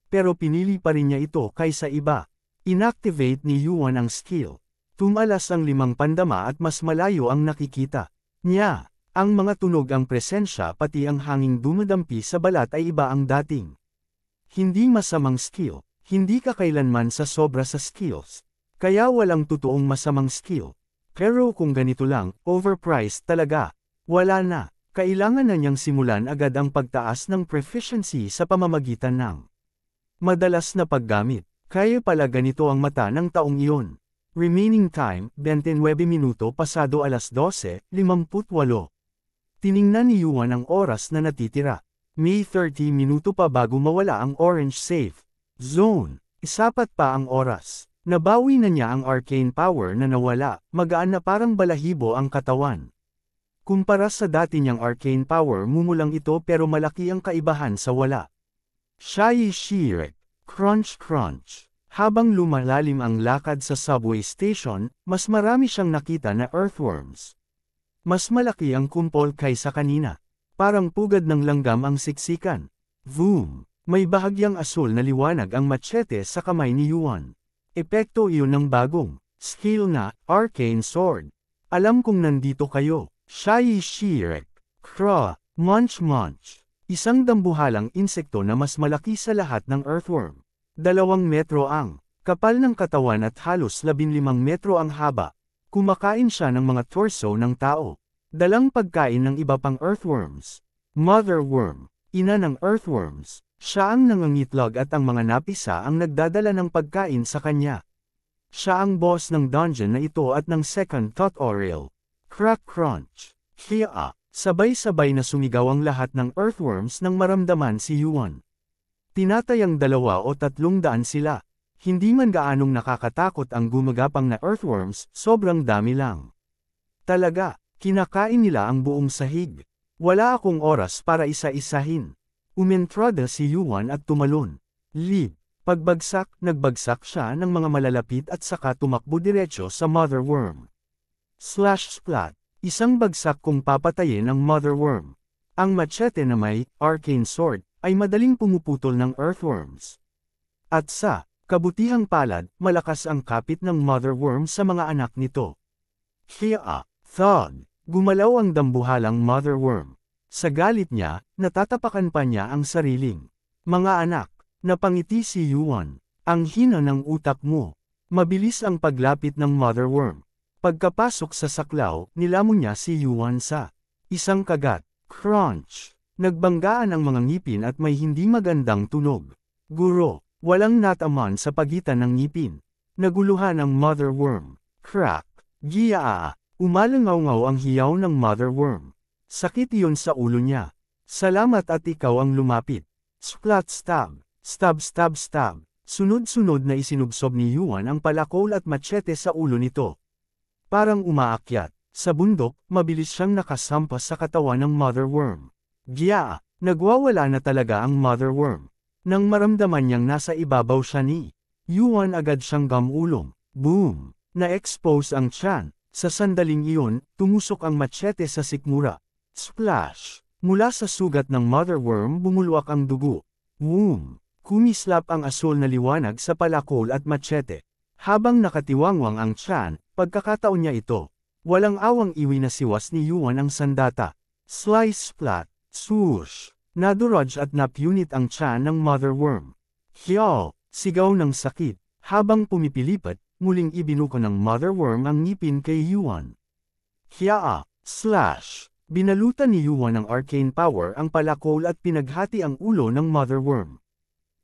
Pero pinili pa rin niya ito kaysa iba. Inactivate ni Yuan ang skill. Tumalas ang 5 pandama at mas malayo ang nakikita niya. Ang mga tunog, ang presensya pati ang hanging dumadampi sa balat ay iba ang dating. Hindi masamang skill, hindi ka kailanman sa sobra sa skills. Kaya walang totoong masamang skill. Pero kung ganito lang, overpriced talaga. Wala na. Kailangan na niyang simulan agad ang pagtaas ng proficiency sa pamamagitan ng madalas na paggamit. Kaya pala ganito ang mata ng taong iyon. Remaining time, 29 minuto pasado alas 12:58. Tiningnan ni Yuan ang oras na natitira. May 30 minuto pa bago mawala ang orange safe zone. Isapat pa ang oras. Nabawi na niya ang arcane power na nawala, magaan na parang balahibo ang katawan. Kumpara sa dati niyang arcane power, mumulang ito pero malaki ang kaibahan sa wala. Shai Shirek, crunch crunch. Habang lumalalim ang lakad sa subway station, mas marami siyang nakita na earthworms. Mas malaki ang kumpol kaysa kanina. Parang pugad ng langgam ang siksikan. Boom! May bahagyang asul na liwanag ang machete sa kamay ni Yuan. Epekto iyon ng bagong skill na Arcane Sword. Alam kong nandito kayo. Shai Shirek. Kra. Munch munch. Isang dambuhalang insekto na mas malaki sa lahat ng earthworm. 2 metro ang kapal ng katawan at halos 15 metro ang haba. Kumakain siya ng mga torso ng tao. Dalang pagkain ng iba pang earthworms. Mother worm, ina ng earthworms. Siya ang nangangitlog at ang mga napisa ang nagdadala ng pagkain sa kanya. Siya ang boss ng dungeon na ito at ng second tutorial. Crack crunch. Hiya. Sabay-sabay na sumigaw ang lahat ng earthworms nang maramdaman si Yuan. Tinatayang 2 o 300 sila. Hindi man gaanong nakakatakot ang gumagapang na earthworms, sobrang dami lang. Talaga, kinakain nila ang buong sahig. Wala akong oras para isa-isahin. Umentrada si Yuan at tumalon. Leap. Pagbagsak, nagbagsak siya ng mga malalapit at saka tumakbo diretso sa mother worm. Slash splat. Isang bagsak kung papatayin ang mother worm. Ang machete na may arcane sword ay madaling pumuputol ng earthworms. At sa kabutihang palad, malakas ang kapit ng mother worm sa mga anak nito. Hiya! Thud! Gumalaw ang dambuhalang mother worm. Sa galit niya, natatapakan pa niya ang sariling mga anak. Napangiti si Yuan. Ang hina ng utak mo. Mabilis ang paglapit ng mother worm. Pagkapasok sa saklaw, nilamon niya si Yuan sa isang kagat. Crunch! Nagbanggaan ang mga ngipin at may hindi magandang tunog. Guro! Walang nataman sa pagitan ng ngipin. Naguluhan ang mother worm. Crack! Giyaa! Umalangaw-ngaw ang hiyaw ng mother worm. Sakit iyon sa ulo niya. Salamat at ikaw ang lumapit. Splat stab! Stab stab stab! Sunod-sunod na isinubsob ni Yuan ang palakol at machete sa ulo nito. Parang umaakyat. Sa bundok, mabilis siyang nakasampas sa katawan ng mother worm. Giyaa! Nagwawala na talaga ang mother worm. Nang maramdaman niyang nasa ibabaw siya ni Yuan, agad siyang gamulong. Boom! Na-expose ang tiyan. Sa sandaling iyon, tumusok ang machete sa sikmura. Splash! Mula sa sugat ng mother worm bumulwak ang dugo. Boom! Kumislap ang asul na liwanag sa palakol at machete. Habang nakatiwangwang ang tiyan, pagkakataon niya ito. Walang awang iwi na siwas ni Yuan ang sandata. Slice splat! Swoosh! Naduraj at napunit ang tiyan ng mother worm. Hiyaw! Sigaw ng sakit. Habang pumipilipat, muling ibinuko ng mother worm ang ngipin kay Yuan. Hiyaa! Slash! Binalutan ni Yuan ng arcane power ang palakol at pinaghati ang ulo ng mother worm.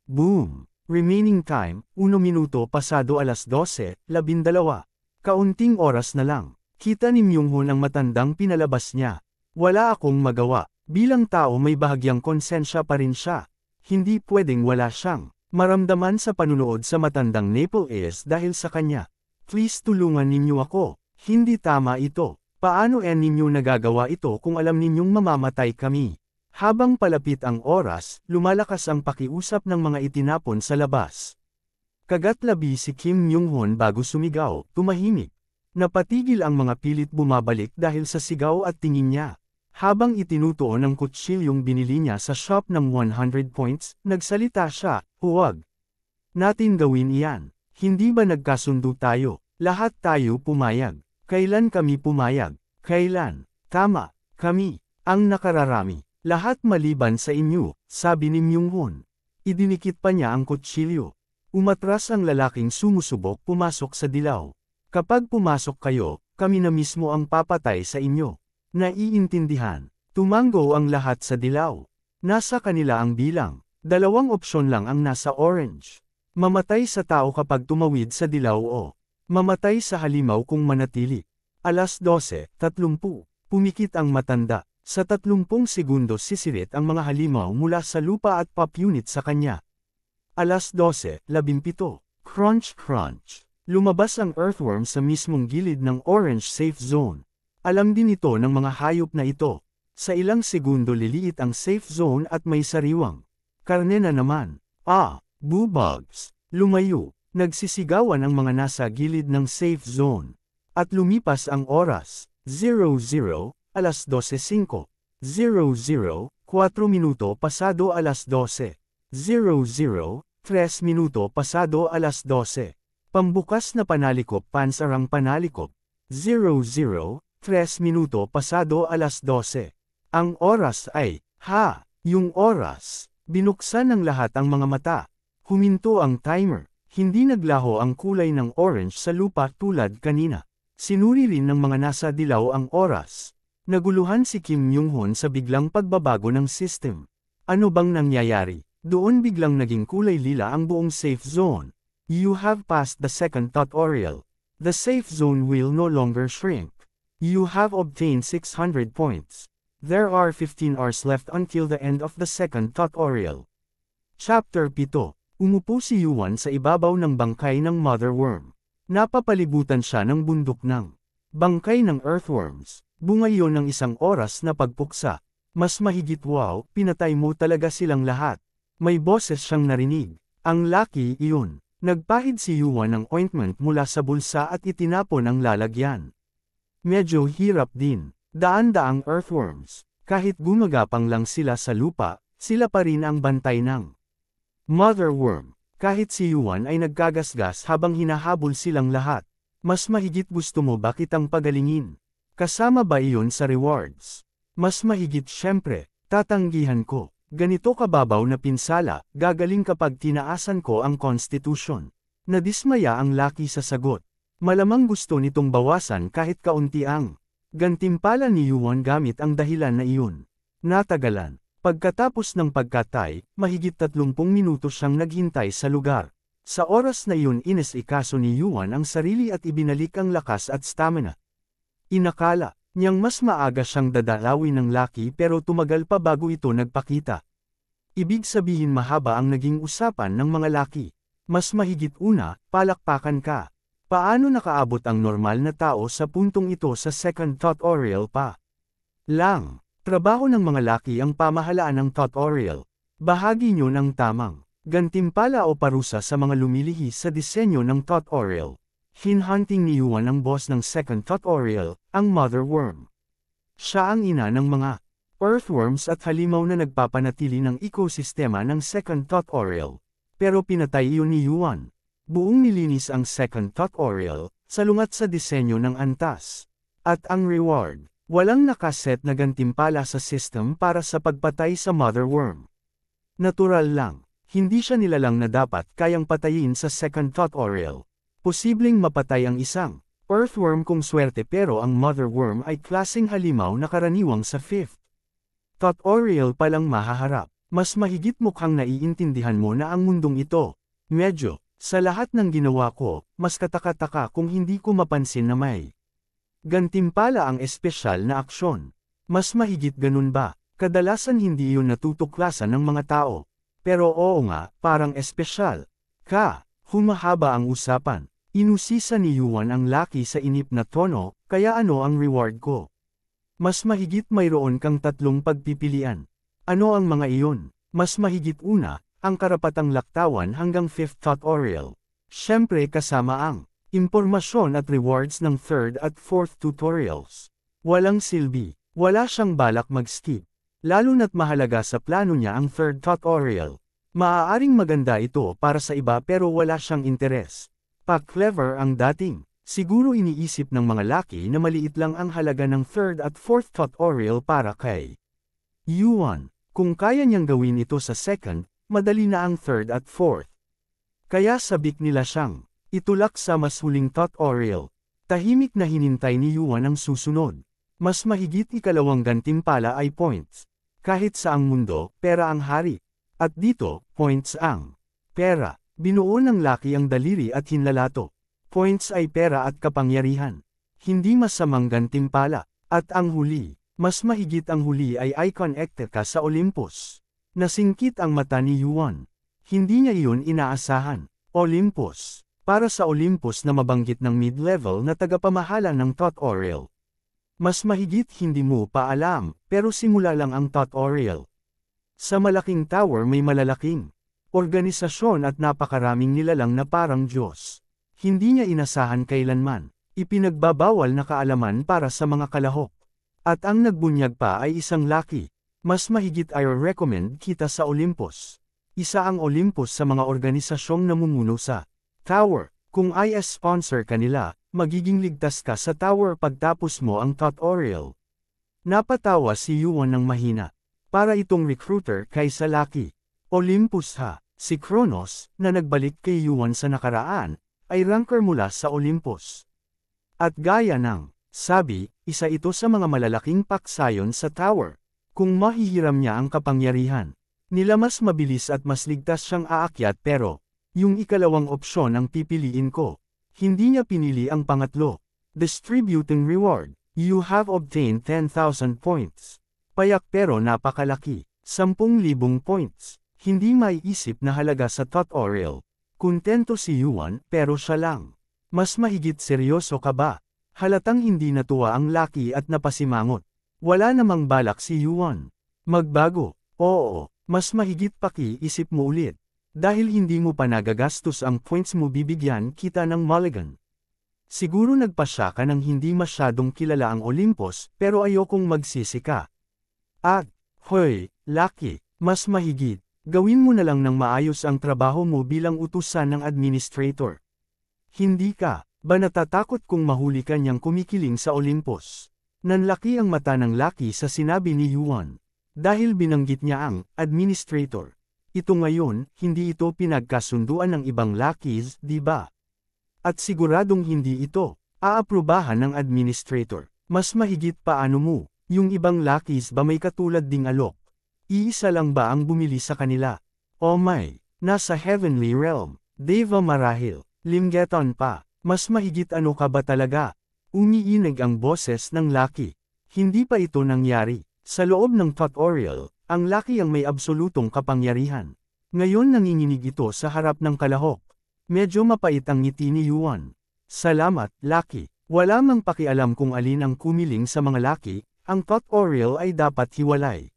Boom! Remaining time, 1 minuto pasado alas 12, 12. Kaunting oras na lang. Kita ni Myung-hun ang matandang pinalabas niya. Wala akong magawa. Bilang tao may bahagyang konsensya pa rin siya. Hindi pwedeng wala siyang maramdaman sa panunood sa matandang Maple Ace dahil sa kanya. Please tulungan ninyo ako. Hindi tama ito. Paano ninyo nagagawa ito kung alam ninyong mamamatay kami? Habang palapit ang oras, lumalakas ang pakiusap ng mga itinapon sa labas. Kagatlabi si Kim Myung-hun bago sumigaw, tumahimik. Napatigil ang mga pilit bumabalik dahil sa sigaw at tingin niya. Habang itinutuon ang kutsilyong binili niya sa shop ng 100 points, nagsalita siya, huwag natin gawin iyan. Hindi ba nagkasundo tayo? Lahat tayo pumayag. Kailan kami pumayag? Kailan? Tama, kami, ang nakararami. Lahat maliban sa inyo, sabi ni Myung-hun. Idinikit pa niya ang kutsilyo. Umatras ang lalaking sumusubok pumasok sa dilaw. Kapag pumasok kayo, kami na mismo ang papatay sa inyo. Naiintindihan. Tumango ang lahat sa dilaw. Nasa kanila ang bilang. 2 opsyon lang ang nasa orange. Mamatay sa tao kapag tumawid sa dilaw o mamatay sa halimaw kung manatili. Alas 12:30. Pumikit ang matanda. Sa 30 segundos sisirit ang mga halimaw mula sa lupa at pop-unit sa kanya. Alas 12:17. Crunch crunch. Lumabas ang earthworm sa mismong gilid ng orange safe zone. Alam din ito ng mga hayop na ito. Sa ilang segundo liliit ang safe zone at may sariwang karne na naman. Bubugs. Lumayo. Nagsisigawan ang mga nasa gilid ng safe zone. At lumipas ang oras. 00, alas 12:05. 00, 4 minuto pasado alas 12. 00, 3 minuto pasado alas 12. Pambukas na panalikop pansarang panalikop. 00, 3 minuto pasado alas 12. Ang oras ay, Yung oras, binuksan ng lahat ang mga mata. Huminto ang timer, hindi naglaho ang kulay ng orange sa lupa tulad kanina. Sinuri rin ng mga nasa dilaw ang oras. Naguluhan si Kim Yong-hun sa biglang pagbabago ng system. Ano bang nangyayari? Doon biglang naging kulay lila ang buong safe zone. You have passed the second tutorial. The safe zone will no longer shrink. You have obtained 600 points. There are 15 hours left until the end of the second tutorial. Chapter 7. Umupo si Yuan sa ibabaw ng bangkay ng mother worm. Napapalibutan siya ng bundok ng bangkay ng earthworms. Bunga iyon ng isang oras na pagpuksa. Mas mahigit wow, pinatay mo talaga silang lahat. May boses siyang narinig. Ang laki iyon. Nagpahid si Yuan ng ointment mula sa bulsa at itinapon ang lalagyan. Medyo hirap din. Daan-daang earthworms. Kahit gumagapang lang sila sa lupa, sila pa rin ang bantay ng mother worm. Kahit si Yuan ay nagkagasgas habang hinahabol silang lahat. Mas mahigit gusto mo ba kitang pagalingin? Kasama ba iyon sa rewards? Mas mahigit syempre, tatanggihan ko. Ganito kababaw na pinsala, gagaling kapag tinaasan ko ang constitution. Nadismaya ang laki sa sagot. Malamang gusto nitong bawasan kahit kaunti ang gantimpala ni Yuan gamit ang dahilan na iyon. Natagalan. Pagkatapos ng pagkatay, mahigit 30 minuto siyang naghintay sa lugar. Sa oras na iyon inesikaso ni Yuan ang sarili at ibinalik ang lakas at stamina. Inakala niyang mas maaga siyang dadalawin ng laki pero tumagal pa bago ito nagpakita. Ibig sabihin mahaba ang naging usapan ng mga laki. Mas mahigit una, palakpakan ka. Paano nakaabot ang normal na tao sa puntong ito sa second tutorial pa? Trabaho ng mga laki ang pamahalaan ng tutorial. Bahagi nyo ng tamang gantimpala o parusa sa mga lumilihi sa disenyo ng tutorial. Hinhunting ni Yuan ang boss ng second tutorial, ang mother worm. Siya ang ina ng mga earthworms at halimaw na nagpapanatili ng ekosistema ng second tutorial. Pero pinatay iyon ni Yuan. Buong nilinis ang second tutorial, salungat sa disenyo ng antas. At ang reward. Walang nakaset na gantimpala sa system para sa pagpatay sa mother worm. Natural lang, hindi siya nilalang na dapat kayang patayin sa second tutorial. Posibleng mapatay ang isang earthworm kung swerte pero ang mother worm ay klaseng halimaw na karaniwang sa fifth tutorial palang mahaharap. Mas mahigit mukhang naiintindihan mo na ang mundong ito. Medyo, sa lahat ng ginawa ko, mas kataka-taka kung hindi ko mapansin na may gantimpala ang espesyal na aksyon. Mas mahigit ganun ba? Kadalasan hindi iyon natutuklasan ng mga tao. Pero oo nga, parang espesyal. Humahaba ang usapan. Inusisa ni Yuan ang laki sa inip na tono, kaya ano ang reward ko? Mas mahigit mayroon kang 3 pagpipilian. Ano ang mga iyon? Mas mahigit una, ang karapatang laktawan hanggang 5th tutorial. Siyempre kasama ang impormasyon at rewards ng 3rd at 4th tutorials. Walang silbi. Wala siyang balak mag-skip. Lalo na't mahalaga sa plano niya ang 3rd tutorial. Maaaring maganda ito para sa iba pero wala siyang interes. Pa-clever ang dating. Siguro iniisip ng mga laki na maliit lang ang halaga ng 3rd at 4th tutorial para kay Yuan. Kung kaya niyang gawin ito sa 2nd, madali na ang 3rd at 4th. Kaya sabik nila siyang itulak sa mas huling tutorial. Tahimik na hinintay ni Yuan ang susunod. Mas mahigit ikalawang gantimpala ay points. Kahit sa ang mundo, pera ang hari. At dito, points ang pera. Binuo ng laki ang daliri at hinlalato. Points ay pera at kapangyarihan. Hindi masamang gantimpala. At ang huli, mas mahigit ang huli ay icon ka sa Olympus. Nasingkit ang mata ni Yuan. Hindi niya iyon inaasahan. Olympus. Para sa Olympus na mabanggit ng mid-level na tagapamahala ng tutorial. Mas mahigit hindi mo pa alam, pero simula lang ang tutorial. Sa malaking tower may malalaking organisasyon at napakaraming nilalang na parang Diyos. Hindi niya inasahan kailanman. Ipinagbabawal na kaalaman para sa mga kalahok. At ang nagbunyag pa ay isang laki. Mas mahigit ay recommend kita sa Olympus. Isa ang Olympus sa mga organisasyong namumuno sa tower. Kung IS sponsor kanila, magiging ligtas ka sa tower pagtapos mo ang tutorial. Napatawa si Yuan ng mahina. Para itong recruiter kaysa Lucky. Olympus ha, si Kronos, na nagbalik kay Yuan sa nakaraan, ay ranker mula sa Olympus. At gaya ng, sabi, isa ito sa mga malalaking paksayon sa tower. Kung mahihiram niya ang kapangyarihan nila mas mabilis at mas ligtas siyang aakyat pero, yung ikalawang opsyon ang pipiliin ko. Hindi niya pinili ang pangatlo. Distributing reward. You have obtained 10,000 points. Payak pero napakalaki. 10,000 points. Hindi maiisip na halaga sa tutorial. Kontento si Yuan pero siya lang. Mas mahigit seryoso ka ba? Halatang hindi natuwa ang Lucky at napasimangot. Wala namang balak si Yuan. Magbago. Oo, mas mahigit pakiisip mo ulit. Dahil hindi mo pa nagagastos ang points mo bibigyan kita ng mulligan. Siguro nagpasya ka ng hindi masyadong kilala ang Olympus pero ayokong magsisi ka. At, hoy, Lucky, mas mahigit, gawin mo na lang ng maayos ang trabaho mo bilang utusan ng administrator. Hindi ka ba natatakot kung mahuli ka niyang kumikiling sa Olympus? Nanlaki ang mata ng Lucky sa sinabi ni Yuan. Dahil binanggit niya ang administrator. Ito ngayon, hindi ito pinagkasunduan ng ibang Luckies, di ba? At siguradong hindi ito aaprubahan ng administrator. Mas mahigit paano mo? Yung ibang Luckies ba may katulad ding alok? Iisa lang ba ang bumili sa kanila? Oh my, nasa heavenly realm. Deva marahil, Limgeton pa. Mas mahigit ano ka ba talaga? Umiinig ang boses ng Lucky. Hindi pa ito nangyari. Sa loob ng tutorial, ang Lucky ang may absolutong kapangyarihan. Ngayon nanginginig ito sa harap ng kalahok. Medyo mapait ang ngiti ni Yuan. Salamat, Lucky. Wala mang pakialam kung alin ang kumiling sa mga Lucky, ang tutorial ay dapat hiwalay.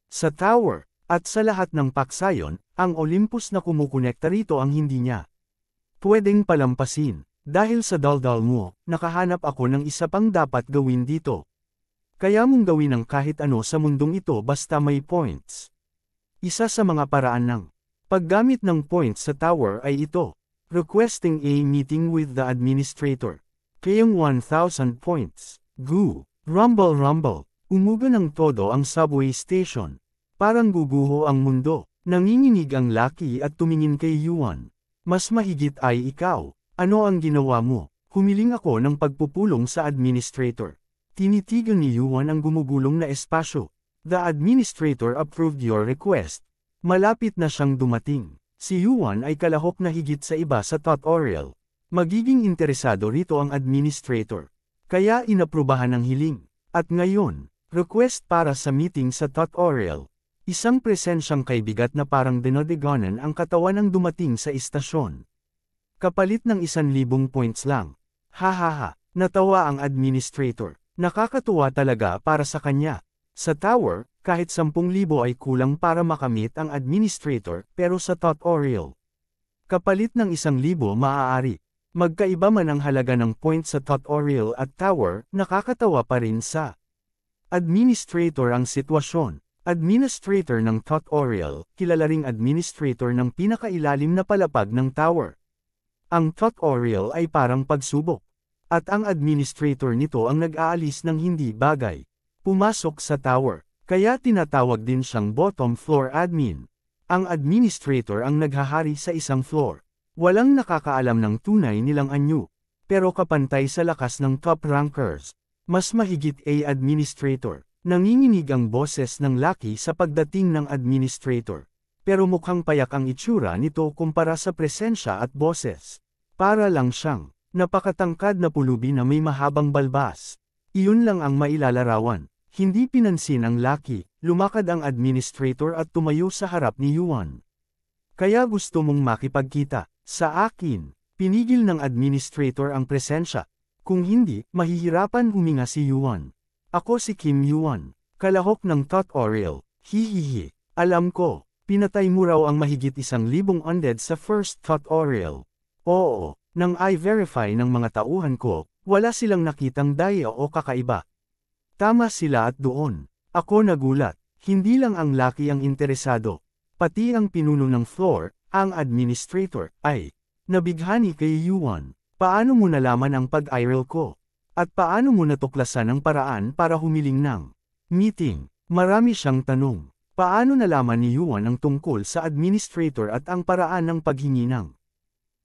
Sa tower, at sa lahat ng paksayon, ang Olympus na kumukonekta rito ang hindi niya pwedeng palampasin. Dahil sa daldal mo, nakahanap ako ng isa pang dapat gawin dito. Kaya mong gawin ang kahit ano sa mundong ito basta may points. Isa sa mga paraan ng paggamit ng points sa tower ay ito. Requesting a meeting with the administrator. Kayang 1,000 points. Goo! Rumble rumble. Umuga ng todo ang subway station. Parang guguho ang mundo. Nanginginig ang Lucky at tumingin kay Yuan. Mas mahigit ay ikaw. Ano ang ginawa mo? Humiling ako ng pagpupulong sa administrator. Tinitigan ni Yuan ang gumugulong na espasyo. The administrator approved your request. Malapit na siyang dumating. Si Yuan ay kalahok na higit sa iba sa tutorial. Magiging interesado rito ang administrator. Kaya inaprubahan ang hiling. At ngayon, request para sa meeting sa tutorial. Isang presensyang kaibigat na parang dinodigonan ang katawan ng dumating sa istasyon. Kapalit ng 1,000 points lang. Hahaha, natawa ang administrator. Nakakatuwa talaga para sa kanya. Sa tower, kahit 10,000 ay kulang para makamit ang administrator pero sa tutorial. Kapalit ng 1,000 maaari. Magkaiba man ang halaga ng points sa tutorial at tower, nakakatawa pa rin sa administrator ang sitwasyon. Administrator ng tutorial, kilala ring administrator ng pinakailalim na palapag ng tower. Ang tutorial ay parang pagsubok. At ang administrator nito ang nag-aalis ng hindi bagay. Pumasok sa tower. Kaya tinatawag din siyang bottom floor admin. Ang administrator ang naghahari sa isang floor. Walang nakakaalam ng tunay nilang anyo. Pero kapantay sa lakas ng top rankers. Mas mahigit a administrator. Nanginginig ang boses ng Lucky sa pagdating ng administrator. Pero mukhang payak ang itsura nito kumpara sa presensya at boses. Para lang siyang napakatangkad na pulubi na may mahabang balbas. Iyon lang ang mailalarawan. Hindi pinansin ang Lucky, lumakad ang administrator at tumayo sa harap ni Yuan. Kaya gusto mong makipagkita sa akin. Pinigil ng administrator ang presensya. Kung hindi, mahihirapan huminga si Yuan. Ako si Kim Yuan, kalahok ng tutorial. Hihihi. Alam ko, pinatay mo raw ang mahigit 1,000 undead sa first tutorial. Oo, nang i-verify ng mga tauhan ko, wala silang nakitang daya o kakaiba. Tama sila at doon. Ako nagulat. Hindi lang ang Lucky ang interesado. Pati ang pinuno ng floor, ang administrator, ay nabighani kay Yuan. Paano mo nalaman ang pag-iral ko? At paano mo natuklasan ang paraan para humiling ng meeting? Marami siyang tanong. Paano nalaman ni Yuan ang tungkol sa administrator at ang paraan ng paghingi ng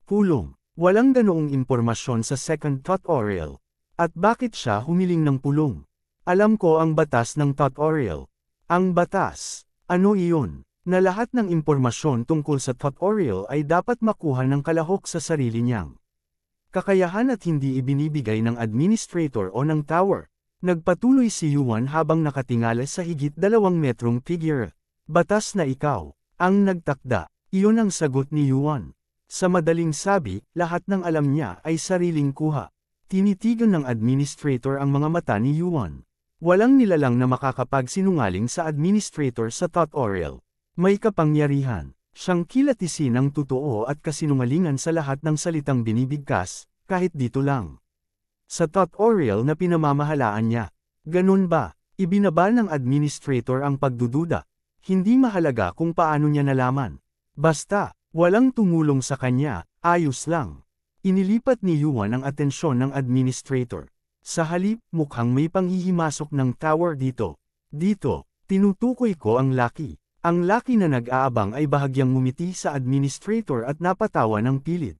pulong? Walang ganoong impormasyon sa second tutorial. At bakit siya humiling ng pulong? Alam ko ang batas ng tutorial. Ang batas. Ano iyon? Na lahat ng impormasyon tungkol sa tutorial ay dapat makuha ng kalahok sa sarili niyang kakayahan at hindi ibinibigay ng administrator o ng tower. Nagpatuloy si Yuan habang nakatingala sa higit 2 metrong figure. Batas na ikaw ang nagtakda. Iyon ang sagot ni Yuan. Sa madaling sabi, lahat ng alam niya ay sariling kuha. Tinitigan ng administrator ang mga mata ni Yuan. Walang nilalang na makakapagsinungaling sa administrator sa tutorial. May kapangyarihan. Siyang kilatisin ang totoo at kasinungalingan sa lahat ng salitang binibigkas, kahit dito lang. Sa tutorial na pinamamahalaan niya. Ganun ba? Ibinaba ng administrator ang pagdududa. Hindi mahalaga kung paano niya nalaman. Basta, walang tumulong sa kanya, ayos lang. Inilipat ni Yuan ang atensyon ng administrator. Sa halip, mukhang may panghihimasok ng tower dito. Dito, tinutukoy ko ang Lucky. Ang Lucky na nag-aabang ay bahagyang ngumiti sa administrator at napatawa ng pilit.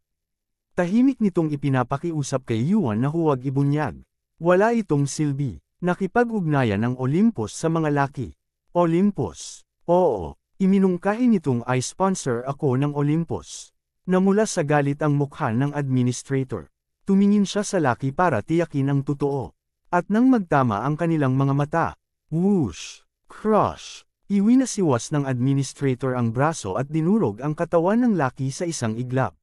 Tahimik nitong ipinapakiusap kay Yuan na huwag ibunyag. Wala itong silbi. Nakipag-ugnayan ng Olympus sa mga Lucky. Olympus. Oo. Iminungkahi nitong I-sponsor ako ng Olympus. Namula sa galit ang mukha ng administrator. Tumingin siya sa Lucky para tiyakin ang totoo. At nang magtama ang kanilang mga mata, whoosh, crush, iwinasiwas ng administrator ang braso at dinurog ang katawan ng Lucky sa isang iglap.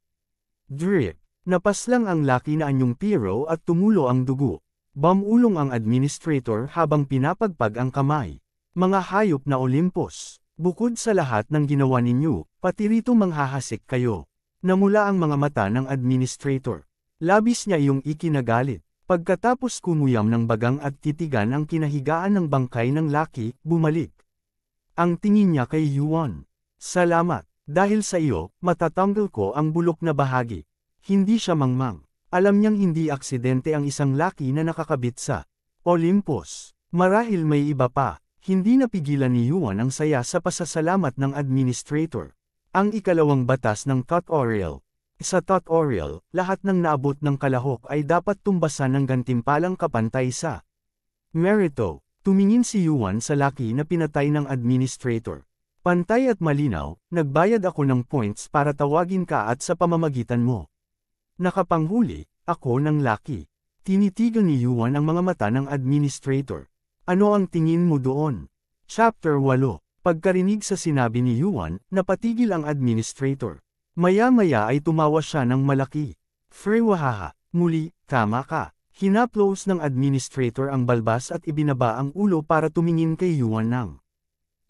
Drip, napaslang ang Lucky na anyong piro at tumulo ang dugo. Bamulong ang administrator habang pinapagpag ang kamay. Mga hayop na Olympus. Bukod sa lahat ng ginawa ninyo, pati rito manghahasik kayo. Namula ang mga mata ng administrator. Labis niya iyong ikinagalit. Pagkatapos kumuyam ng bagang at titigan ang kinahigaan ng bangkay ng Lucky, bumalik. Ang tingin niya kay Yuan. Salamat, dahil sa iyo, matatanggal ko ang bulok na bahagi. Hindi siya mangmang. Alam niyang hindi aksidente ang isang Lucky na nakakabit sa Olympus. Marahil may iba pa. Hindi napigilan ni Yuan ang saya sa pasasalamat ng administrator. Ang ikalawang batas ng tutorial. Sa tutorial, lahat ng naabot ng kalahok ay dapat tumbasan ng gantimpalang kapantay sa merito. Tumingin si Yuan sa Lucky na pinatay ng administrator. Pantay at malinaw, nagbayad ako ng points para tawagin ka at sa pamamagitan mo. Nakapanghuli, ako ng Lucky. Tinitigan ni Yuan ang mga mata ng administrator. Ano ang tingin mo doon? Chapter 8. Pagkarinig sa sinabi ni Yuan, napatigil ang administrator. Maya-maya ay tumawa siya ng malaki. Frewahaha, muli, tama ka. Hinaplos ng administrator ang balbas at ibinaba ang ulo para tumingin kay Yuan ng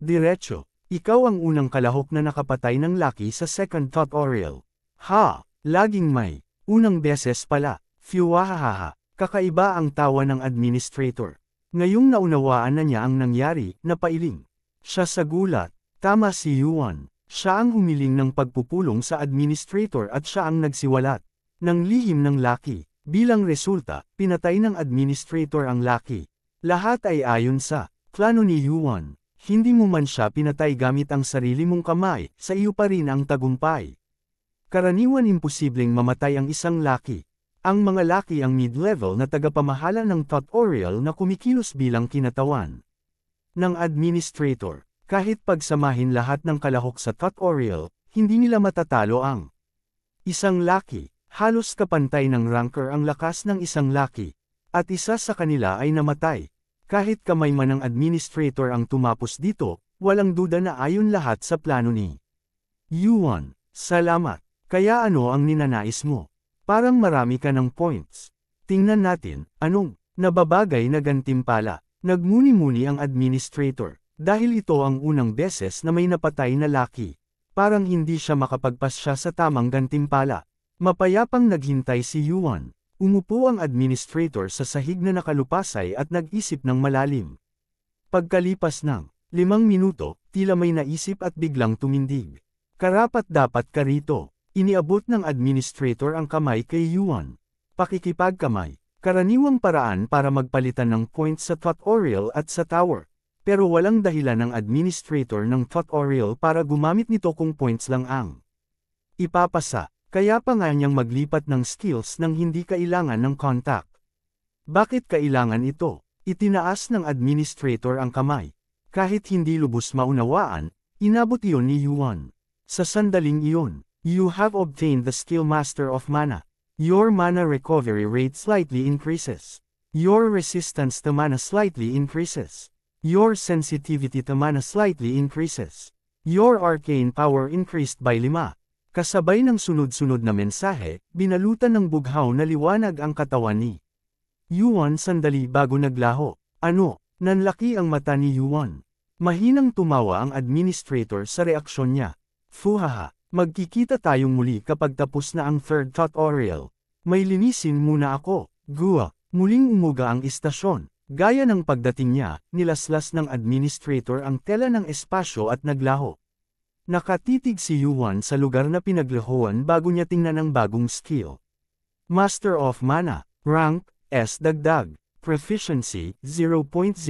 diretso. Ikaw ang unang kalahok na nakapatay ng Lucky sa second tutorial. Ha, laging may. Unang beses pala. Fiwahaha, kakaiba ang tawa ng administrator. Ngayong naunawaan na niya ang nangyari, napailing. Siya sa gulat. Tama si Yuan. Siya ang humiling ng pagpupulong sa administrator at siya ang nagsiwalat ng lihim ng Lucky. Bilang resulta, pinatay ng administrator ang Lucky. Lahat ay ayon sa plano ni Yuan. Hindi mo man siya pinatay gamit ang sarili mong kamay, sa iyo pa rin ang tagumpay. Karaniwan imposibleng mamatay ang isang Lucky. Ang mga Lucky ang mid-level na tagapamahala ng tutorial na kumikilos bilang kinatawan ng administrator. Kahit pagsamahin lahat ng kalahok sa tutorial, hindi nila matatalo ang isang Lucky. Halos kapantay ng ranker ang lakas ng isang Lucky. At isa sa kanila ay namatay. Kahit kamay man ng administrator ang tumapos dito, walang duda na ayon lahat sa plano ni Yuan. Salamat. Kaya ano ang ninanais mo? Parang marami ka ng points. Tingnan natin, anong nababagay na gantimpala. Nagmuni-muni ang administrator. Dahil ito ang unang beses na may napatay na Lucky. Parang hindi siya makapagpasya sa tamang gantimpala. Mapayapang naghintay si Yuan. Umupo ang administrator sa sahig na nakalupasay at nag-isip ng malalim. Pagkalipas ng 5 minuto, tila may naisip at biglang tumindig. Karapat-dapat ka rito. Iniabot ng administrator ang kamay kay Yuan. Pakikipagkamay. Karaniwang paraan para magpalitan ng points sa tutorial at sa tower. pero walang dahilan ng administrator ng tutorial para gumamit nito kung points lang ang ipapasa. Kaya pa nga niyang maglipat ng skills nang hindi kailangan ng contact. Bakit kailangan ito? Itinaas ng administrator ang kamay. Kahit hindi lubos maunawaan, inabot iyon ni Yuan. Sa sandaling iyon, you have obtained the skill Master of Mana. Your mana recovery rate slightly increases. Your resistance to mana slightly increases. Your sensitivity to mana slightly increases. Your arcane power increased by 5. Kasabay ng sunod-sunod na mensahe, binalutan ng bughaw na liwanag ang katawan ni Yuan sandali bago naglaho. Ano? Nanlaki ang mata ni Yuan. Mahinang tumawa ang administrator sa reaksyon niya. Fuhaha, magkikita tayong muli kapag tapos na ang third tutorial. May linisin muna ako. Gua, muling umuga ang istasyon. Gaya ng pagdating niya, nilaslas ng administrator ang tela ng espasyo at naglaho. Nakatitig si Yuan sa lugar na pinaglahuan bago niya tingnan ang bagong skill. Master of Mana, rank, S dagdag, proficiency, 0.00%.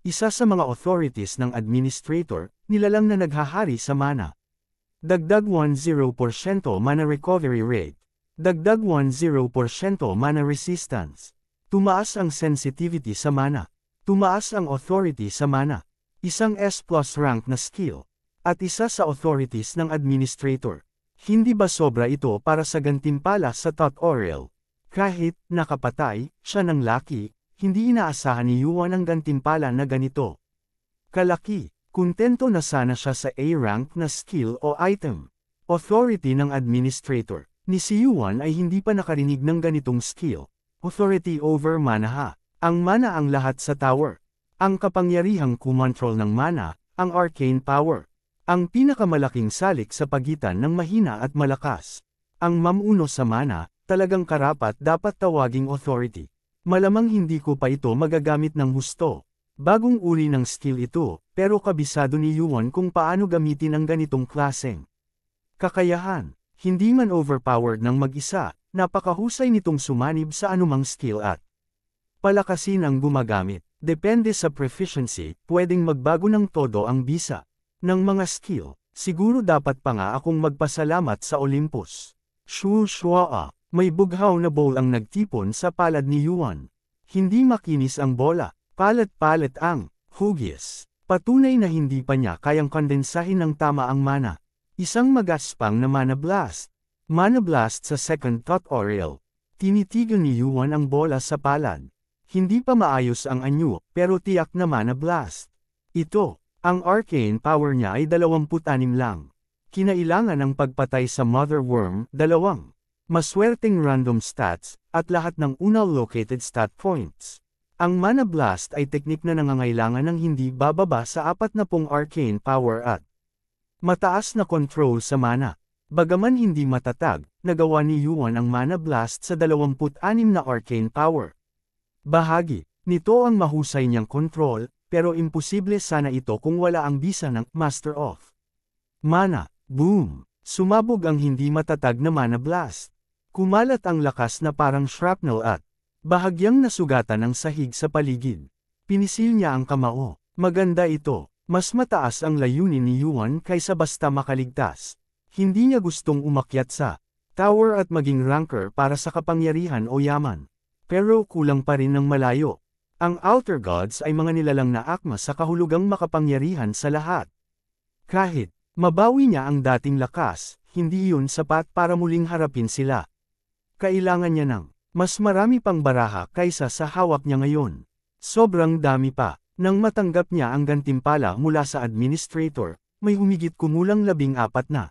Isa sa mga authorities ng administrator, nilalang na naghahari sa mana. Dagdag 10% mana recovery rate. Dagdag 10% mana resistance. Tumaas ang sensitivity sa mana. Tumaas ang authority sa mana. Isang S+ rank na skill, at isa sa authorities ng administrator. Hindi ba sobra ito para sa gantimpala sa tutorial? Kahit nakapatay siya ng Lucky, hindi inaasahan ni Yuan ang gantimpala na ganito kalaki. Kontento na sana siya sa A rank na skill o item. Authority ng administrator. Ni si Yuan ay hindi pa nakarinig ng ganitong skill. Authority over mana ha. Ang mana ang lahat sa tower. Ang kapangyarihang kumontrol ng mana, ang arcane power. Ang pinakamalaking salik sa pagitan ng mahina at malakas. Ang mamuno sa mana, talagang karapat dapat tawaging authority. Malamang hindi ko pa ito magagamit ng husto. Bagong uri ng skill ito, pero kabisado ni Yuan kung paano gamitin ang ganitong klaseng kakayahan. Hindi man overpowered ng mag-isa, napakahusay nitong sumanib sa anumang skill at palakasin ang gumagamit. Depende sa proficiency, pwedeng magbago ng todo ang bisa ng mga skill. Siguro dapat pa nga akong magpasalamat sa Olympus. Shua, may bughaw na bowl ang nagtipon sa palad ni Yuan. Hindi makinis ang bola, palat-palat ang hugis. Patunay na hindi pa niya kayang kondensahin ng tama ang mana. Isang magaspang na mana blast. Mana blast sa second tutorial. Tinitigil ni Yuan ang bola sa palad. Hindi pa maayos ang anyo, pero tiyak na mana blast. Ito, ang arcane power niya ay 26 lang. Kinailangan ng pagpatay sa Mother Worm, 2 maswerteng random stats, at lahat ng unallocated stat points. Ang mana blast ay teknik na nangangailangan ng hindi bababa sa 40 arcane power at mataas na control sa mana. Bagaman hindi matatag, nagawa ni Yuan ang mana blast sa 26 na arcane power. Bahagi nito ang mahusay niyang control, pero imposible sana ito kung wala ang bisa ng Master of Mana. Boom! Sumabog ang hindi matatag na mana blast. Kumalat ang lakas na parang shrapnel at bahagyang nasugatan ang sahig sa paligid. Pinisil niya ang kamao. Maganda ito. Mas mataas ang layunin ni Yuan kaysa basta makaligtas. Hindi niya gustong umakyat sa tower at maging ranker para sa kapangyarihan o yaman. Pero kulang pa rin ng malayo. Ang Outer Gods ay mga nilalang na akma sa kahulugang makapangyarihan sa lahat. Kahit mabawi niya ang dating lakas, hindi yun sapat para muling harapin sila. Kailangan niya ng mas marami pang baraha kaysa sa hawak niya ngayon. Sobrang dami pa. Nang matanggap niya ang gantimpala mula sa administrator, may humigit kumulang 14 na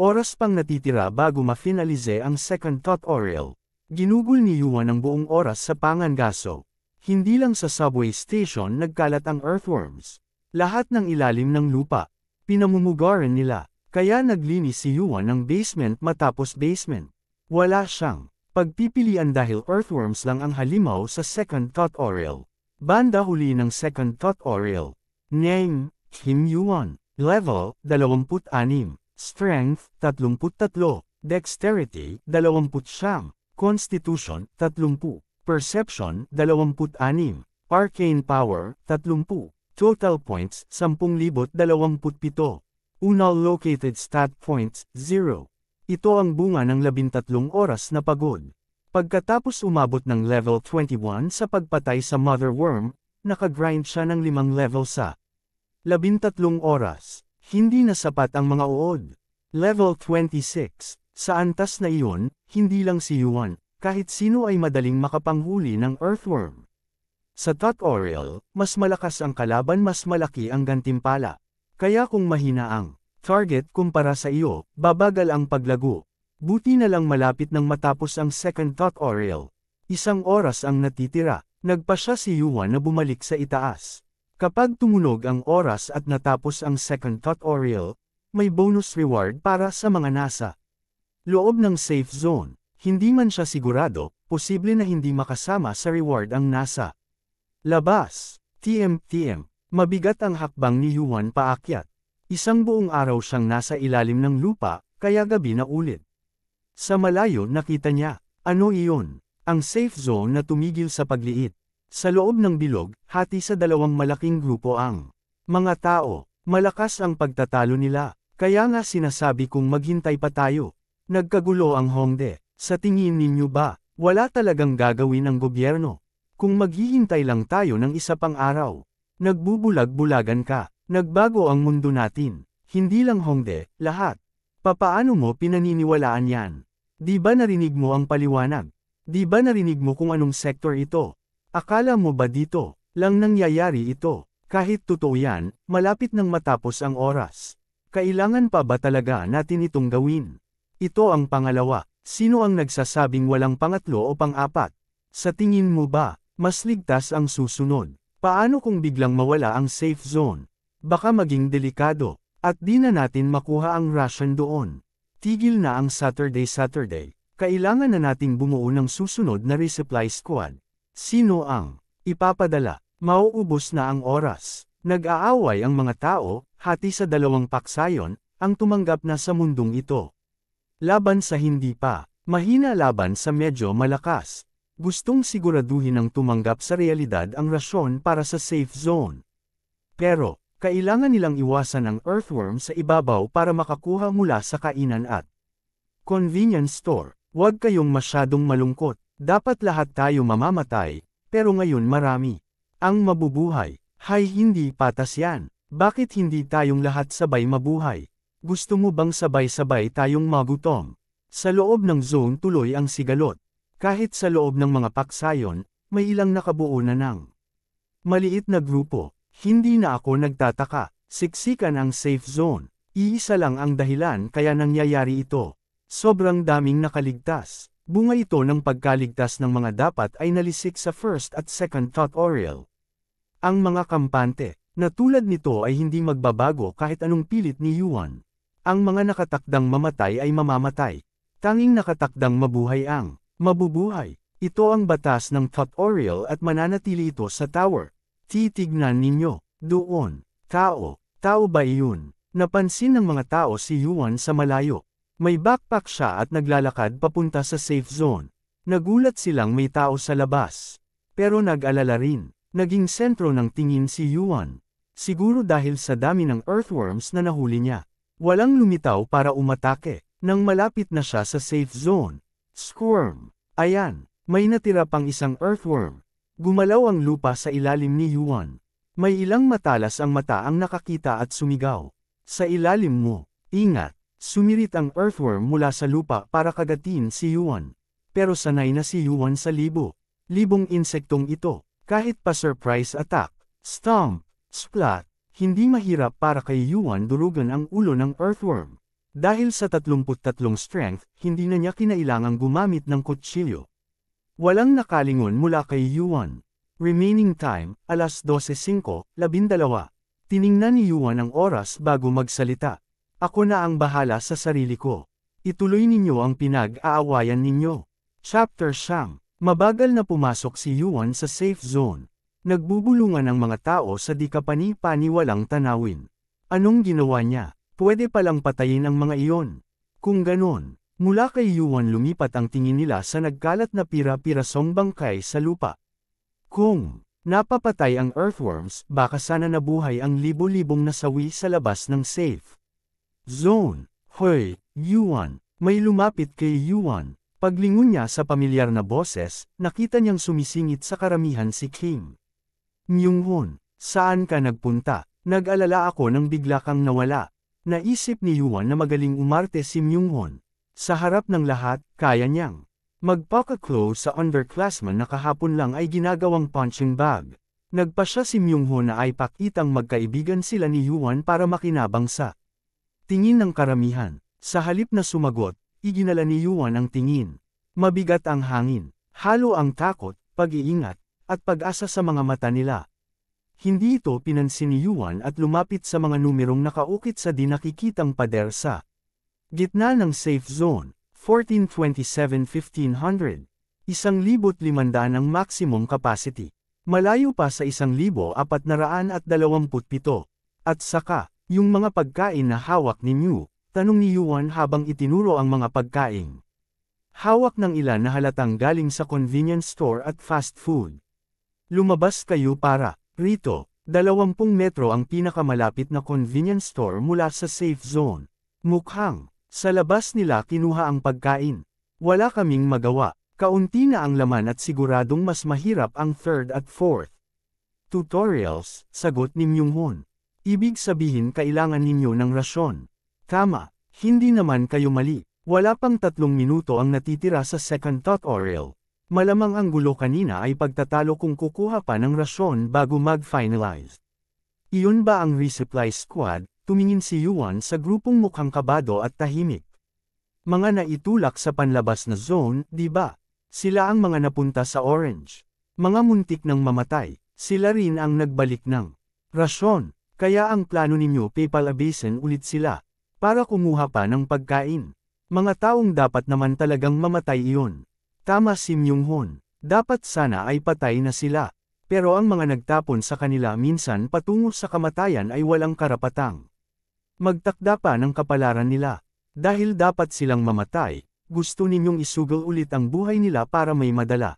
oras pang natitira bago ma-finalize ang second tutorial. Ginugol ni Yuan ang buong oras sa pangangaso. Hindi lang sa subway station nagkalat ang earthworms. Lahat ng ilalim ng lupa, pinamumugaran nila. Kaya naglinis si Yuan ng basement matapos basement. Wala siyang pagpipilian dahil earthworms lang ang halimaw sa second tutorial. Banda huli ng second tutorial. Name, Kim Yuan. Level, 26. Strength, 33. Dexterity, 20. Constitution, 30. Perception, 26. Arcane Power, 30. Total Points, 10,027. Unal Located Stat Points, 0. Ito ang bunga ng 13 oras na pagod. Pagkatapos umabot ng level 21 sa pagpatay sa Mother Worm, nakagrind siya ng 5 level sa 13 oras. Hindi na sapat ang mga uod. Level 26. Sa antas na iyon, hindi lang si Yuan, kahit sino ay madaling makapanghuli ng Earthworm. Sa tutorial, mas malakas ang kalaban, mas malaki ang gantimpala. Kaya kung mahina ang target kumpara sa iyo, babagal ang paglago. Buti na lang malapit nang matapos ang second tutorial. 1 oras ang natitira. Nagpa siya si Yuan na bumalik sa itaas. Kapag tumunog ang oras at natapos ang second tutorial, may bonus reward para sa mga nasa loob ng safe zone. Hindi man siya sigurado, posible na hindi makasama sa reward ang nasa labas. TM. Mabigat ang hakbang ni Yuan paakyat. 1 buong araw siyang nasa ilalim ng lupa, kaya gabi na ulit. Sa malayo nakita niya, ano iyon? Ang safe zone na tumigil sa pagliit. Sa loob ng bilog, hati sa 2 malaking grupo ang mga tao. Malakas ang pagtatalo nila, kaya nga sinasabi kong maghintay pa tayo. Nagkagulo ang Hongdae. Sa tingin ninyo ba, wala talagang gagawin ng gobyerno? Kung maghihintay lang tayo ng 1 pang araw. Nagbubulag-bulagan ka. Nagbago ang mundo natin. Hindi lang Hongdae, lahat. Papaano mo pinaniniwalaan yan? Di ba narinig mo ang paliwanag? Di ba narinig mo kung anong sektor ito? Akala mo ba dito lang nangyayari ito? Kahit totoo yan, malapit nang matapos ang oras. Kailangan pa ba talaga natin itong gawin? Ito ang pangalawa. Sino ang nagsasabing walang pangatlo o pang-apat? Sa tingin mo ba, mas ligtas ang susunod? Paano kung biglang mawala ang safe zone? Baka maging delikado, at di na natin makuha ang ration doon. Tigil na ang Saturday. Kailangan na nating bumuo ng susunod na resupply squad. Sino ang ipapadala? Mauubos na ang oras. Nag-aaway ang mga tao, hati sa 2 paksayon, ang tumanggap na sa mundong ito. Laban sa hindi pa, mahina laban sa medyo malakas. Gustong siguraduhin ang tumanggap sa realidad ang rasyon para sa safe zone. Pero, kailangan nilang iwasan ang earthworm sa ibabaw para makakuha mula sa kainan at convenience store. Huwag kayong masyadong malungkot. Dapat lahat tayo mamamatay, pero ngayon marami ang mabubuhay. Hay, hindi patas yan. Bakit hindi tayong lahat sabay mabuhay? Gusto mo bang sabay-sabay tayong magutom? Sa loob ng zone tuloy ang sigalot. Kahit sa loob ng mga paksayon, may ilang nakabuo na ng maliit na grupo. Hindi na ako nagtataka. Siksikan ang safe zone. Iisa lang ang dahilan kaya nangyayari ito. Sobrang daming nakaligtas. Bunga ito ng pagkaligtas ng mga dapat ay nalisik sa first at second tutorial. Ang mga kampante, na tulad nito ay hindi magbabago kahit anong pilit ni Yuan. Ang mga nakatakdang mamatay ay mamamatay. Tanging nakatakdang mabuhay ang mabubuhay. Ito ang batas ng tutorial at mananatili ito sa tower. Titignan ninyo, doon. Tao ba iyon? Napansin ng mga tao si Yuan sa malayo. May backpack siya at naglalakad papunta sa safe zone. Nagulat silang may tao sa labas. Pero nag-alala rin. Naging sentro ng tingin si Yuan. Siguro dahil sa dami ng earthworms na nahuli niya. Walang lumitaw para umatake. Nang malapit na siya sa safe zone. Squirm. Ayan, may natira pang isang earthworm. Gumalaw ang lupa sa ilalim ni Yuan. May ilang matalas ang mata ang nakakita at sumigaw. Sa ilalim mo, ingat. Sumirit ang earthworm mula sa lupa para kagatin si Yuan. Pero sanay na si Yuan sa libong insektong ito. Kahit pa surprise attack, stomp, splat, hindi mahirap para kay Yuan durugan ang ulo ng earthworm. Dahil sa 33 strength, hindi na niya kinailangang gumamit ng kutsilyo. Walang nakalingon mula kay Yuan. Remaining time, 12:05, 12. Tiningnan ni Yuan ang oras bago magsalita. Ako na ang bahala sa sarili ko. Ituloy ninyo ang pinag-aawayan ninyo. Chapter Siyam. Mabagal na pumasok si Yuan sa safe zone. Nagbubulungan ang mga tao sa di kapani-pani walang tanawin. Anong ginawa niya? Pwede palang patayin ang mga iyon. Kung ganon, mula kay Yuan lumipat ang tingin nila sa nagkalat na pira-pirasong bangkay sa lupa. Kung Napapatay ang earthworms, baka sana nabuhay ang libo-libong nasawi sa labas ng safe zone. Hoy, Yuan! May lumapit kay Yuan. Paglingon niya sa pamilyar na boses, nakita niyang sumisingit sa karamihan si Kim. Myunghon, saan ka nagpunta? Nag-alala ako nang bigla kang nawala. Naisip ni Yuan na magaling umarte si Myunghon. Sa harap ng lahat, kaya niyang magpaka-close sa underclassman na kahapon lang ay ginagawang punching bag. Nagpa siya si Myunghon na ay pakitang magkaibigan sila ni Yuan para makinabang sa tingin ng karamihan. Sa halip na sumagot, iginala ni Yuan ang tingin. Mabigat ang hangin, halo ang takot, pag-iingat, at pag-asa sa mga mata nila. Hindi ito pinansin ni Yuan at lumapit sa mga numerong nakaukit sa di nakikitang pader sa gitna ng safe zone. 1427-1500. 1,500 ang maximum capacity. Malayo pa sa 1,427. At saka, yung mga pagkain na hawak ninyo, tanong ni Yuan habang itinuro ang mga pagkain. Hawak ng ilan na halatang galing sa convenience store at fast food. Lumabas kayo para rito. 20 metro ang pinakamalapit na convenience store mula sa safe zone. Mukhang sa labas nila kinuha ang pagkain. Wala kaming magawa. Kaunti na ang laman at siguradong mas mahirap ang third at fourth tutorials, sagot ni Myunghon. Ibig sabihin kailangan ninyo ng rasyon. Tama, hindi naman kayo mali. Wala pang 3 minuto ang natitira sa second tutorial. Malamang ang gulo kanina ay pagtatalo kung kukuha pa ng rasyon bago mag-finalize. Iyon ba ang resupply squad? Tumingin si Yuan sa grupong mukhang kabado at tahimik. Mga naitulak sa panlabas na zone, di ba? Sila ang mga napunta sa orange. Mga muntik ng mamatay, sila rin ang nagbalik ng rasyon. Kaya ang plano ninyo papalabasin ulit sila, para kumuha pa ng pagkain. Mga taong dapat naman talagang mamatay iyon. Tama si Myunghon. Dapat sana ay patay na sila. Pero ang mga nagtapon sa kanila minsan patungo sa kamatayan ay walang karapatang magtakda pa ng kapalaran nila. Dahil dapat silang mamatay, gusto ninyong isugal ulit ang buhay nila para may madala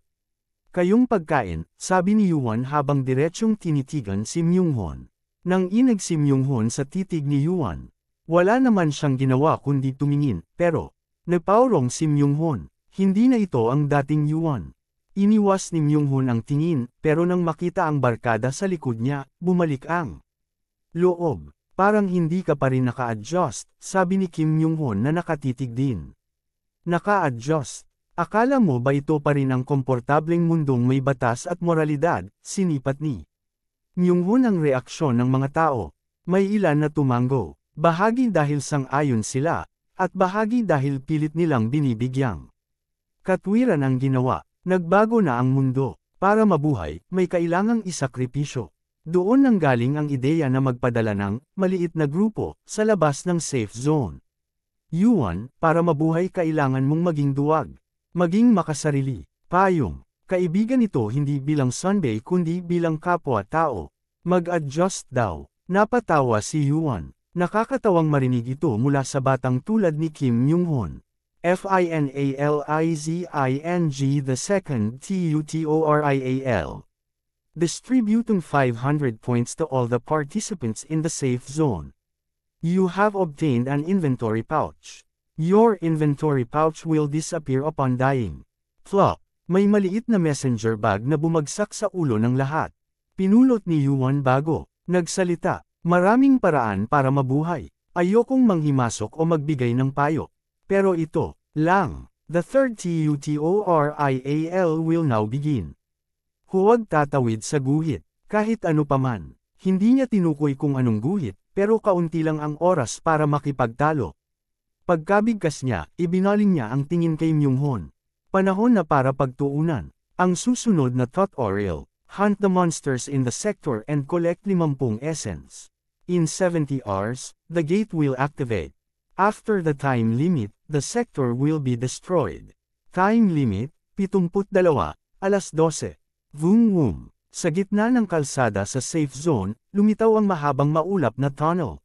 kayong pagkain, sabi ni Yuan habang diretsyong tinitigan si Myunghon. Nang inag si Myunghon sa titig ni Yuan, wala naman siyang ginawa kundi tumingin, pero napaurong si Myunghon. Hindi na ito ang dating Yuan. Iniwas ni Myunghon ang tingin, pero nang makita ang barkada sa likod niya, bumalik ang loob. Parang hindi ka pa rin naka-adjust, sabi ni Kim Myunghon na nakatitig din. Naka-adjust? Akala mo ba ito pa rin ang komportableng mundong may batas at moralidad, sinipat ni Myunghon ang reaksyon ng mga tao. May ilan na tumango, bahagi dahil sang-ayon sila, at bahagi dahil pilit nilang binibigyang katwiran ang ginawa. Nagbago na ang mundo. Para mabuhay, may kailangang isakripisyo. Doon nanggaling ang ideya na magpadala ng maliit na grupo sa labas ng safe zone. Yuan, para mabuhay kailangan mong maging duwag. Maging makasarili. Payong. Kaibigan ito hindi bilang Sunday kundi bilang kapwa-tao. Mag-adjust daw. Napatawa si Yuan. Nakakatawang marinig ito mula sa batang tulad ni Kim Myunghon. Finalizing the second tutorial. Distributing 500 points to all the participants in the safe zone. You have obtained an inventory pouch. Your inventory pouch will disappear upon dying. Flop. May maliit na messenger bag na bumagsak sa ulo ng lahat. Pinulot ni Yuan bago nagsalita. Maraming paraan para mabuhay. Ayokong manghimasok o magbigay ng payo. Pero ito lang. The third tutorial will now begin. Huwag tatawid sa guhit, kahit ano paman. Hindi niya tinukoy kung anong guhit, pero kaunti lang ang oras para makipagtalo. Pagkabigkas niya, ibinaling niya ang tingin kay Myunghon. Panahon na para pagtuunan. Ang susunod na tutorial, hunt the monsters in the sector and collect 50 essence. In 70 hours, the gate will activate. After the time limit, the sector will be destroyed. Time limit, 72, 12:00. Vroom vroom. Sa gitna ng kalsada sa safe zone, lumitaw ang mahabang maulap na tunnel.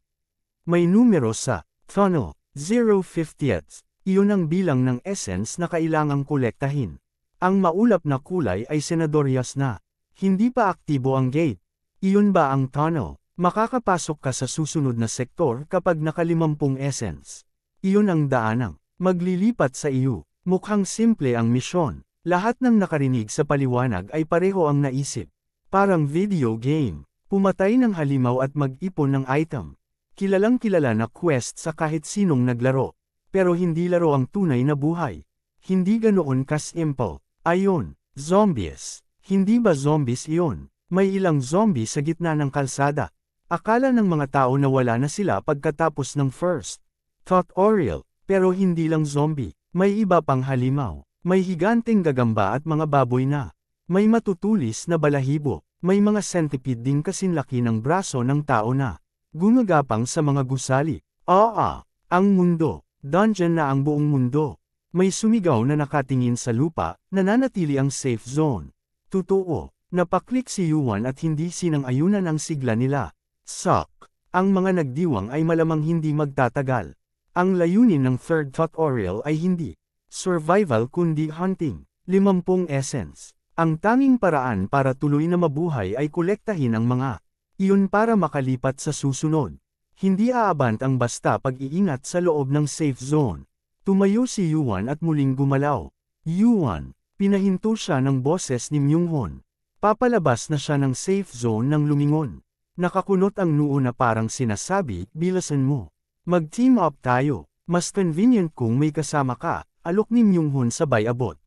May numero sa tunnel, 050th. Iyon ang bilang ng essence na kailangang kolektahin. Ang maulap na kulay ay senadoryas na Hindi pa aktibo ang gate. Iyon ba ang tunnel? Makakapasok ka sa susunod na sektor kapag naka 50 essence. Iyon ang daanang maglilipat sa iyo. Mukhang simple ang misyon. Lahat ng nakarinig sa paliwanag ay pareho ang naisip. Parang video game. Pumatay ng halimaw at mag-ipon ng item. Kilalang kilala na quest sa kahit sinong naglaro. Pero hindi laro ang tunay na buhay. Hindi ganoon ka-simple. Ayon, zombies. Hindi ba zombies iyon? May ilang zombie sa gitna ng kalsada. Akala ng mga tao na wala na sila pagkatapos ng first tutorial, pero hindi lang zombie. May iba pang halimaw. May higanteng gagamba at mga baboy na. May matutulis na balahibo. May mga centipede ding kasinlaki ng braso ng tao na gumagapang sa mga gusali. Ang mundo. Dungeon na ang buong mundo. May sumigaw na nakatingin sa lupa, nananatili ang safe zone. Totoo, napaklik si Yuan at hindi sinang-ayunan ang sigla nila. Suck. Ang mga nagdiwang ay malamang hindi magtatagal. Ang layunin ng third tutorial ay hindi survival kundi hunting. 50 essence. Ang tanging paraan para tuloy na mabuhay ay kolektahin ang mga iyon para makalipat sa susunod. Hindi aabant ang basta pag-iingat sa loob ng safe zone. Tumayo si Yuan at muling gumalaw. Yuan, pinahinto siya ng boses ni Myunghon. Papalabas na siya ng safe zone nang lumingon. Nakakunot ang noo na parang sinasabi, bilasan mo. Mag-team up tayo. Mas convenient kung may kasama ka. Alok ni Myunghon sabay abot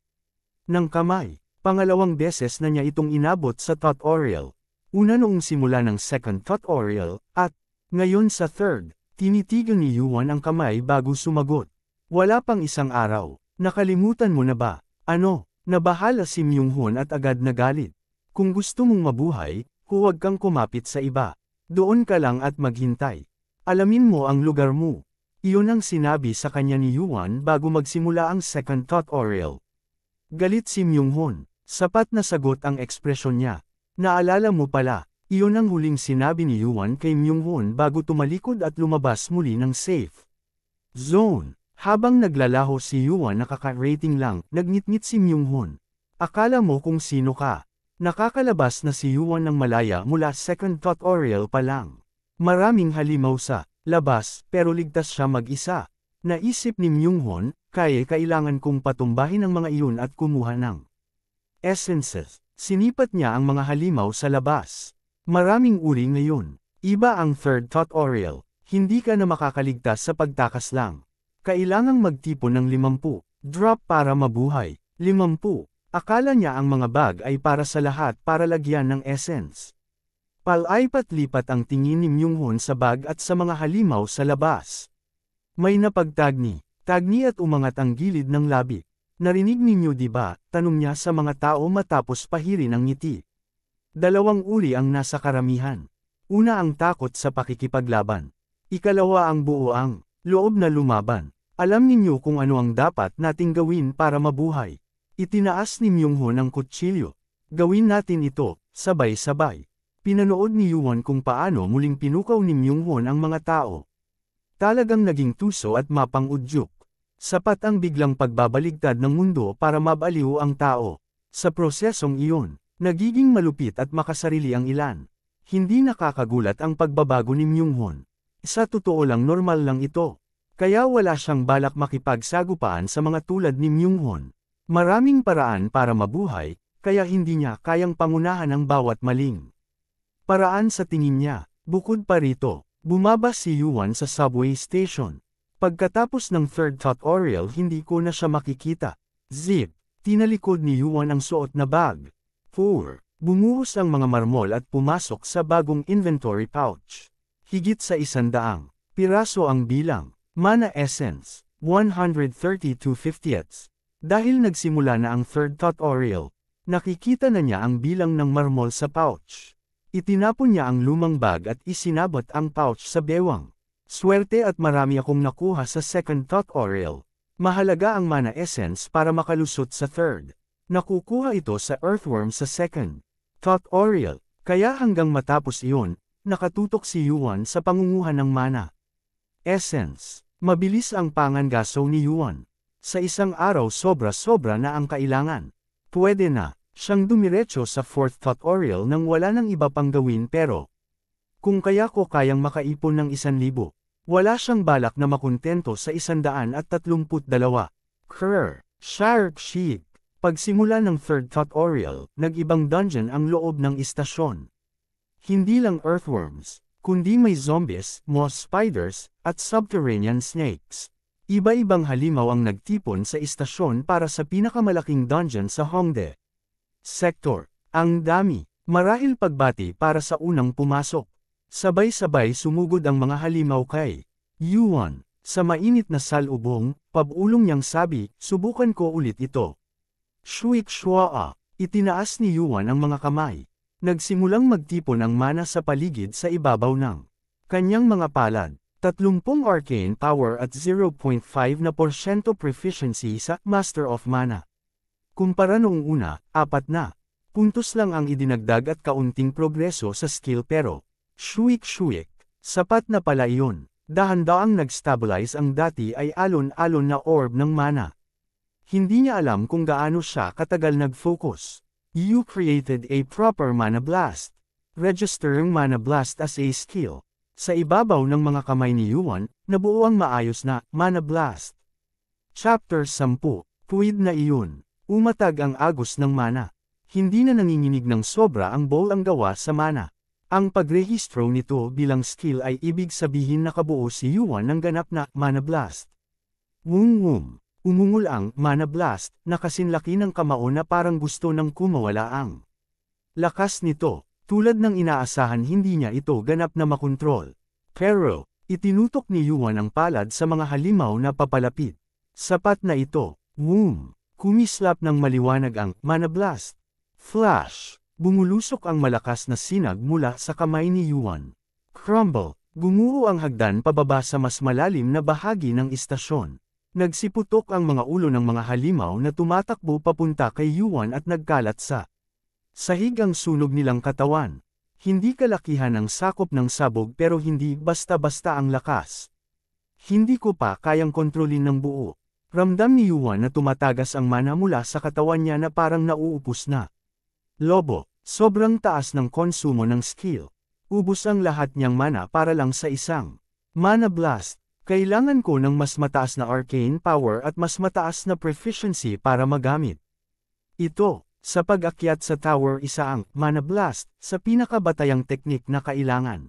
ng kamay. Pangalawang beses na niya itong inabot sa tutorial. Una noong simula ng second tutorial, at ngayon sa third, tinitigan ni Yuan ang kamay bago sumagot. Wala pang isang araw. Nakalimutan mo na ba? Ano? Nabahala si Myunghon at agad nagalit. Kung gusto mong mabuhay, huwag kang kumapit sa iba. Doon ka lang at maghintay. Alamin mo ang lugar mo. Iyon ang sinabi sa kanya ni Yuan bago magsimula ang second tutorial. Galit si Myunghon. Sapat na sagot ang ekspresyon niya. Naalala mo pala, iyon ang huling sinabi ni Yuan kay Myunghon bago tumalikod at lumabas muli ng safe zone. Habang naglalaho si Yuan nakaka-rating lang, nagngit-ngit si Myunghon. Akala mo kung sino ka. Nakakalabas na si Yuan ng malaya mula second tutorial pa lang. Maraming halimaw sa labas, pero ligtas siya mag-isa. Naisip ni Myunghon, kailangan kong patumbahin ang mga iyon at kumuha ng essences. Sinipat niya ang mga halimaw sa labas. Maraming uri ngayon. Iba ang third tutorial. Hindi ka na makakaligtas sa pagtakas lang. Kailangang magtipon ng 50 drop para mabuhay. 50. Akala niya ang mga bag ay para sa lahat para lagyan ng essence. Palaipat-lipat ang tingin ni Myunghon sa bag at sa mga halimaw sa labas. May napagtagni at umangat ang gilid ng labi. Narinig ninyo di ba? Tanong niya sa mga tao matapos pahirin ang ngiti. Dalawang uri ang nasa karamihan. Una ang takot sa pakikipaglaban. Ikalawa ang buoang loob na lumaban. Alam ninyo kung ano ang dapat nating gawin para mabuhay. Itinaas ni Myunghon ang kutsilyo. Gawin natin ito, sabay-sabay. Pinanood ni Yuan kung paano muling pinukaw ni Myunghon ang mga tao. Talagang naging tuso at mapang-udyok. Sapat ang biglang pagbabaligtad ng mundo para mabaliw ang tao. Sa prosesong iyon, nagiging malupit at makasarili ang ilan. Hindi nakakagulat ang pagbabago ni Myunghon. Sa totoo lang normal lang ito. Kaya wala siyang balak makipagsagupaan sa mga tulad ni Myunghon. Maraming paraan para mabuhay, kaya hindi niya kayang pangunahan ang bawat maling paraan sa tingin niya. Bukod pa rito, bumaba si Yuan sa subway station. Pagkatapos ng third tutorial hindi ko na siya makikita. Zip, tinalikod ni Yuan ang suot na bag. 4. Bumuhos ang mga marmol at pumasok sa bagong inventory pouch. Higit sa 100 piraso ang bilang. Mana essence, 132/50. Dahil nagsimula na ang third tutorial, nakikita na niya ang bilang ng marmol sa pouch. Itinapon niya ang lumang bag at isinabot ang pouch sa bewang. Swerte at marami akong nakuha sa second tutorial. Mahalaga ang mana essence para makalusot sa third. Nakukuha ito sa earthworm sa second tutorial. Kaya hanggang matapos iyon, nakatutok si Yuan sa pangunguha ng mana essence. Mabilis ang pangangaso ni Yuan. Sa isang araw sobra-sobra na ang kailangan. Pwede na. Siyang dumiretso sa fourth tutorial nang wala nang iba pang gawin pero, kung kaya ko kayang makaipon ng 1,000, wala siyang balak na makontento sa 132. Shark Sheep. Pagsimula ng third tutorial, nag-ibang dungeon ang loob ng istasyon. Hindi lang earthworms, kundi may zombies, moss spiders, at subterranean snakes. Iba-ibang halimaw ang nagtipon sa istasyon para sa pinakamalaking dungeon sa Hongdae Sector. Ang dami, marahil pagbati para sa unang pumasok. Sabay-sabay sumugod ang mga halimaw kay Yuan. Sa mainit na salubong, pabulong niyang sabi, subukan ko ulit ito. Shuik Shua. Itinaas ni Yuan ang mga kamay. Nagsimulang magtipon ang mana sa paligid sa ibabaw ng kanyang mga palad. 30 arcane power at 0.5% proficiency sa Master of Mana. Kumpara noong una, 4 na puntos lang ang idinagdag at kaunting progreso sa skill pero, Shuik, sapat na pala iyon. Dahan-daang nag-stabilize ang dati ay alon-alon na orb ng mana. Hindi niya alam kung gaano siya katagal nag-focus. You created a proper mana blast. Register ang mana blast as a skill. Sa ibabaw ng mga kamay ni Yuan, nabuo ang maayos na mana blast. Chapter 10. Puwid na iyon. Umatag ang agos ng mana. Hindi na nanginginig ng sobra ang bowl ang gawa sa mana. Ang pagrehistro nito bilang skill ay ibig sabihin nakabuo si Yuan ng ganap na mana blast. Wum. Umungol ang mana blast na kasinlaki ng kamao na parang gusto ng kumawala ang lakas nito. Tulad ng inaasahan hindi niya ito ganap na makontrol. Pero, itinutok ni Yuan ang palad sa mga halimaw na papalapit. Sapat na ito. Wum. Kumislap ng maliwanag ang mana blast. Flash. Bumulusok ang malakas na sinag mula sa kamay ni Yuan. Crumble. Gumuho ang hagdan pababa sa mas malalim na bahagi ng istasyon. Nagsiputok ang mga ulo ng mga halimaw na tumatakbo papunta kay Yuan at nagkalat sa sahig ang sunog nilang katawan. Hindi kalakihan ang sakop ng sabog pero hindi basta-basta ang lakas. Hindi ko pa kayang kontrolin ng buo. Ramdam ni Yuan na tumatagas ang mana mula sa katawan niya na parang nauupos na. Lobo, sobrang taas ng konsumo ng skill. Ubus ang lahat niyang mana para lang sa isang mana blast. Kailangan ko ng mas mataas na arcane power at mas mataas na proficiency para magamit ito. Sa pag-akyat sa tower isa ang mana blast sa pinakabatayang teknik na kailangan.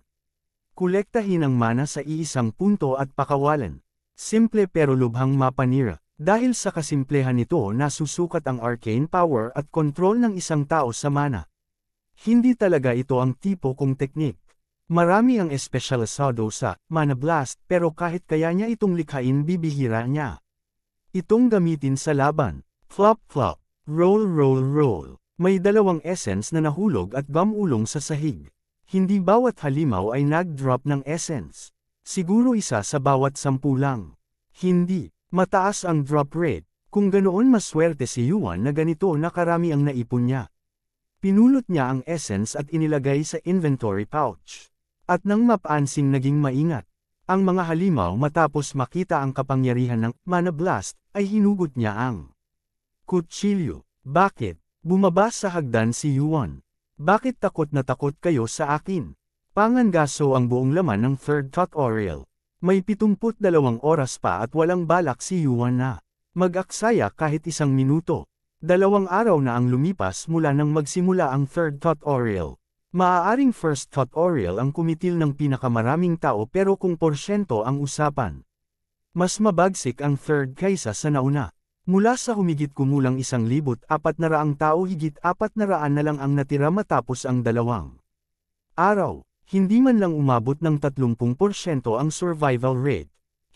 Kolektahin ang mana sa iisang punto at pakawalan. Simple pero lubhang mapanira. Dahil sa kasimplehan nito nasusukat ang arcane power at kontrol ng isang tao sa mana. Hindi talaga ito ang tipo kong teknik. Marami ang espesyalisado sa mana blast pero kahit kaya niya itong likhain bibihira niya itong gamitin sa laban. Flop, roll. May dalawang essence na nahulog at gumulong sa sahig. Hindi bawat halimaw ay nag-drop ng essence. Siguro isa sa bawat 10 lang. Hindi mataas ang drop rate. Kung ganoon maswerte si Yuan na ganito na karami ang naipon niya. Pinulot niya ang essence at inilagay sa inventory pouch. At nang mapansing naging maingat, ang mga halimaw matapos makita ang kapangyarihan ng mana blast, ay hinugot niya ang kutsilyo. Bakit? Bumaba sa hagdan si Yuan. Bakit takot na takot kayo sa akin? Pangangaso ang buong laman ng third tutorial. May 72 oras pa at walang balak si Yuan na mag-aksaya kahit 1 minuto. 2 araw na ang lumipas mula nang magsimula ang third tutorial. Maaaring first tutorial ang kumitil ng pinakamaraming tao pero kung porsyento ang usapan. Mas mabagsik ang third kaysa sa nauna. Mula sa humigit kumulang 1,400 tao higit 400 na lang ang natira matapos ang 2 araw. Hindi man lang umabot ng 30% ang survival rate.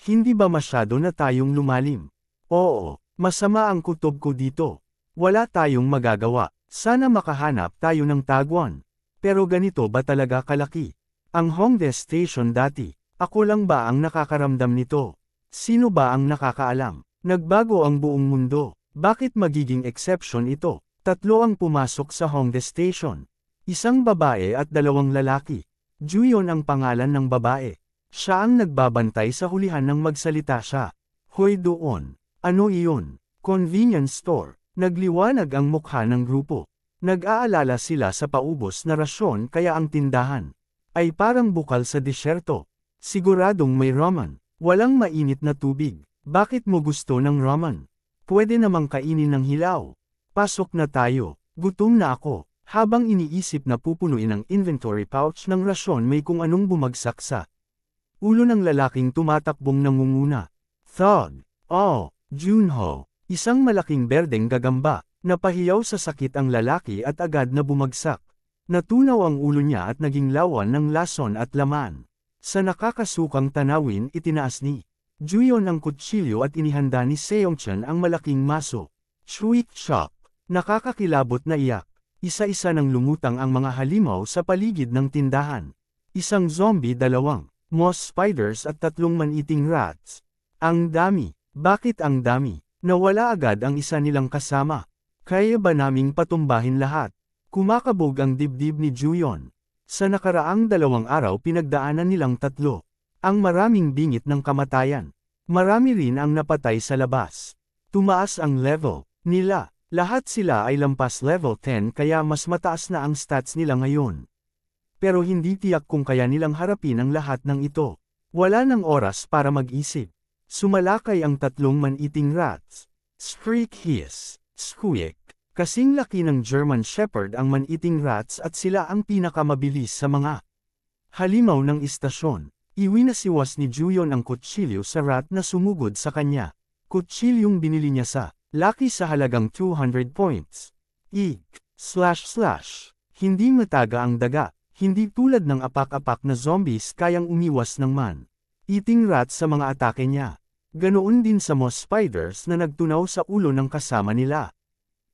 Hindi ba masyado na tayong lumalim? Oo, masama ang kutob ko dito. Wala tayong magagawa. Sana makahanap tayo ng tagwan. Pero ganito ba talaga kalaki? Ang Hongdae Station dati, ako lang ba ang nakakaramdam nito? Sino ba ang nakakaalam? Nagbago ang buong mundo. Bakit magiging exception ito? 3 ang pumasok sa Hongdae Station. 1 babae at 2 lalaki. Juyon ang pangalan ng babae. Siya ang nagbabantay sa hulihan nang magsalita siya. Hoy doon. Ano iyon? Convenience store. Nagliwanag ang mukha ng grupo. Nag-aalala sila sa paubos na rasyon kaya ang tindahan ay parang bukal sa disyerto. Siguradong may ramen. Walang mainit na tubig. Bakit mo gusto ng ramen? Pwede namang kainin ng hilaw. Pasok na tayo. Gutom na ako. Habang iniisip na pupunuin ang inventory pouch ng rasyon may kung anong bumagsak sa ulo ng lalaking tumatakbong nangunguna. Thud. Oh, Junho. Isang malaking berdeng gagamba. Napahiyaw sa sakit ang lalaki at agad na bumagsak. Natunaw ang ulo niya at naging lawan ng lason at laman. Sa nakakasukang tanawin itinaas ni Juyon ang kutsilyo at inihanda ni Seongchan ang malaking maso. Shriek shock. Nakakakilabot na iyak. Isa-isa nang lumutang ang mga halimaw sa paligid ng tindahan. Isang zombie, dalawang moss spiders at tatlong man-eating rats. Ang dami. Bakit ang dami? Nawala agad ang isa nilang kasama. Kaya ba naming patumbahin lahat? Kumakabog ang dibdib ni Juyon. Sa nakaraang 2 araw pinagdaanan nilang tatlo. Ang maraming bingit ng kamatayan. Marami rin ang napatay sa labas. Tumaas ang level nila. Lahat sila ay lampas level 10 kaya mas mataas na ang stats nila ngayon. Pero hindi tiyak kung kaya nilang harapin ang lahat ng ito. Wala nang oras para mag-isip. Sumalakay ang tatlong man-eating rats. Shriek hiss. Squeak. Kasing laki ng German Shepherd ang man-eating rats at sila ang pinakamabilis sa mga halimaw ng istasyon. Iwinasiwas ni Juyon ang kutsilyo sa rat na sumugod sa kanya. Kutsilyong binili niya sa Lucky sa halagang 200 points. Eek. / Hindi mataga ang daga. Hindi tulad ng apak-apak na zombies kayang umiwas ng man-eating rats sa mga atake niya. Ganoon din sa moss spiders na nagtunaw sa ulo ng kasama nila.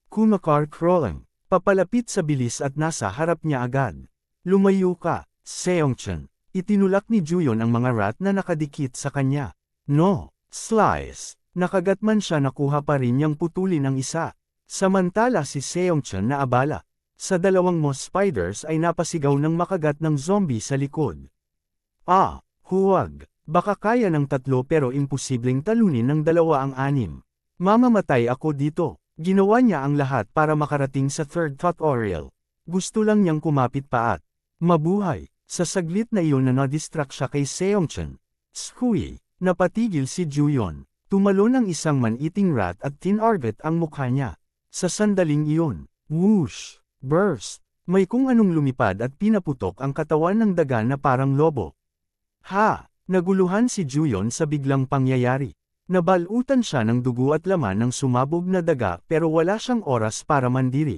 Kumakar crawling. Papalapit sa bilis at nasa harap niya agad. Lumayo ka, Seongchan. Itinulak ni Juyon ang mga rat na nakadikit sa kanya. No, slice. Nakagat man siya nakuha pa rin niyang putulin ang isa. Samantala si Seongchan na abala. Sa dalawang moss spiders ay napasigaw ng makagat ng zombie sa likod. Ah, huwag. Baka kaya ng 3 pero imposibleng talunin ng 2 ang 6. Mamamatay ako dito. Ginawa niya ang lahat para makarating sa third tutorial. Gusto lang niyang kumapit pa at mabuhay. Sa saglit na iyon na na-distract siya kay Seongchan. Squee. Napatigil si Juyon. Tumalon ang isang man-eating rat at tinarget ang mukha niya. Sa sandaling iyon, whoosh. Burst. May kung anong lumipad at pinaputok ang katawan ng daga na parang lobo. Ha! Naguluhan si Juyon sa biglang pangyayari. Nabalutan siya ng dugo at laman ng sumabog na daga pero wala siyang oras para mandiri.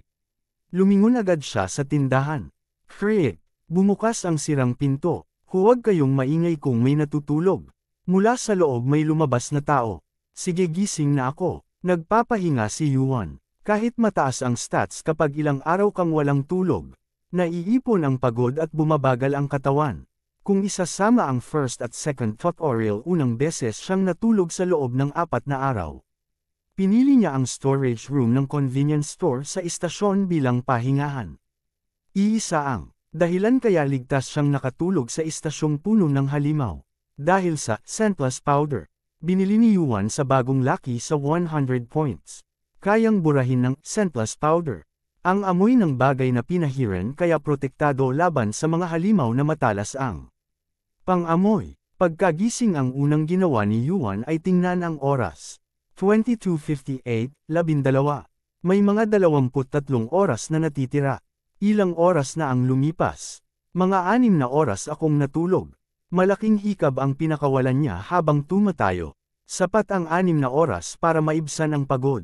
Lumingon agad siya sa tindahan. Creak! Bumukas ang sirang pinto. Huwag kayong maingay kung may natutulog. Mula sa loob may lumabas na tao. Sige, gising na ako. Nagpapahinga si Yuan. Kahit mataas ang stats kapag ilang araw kang walang tulog, naiipon ang pagod at bumabagal ang katawan. Kung isasama ang first at second tutorial, unang beses siyang natulog sa loob ng 4 na araw. Pinili niya ang storage room ng convenience store sa istasyon bilang pahingahan. Iisa ang dahilan kaya ligtas siyang nakatulog sa istasyong puno ng halimaw. Dahil sa scentless powder, binili ni Yuan sa bagong Lucky sa 100 points. Kayang burahin ng scentless powder ang amoy ng bagay na pinahiran kaya protektado laban sa mga halimaw na matalas ang pang-amoy. Pagkagising ang unang ginawa ni Yuan ay tingnan ang oras. 22:58, 12. May mga 23 oras na natitira. Ilang oras na ang lumipas. Mga 6 na oras akong natulog. Malaking hikab ang pinakawalan niya habang tumatayo. Sapat ang 6 na oras para maibsan ang pagod.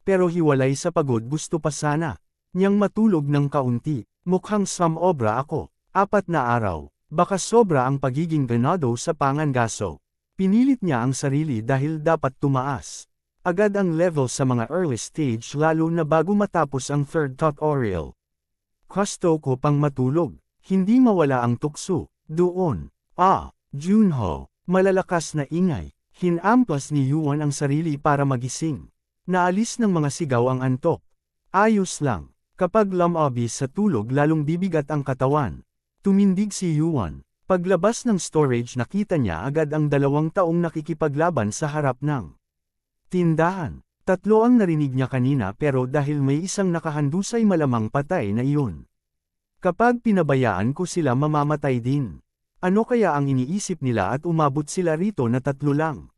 Pero hiwalay sa pagod, gusto pa sana niyang matulog ng kaunti. Mukhang samobra ako. 4 na araw. Baka sobra ang pagiging ganado sa pangangaso. Pinilit niya ang sarili dahil dapat tumaas agad ang level sa mga early stage lalo na bago matapos ang third tutorial. Gusto ko pang matulog. Hindi mawala ang tukso. Doon. Junho. Malalakas na ingay. Hinamplas ni Yuan ang sarili para magising. Naalis ng mga sigaw ang antok. Ayos lang. Kapag lumabis sa tulog lalong bibigat ang katawan. Tumindig si Yuan. Paglabas ng storage nakita niya agad ang 2 taong nakikipaglaban sa harap ng tindahan. Tatlo ang narinig niya kanina pero dahil may isang nakahandusay malamang patay na iyon. Kapag pinabayaan ko sila mamamatay din. Ano kaya ang iniisip nila at umabot sila rito na tatlo lang?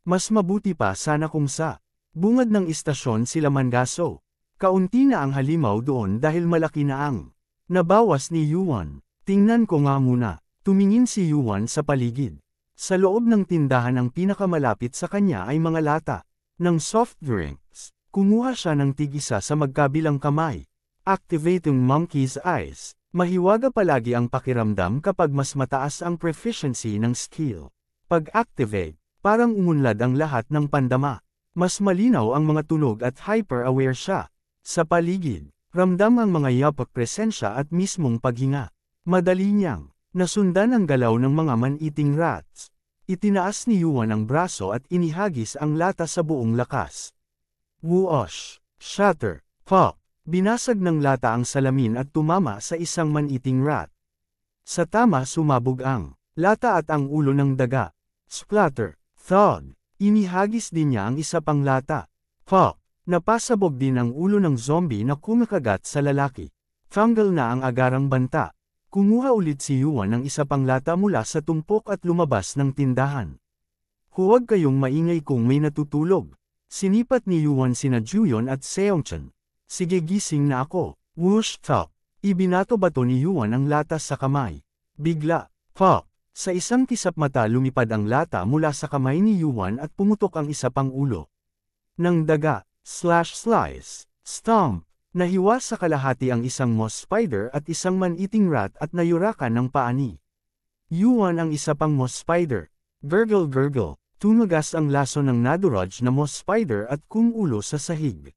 Mas mabuti pa sana kung sa bungad ng istasyon sila mangaso. Kaunti na ang halimaw doon dahil malaki na ang nabawas ni Yuan. Tingnan ko nga muna. Tumingin si Yuan sa paligid. Sa loob ng tindahan ang pinakamalapit sa kanya ay mga lata ng soft drinks. Kumuha siya ng tig-isa sa magkabilang kamay. Activating monkey's eyes. Mahiwaga palagi ang pakiramdam kapag mas mataas ang proficiency ng skill. Pag-activate, parang umunlad ang lahat ng pandama. Mas malinaw ang mga tunog at hyper-aware siya. Sa paligid, ramdam ang mga yapak presensya at mismong paghinga. Madali niyang nasundan ang galaw ng mga man-eating rats. Itinaas ni Yuan ang braso at inihagis ang lata sa buong lakas. Whoosh! Shatter! Pop! Binasag ng lata ang salamin at tumama sa isang man-eating rat. Sa tama sumabog ang lata at ang ulo ng daga. Splatter! Thud! Inihagis din niya ang isa pang lata. Pop! Napasabog din ang ulo ng zombie na kumakagat sa lalaki. Tanggal na ang agarang banta. Kumuha ulit si Yuan ng isa pang lata mula sa tumpok at lumabas ng tindahan. Huwag kayong maingay kung may natutulog. Sinipat ni Yuan sina Juyon at Seongchen. Sige gising na ako. Whoosh top. Ibinato bato ni Yuan ang lata sa kamay. Bigla, pop. Sa isang kisap mata lumipad ang lata mula sa kamay ni Yuan at pumutok ang isa pang ulo ng daga. Slice, stomp, nahiwa sa kalahati ang isang moss spider at isang man-eating rat at nayurakan ng paani. Yuan ang isa pang moss spider. Gurgle, tumagas ang laso ng naduraj na moss spider at kumulo sa sahig.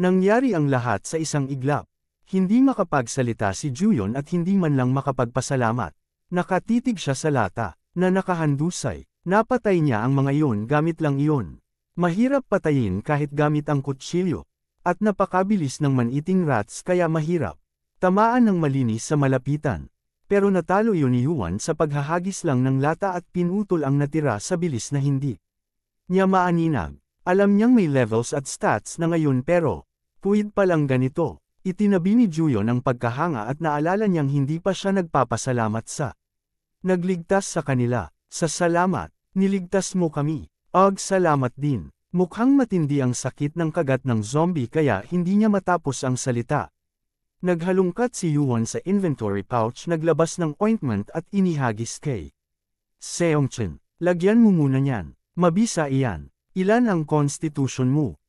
Nangyari ang lahat sa isang iglap. Hindi makapagsalita si Juyon at hindi man lang makapagpasalamat. Nakatitig siya sa lata, na nakahandusay. Napatay niya ang mga iyon gamit lang iyon. Mahirap patayin kahit gamit ang kutsilyo, at napakabilis ng man-eating rats kaya mahirap tamaan ng malinis sa malapitan. Pero natalo yun ni Yuan sa paghahagis lang ng lata at pinutol ang natira sa bilis na hindi niya maaninag. Alam niyang may levels at stats na ngayon pero puwid pa lang ganito. Itinabi ni Juyon ang pagkahanga at naalala niyang hindi pa siya nagpapasalamat sa nagligtas sa kanila. Sa salamat, niligtas mo kami. Salamat din. Mukhang matindi ang sakit ng kagat ng zombie kaya hindi niya matapos ang salita. Naghalungkat si Yuan sa inventory pouch, naglabas ng ointment at inihagis kay Seongchen. Lagyan mo muna niyan. Mabisa iyan. Ilan ang constitution mo?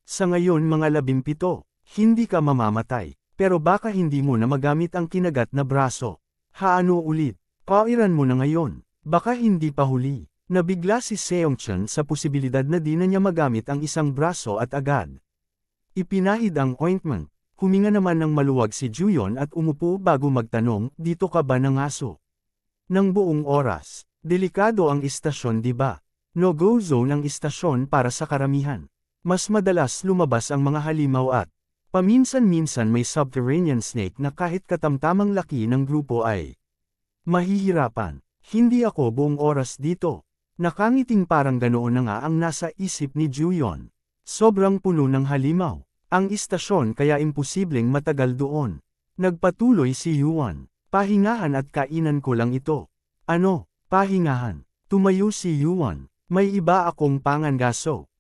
Sa ngayon mga 17. Hindi ka mamamatay. Pero baka hindi mo na magamit ang kinagat na braso. Ano ulit? Pairan mo na ngayon. Baka hindi pa huli. Nabigla si Seongchen sa posibilidad na di na niya magamit ang isang braso at agad ipinahid ang ointment. Huminga naman ng maluwag si Juyon at umupo bago magtanong, dito ka ba ng aso? Nang buong oras, delikado ang istasyon di ba? No-go zone ang istasyon para sa karamihan. Mas madalas lumabas ang mga halimaw at paminsan-minsan may subterranean snake na kahit katamtamang laki ng grupo ay mahihirapan. Hindi ako buong oras dito. Nakangiting parang ganoon na nga ang nasa isip ni Juyon. Sobrang puno ng halimaw ang istasyon kaya imposibleng matagal doon. Nagpatuloy si Yuan. Pahingahan at kainan ko lang ito. Ano, pahingahan? Tumayo si Yuan. May iba akong pangangaso.